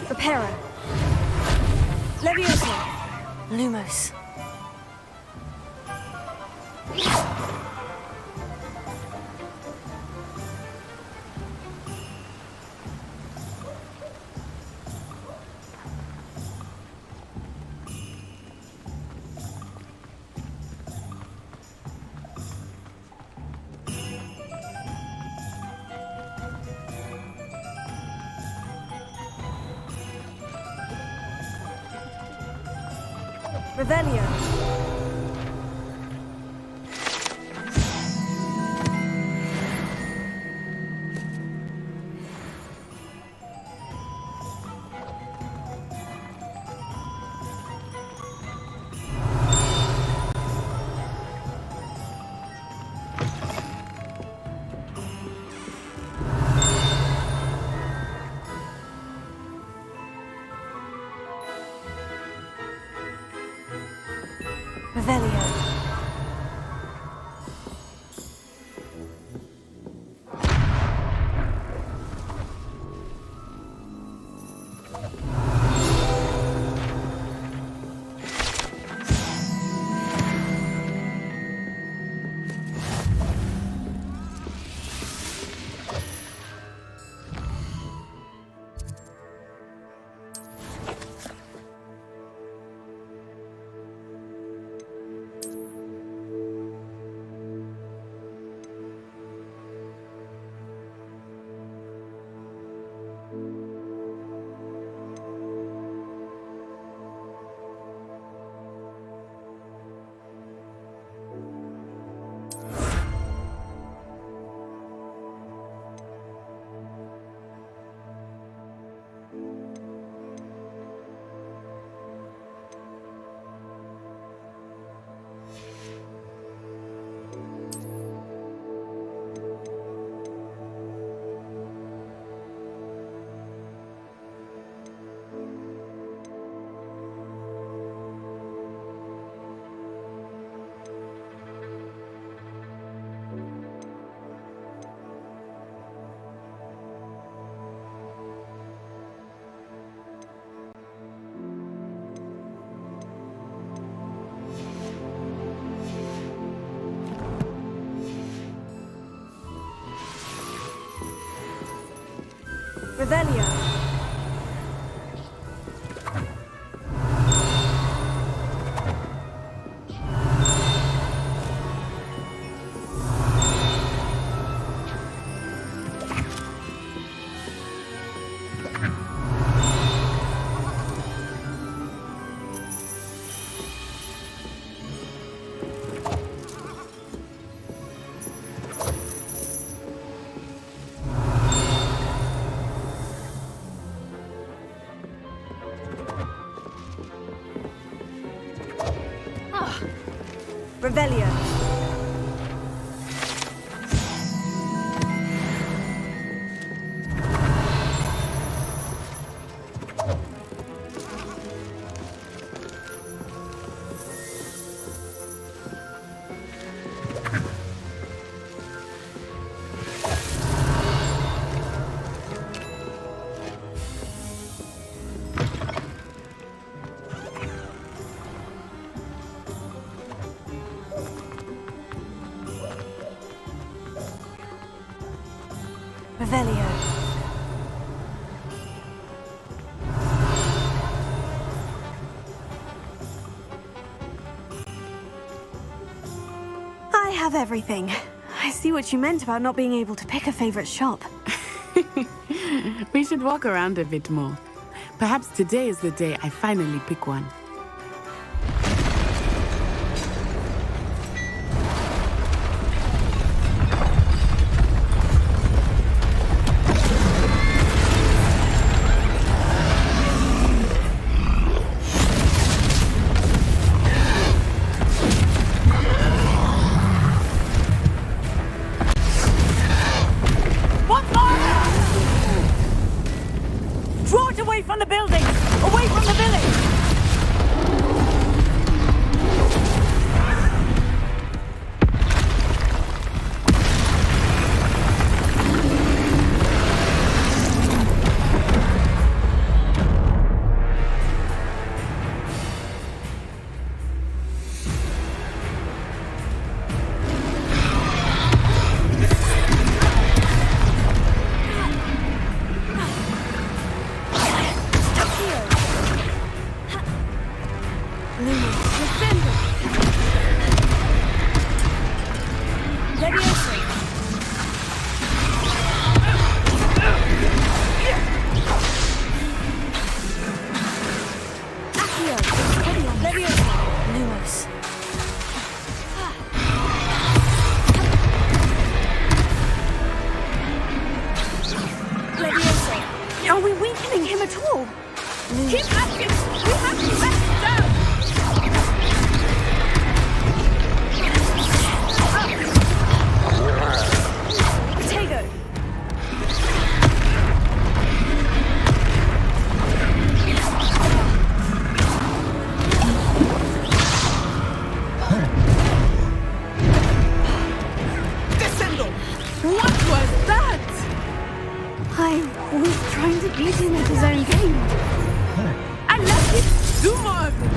Reparo. Levioso. Lumos. Revelio. Revelio. Revelio. Revelio. Revelio. I have everything. I see what you meant about not being able to pick a favorite shop. We should walk around a bit more. Perhaps today is the day I finally pick one. Draw it away from the building! Away from the village! Are we weakening him at all? Keep asking! We have to let him down! Potato! Descendo! What was that? I was trying to beat him at his own game. I left it! Do more of it!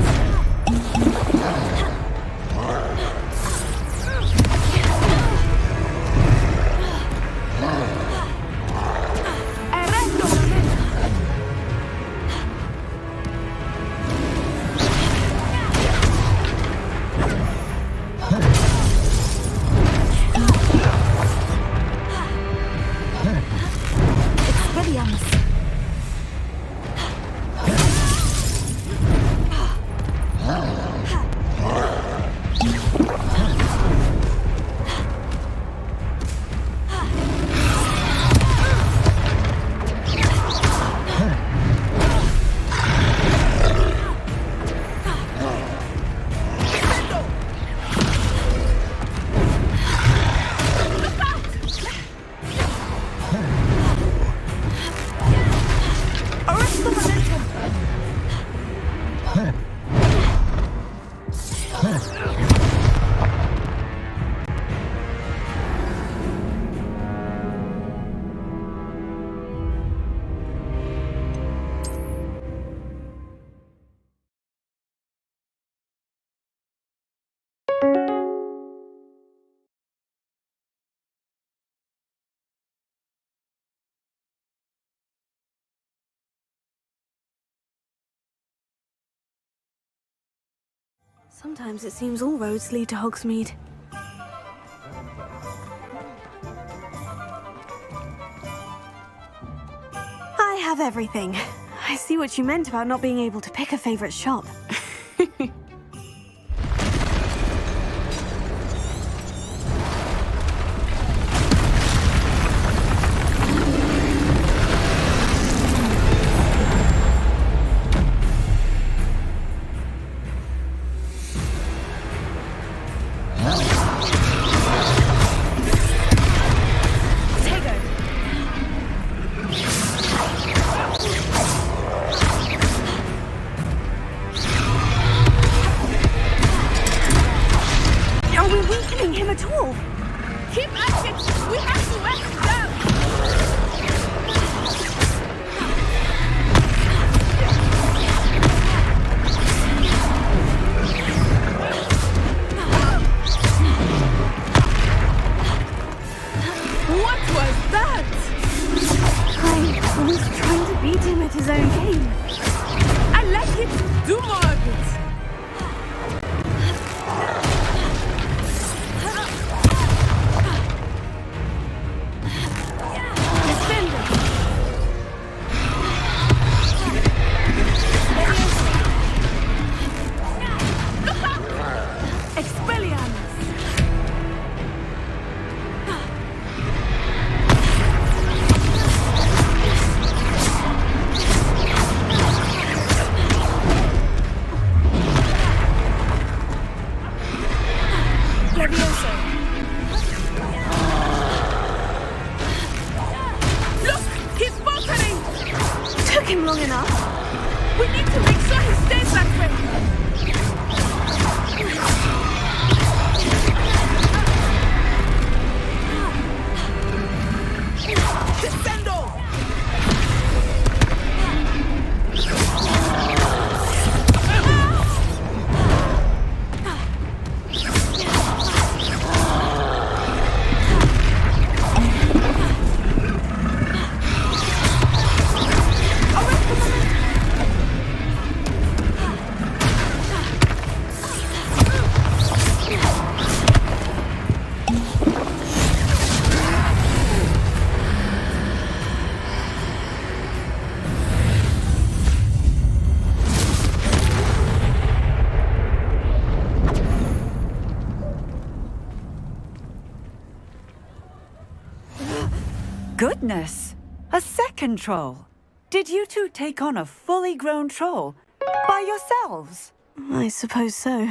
Sometimes it seems all roads lead to Hogsmeade. I have everything. I see what you meant about not being able to pick a favorite shop. Are we weakening him at all? Keep at it! We have to let him go! What was that? I was trying to beat him at his own game. I like it. Do more of it. Goodness! A second troll! Did you two take on a fully grown troll? By yourselves? I suppose so.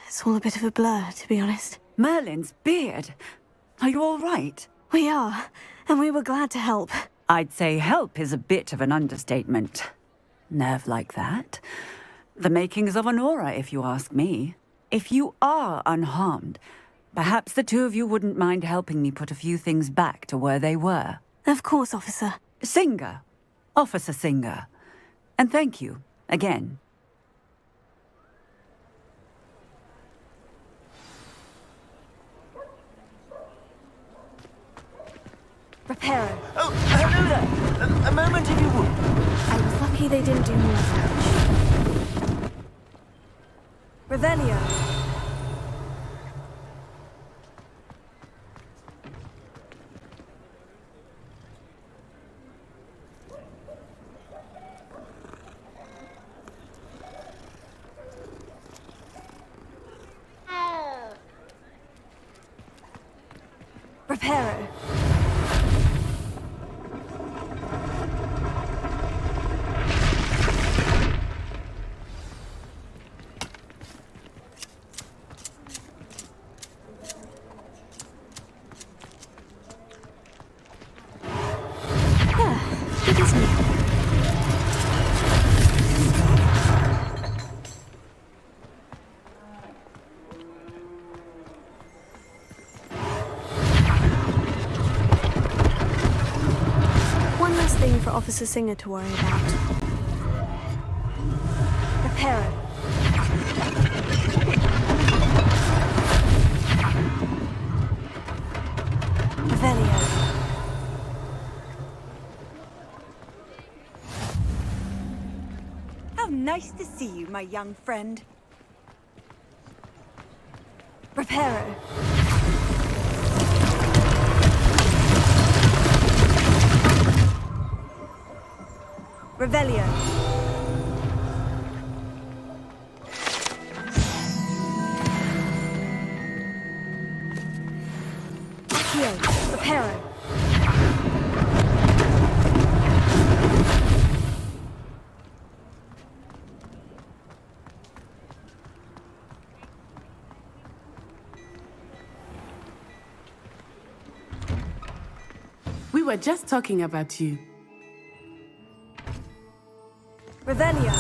It's all a bit of a blur, to be honest. Merlin's beard. Are you all right? We are, and we were glad to help. I'd say help is a bit of an understatement. Nerve like that. The makings of an aura, if you ask me. If you are unharmed, perhaps the two of you wouldn't mind helping me put a few things back to where they were. Of course, officer. Singer. Officer Singer. And thank you, again. Reparo. Oh, hello there. A moment if you would. I was lucky they didn't do more damage. Revelio. Reparo. It is me. One less thing for Officer Singer to worry about. Reparo. Revelio. How nice to see you, my young friend. Reparo. Revelio. Accio. Reparo. were just talking about you. Revelio.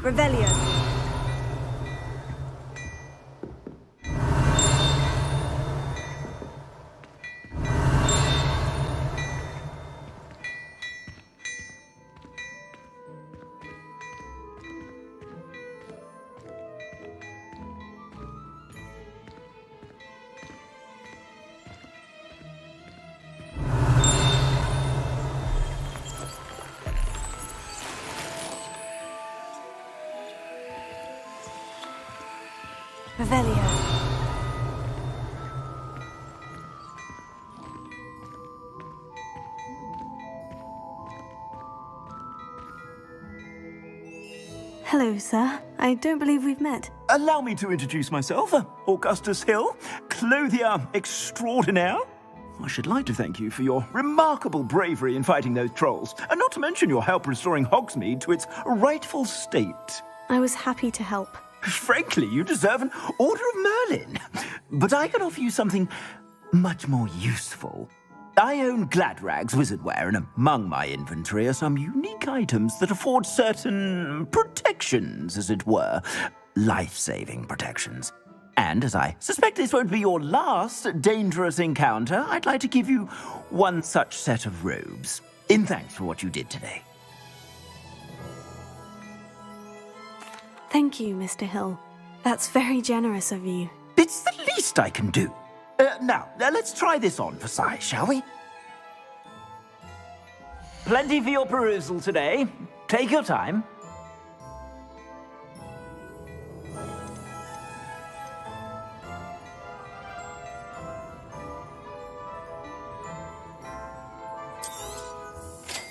Revelio. Revelio. Hello, sir. I don't believe we've met. Allow me to introduce myself, Augustus Hill, clothier extraordinaire. I should like to thank you for your remarkable bravery in fighting those trolls, and not to mention your help restoring Hogsmeade to its rightful state. I was happy to help. Frankly, you deserve an Order of Merlin. But I can offer you something much more useful. I own Gladrag's wizardware, and among my inventory are some unique items that afford certain protections, as it were. Life-saving protections. And as I suspect this won't be your last dangerous encounter, I'd like to give you one such set of robes, in thanks for what you did today. Thank you, Mr. Hill. That's very generous of you. It's the least I can do. Now, let's try this on for size, shall we? Plenty for your perusal today. Take your time.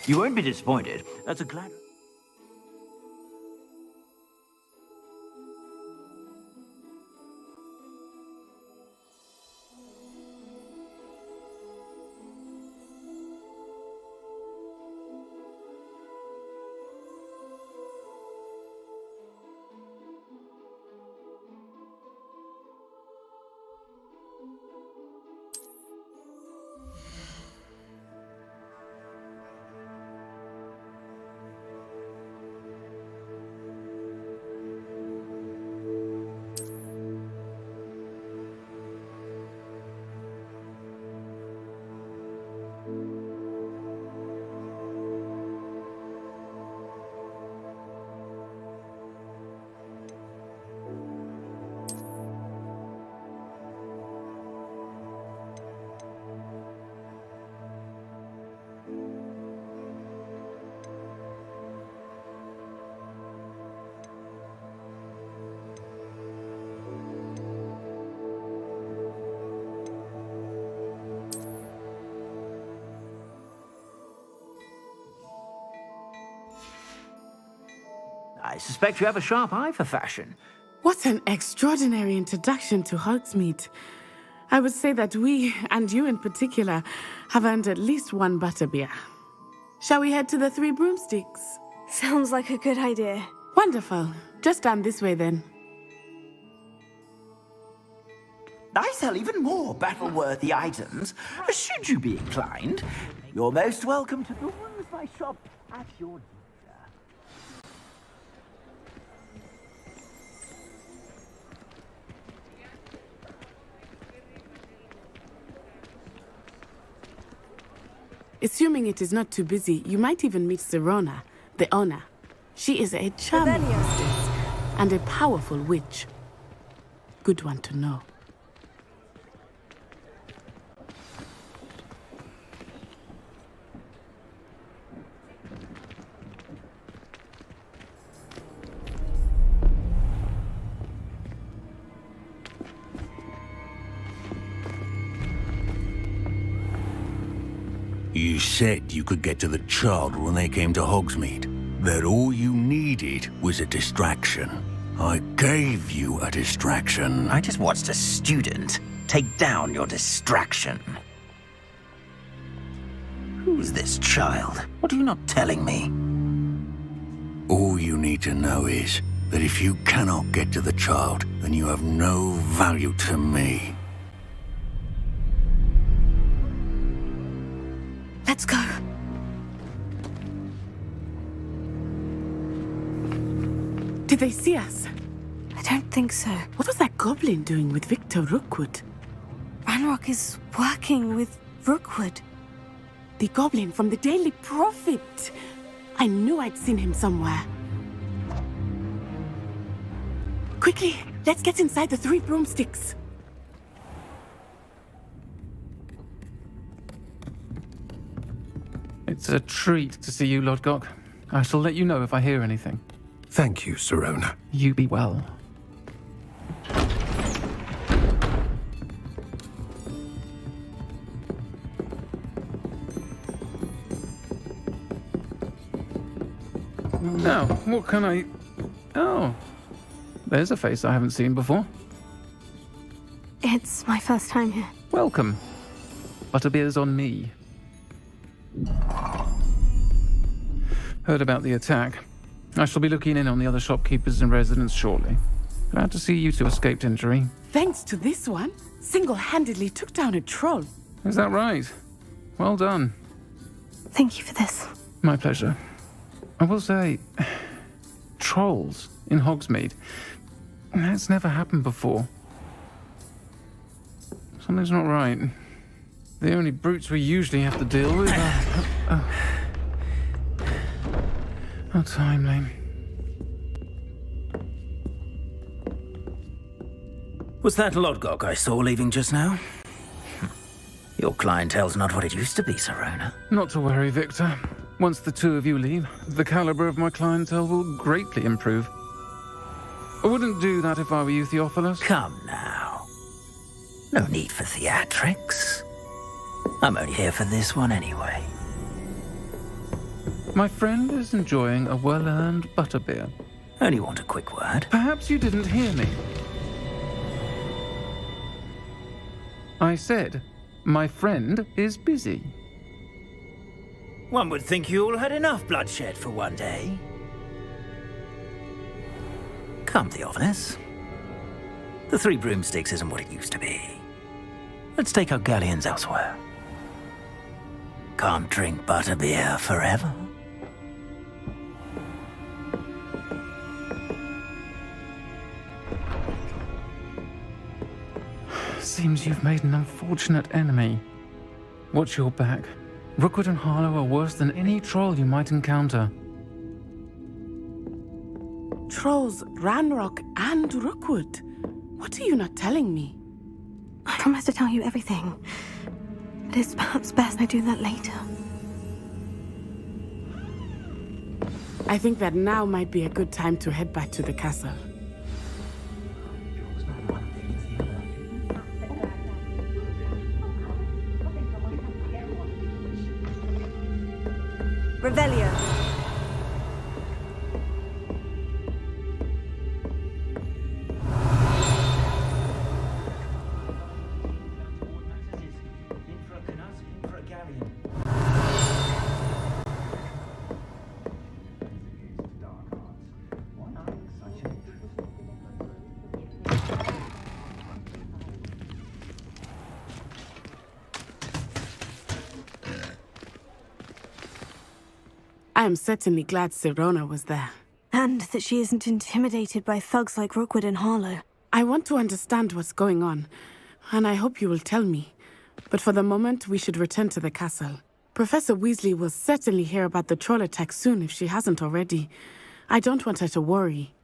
You won't be disappointed. That's a glad... I suspect you have a sharp eye for fashion. What an extraordinary introduction to Hogsmeade. I would say that we, and you in particular, have earned at least one butterbeer. Shall we head to the Three Broomsticks? Sounds like a good idea. Wonderful. Just down this way then. I sell even more battle-worthy items, should you be inclined. You're most welcome to peruse my shop at your leisure. Assuming it is not too busy, you might even meet Serona, the owner. She is a charming hostess and a powerful witch. Good one to know. You said you could get to the child when they came to Hogsmeade. That all you needed was a distraction. I gave you a distraction. I just watched a student take down your distraction. Who's this child? What are you not telling me? All you need to know is that if you cannot get to the child, then you have no value to me. Let's go. Did they see us? I don't think so. What was that goblin doing with Victor Rookwood? Ranrock is working with Rookwood. The goblin from the Daily Prophet. I knew I'd seen him somewhere. Quickly, let's get inside the 3 broomsticks. It's a treat to see you, Lodgok. I shall let you know if I hear anything. Thank you, Sirona. You be well. Now, what can I... Oh, there's a face I haven't seen before. It's my first time here. Welcome. Butterbeer's on me. Heard about the attack. I shall be looking in on the other shopkeepers and residents shortly. Glad to see you two escaped injury. Thanks to this one, single-handedly took down a troll. Is that right? Well done. Thank you for this. My pleasure. I will say, trolls in Hogsmeade. That's never happened before. Something's not right. The only brutes we usually have to deal with are... How timely. Was that Lodgok I saw leaving just now? Your clientele's not what it used to be, Sirona. Not to worry, Victor. Once the two of you leave, the caliber of my clientele will greatly improve. I wouldn't do that if I were you, Theophilus. Come now. No need for theatrics. I'm only here for this one anyway. My friend is enjoying a well-earned butterbeer. Only want a quick word. Perhaps you didn't hear me. I said, my friend is busy. One would think you all had enough bloodshed for one day. Come, Theophilus. The 3 broomsticks isn't what it used to be. Let's take our galleons elsewhere. Can't drink butterbeer forever. Seems you've made an unfortunate enemy. Watch your back. Rookwood and Harlow are worse than any troll you might encounter. Trolls, Ranrock, and Rookwood. What are you not telling me? I promise to tell you everything. But it's perhaps best I do that later. I think that now might be a good time to head back to the castle. Revelio. I am certainly glad Sirona was there. And that she isn't intimidated by thugs like Rookwood and Harlow. I want to understand what's going on, and I hope you will tell me. But for the moment, we should return to the castle. Professor Weasley will certainly hear about the troll attack soon if she hasn't already. I don't want her to worry.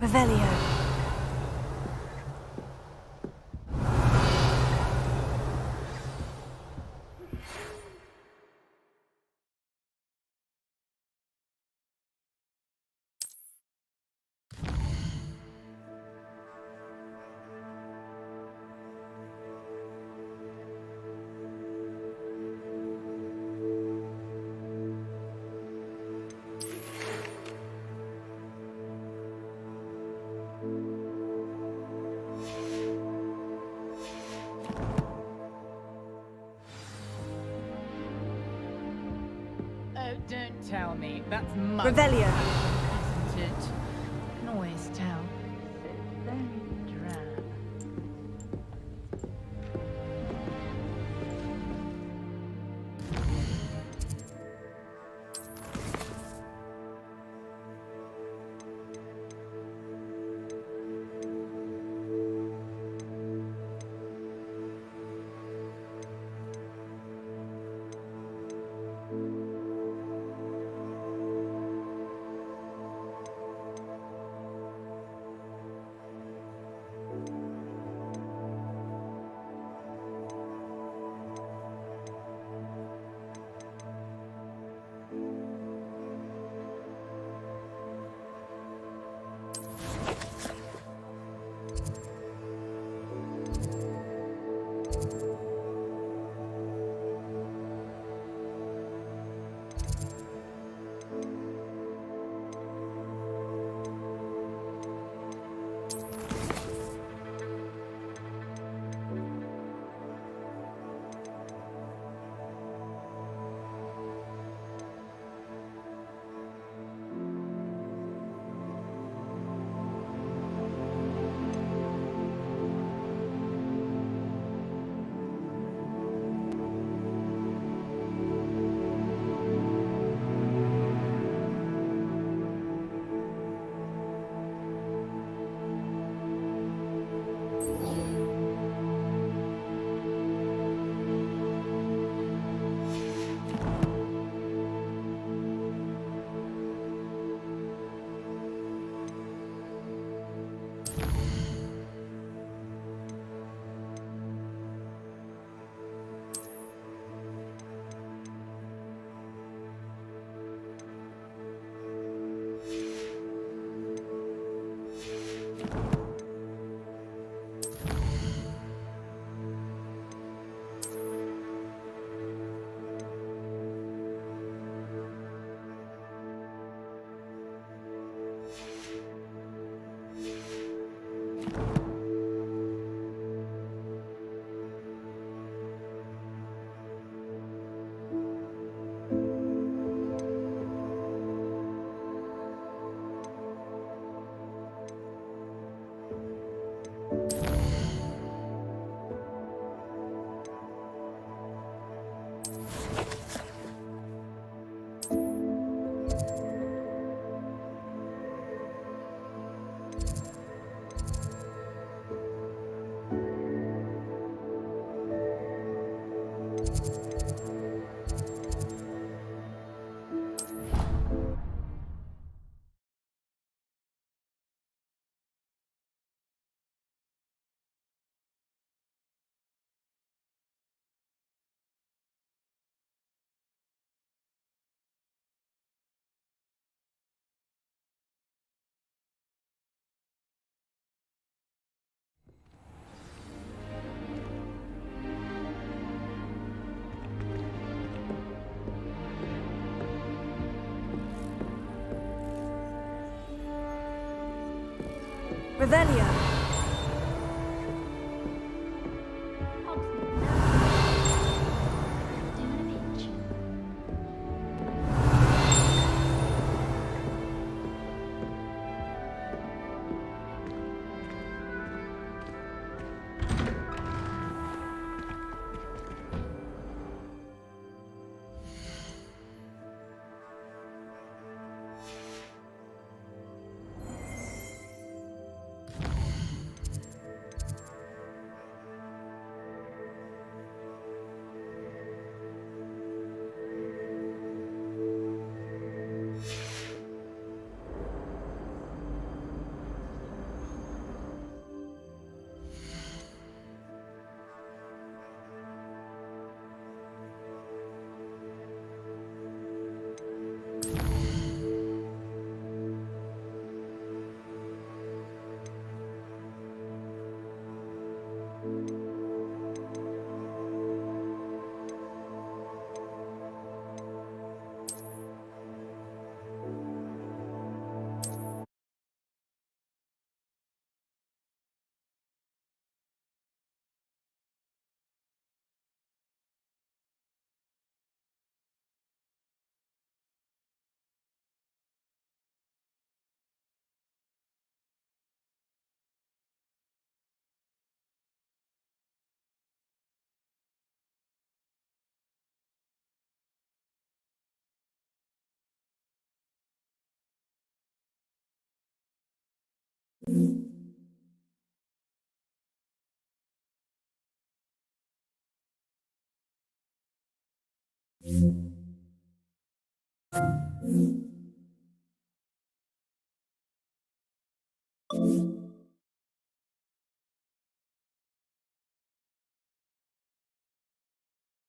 Revelio. Oh, don't tell me. That's mud. Revelio. Isn't it? I can always tell. So very drab. Revelio. you.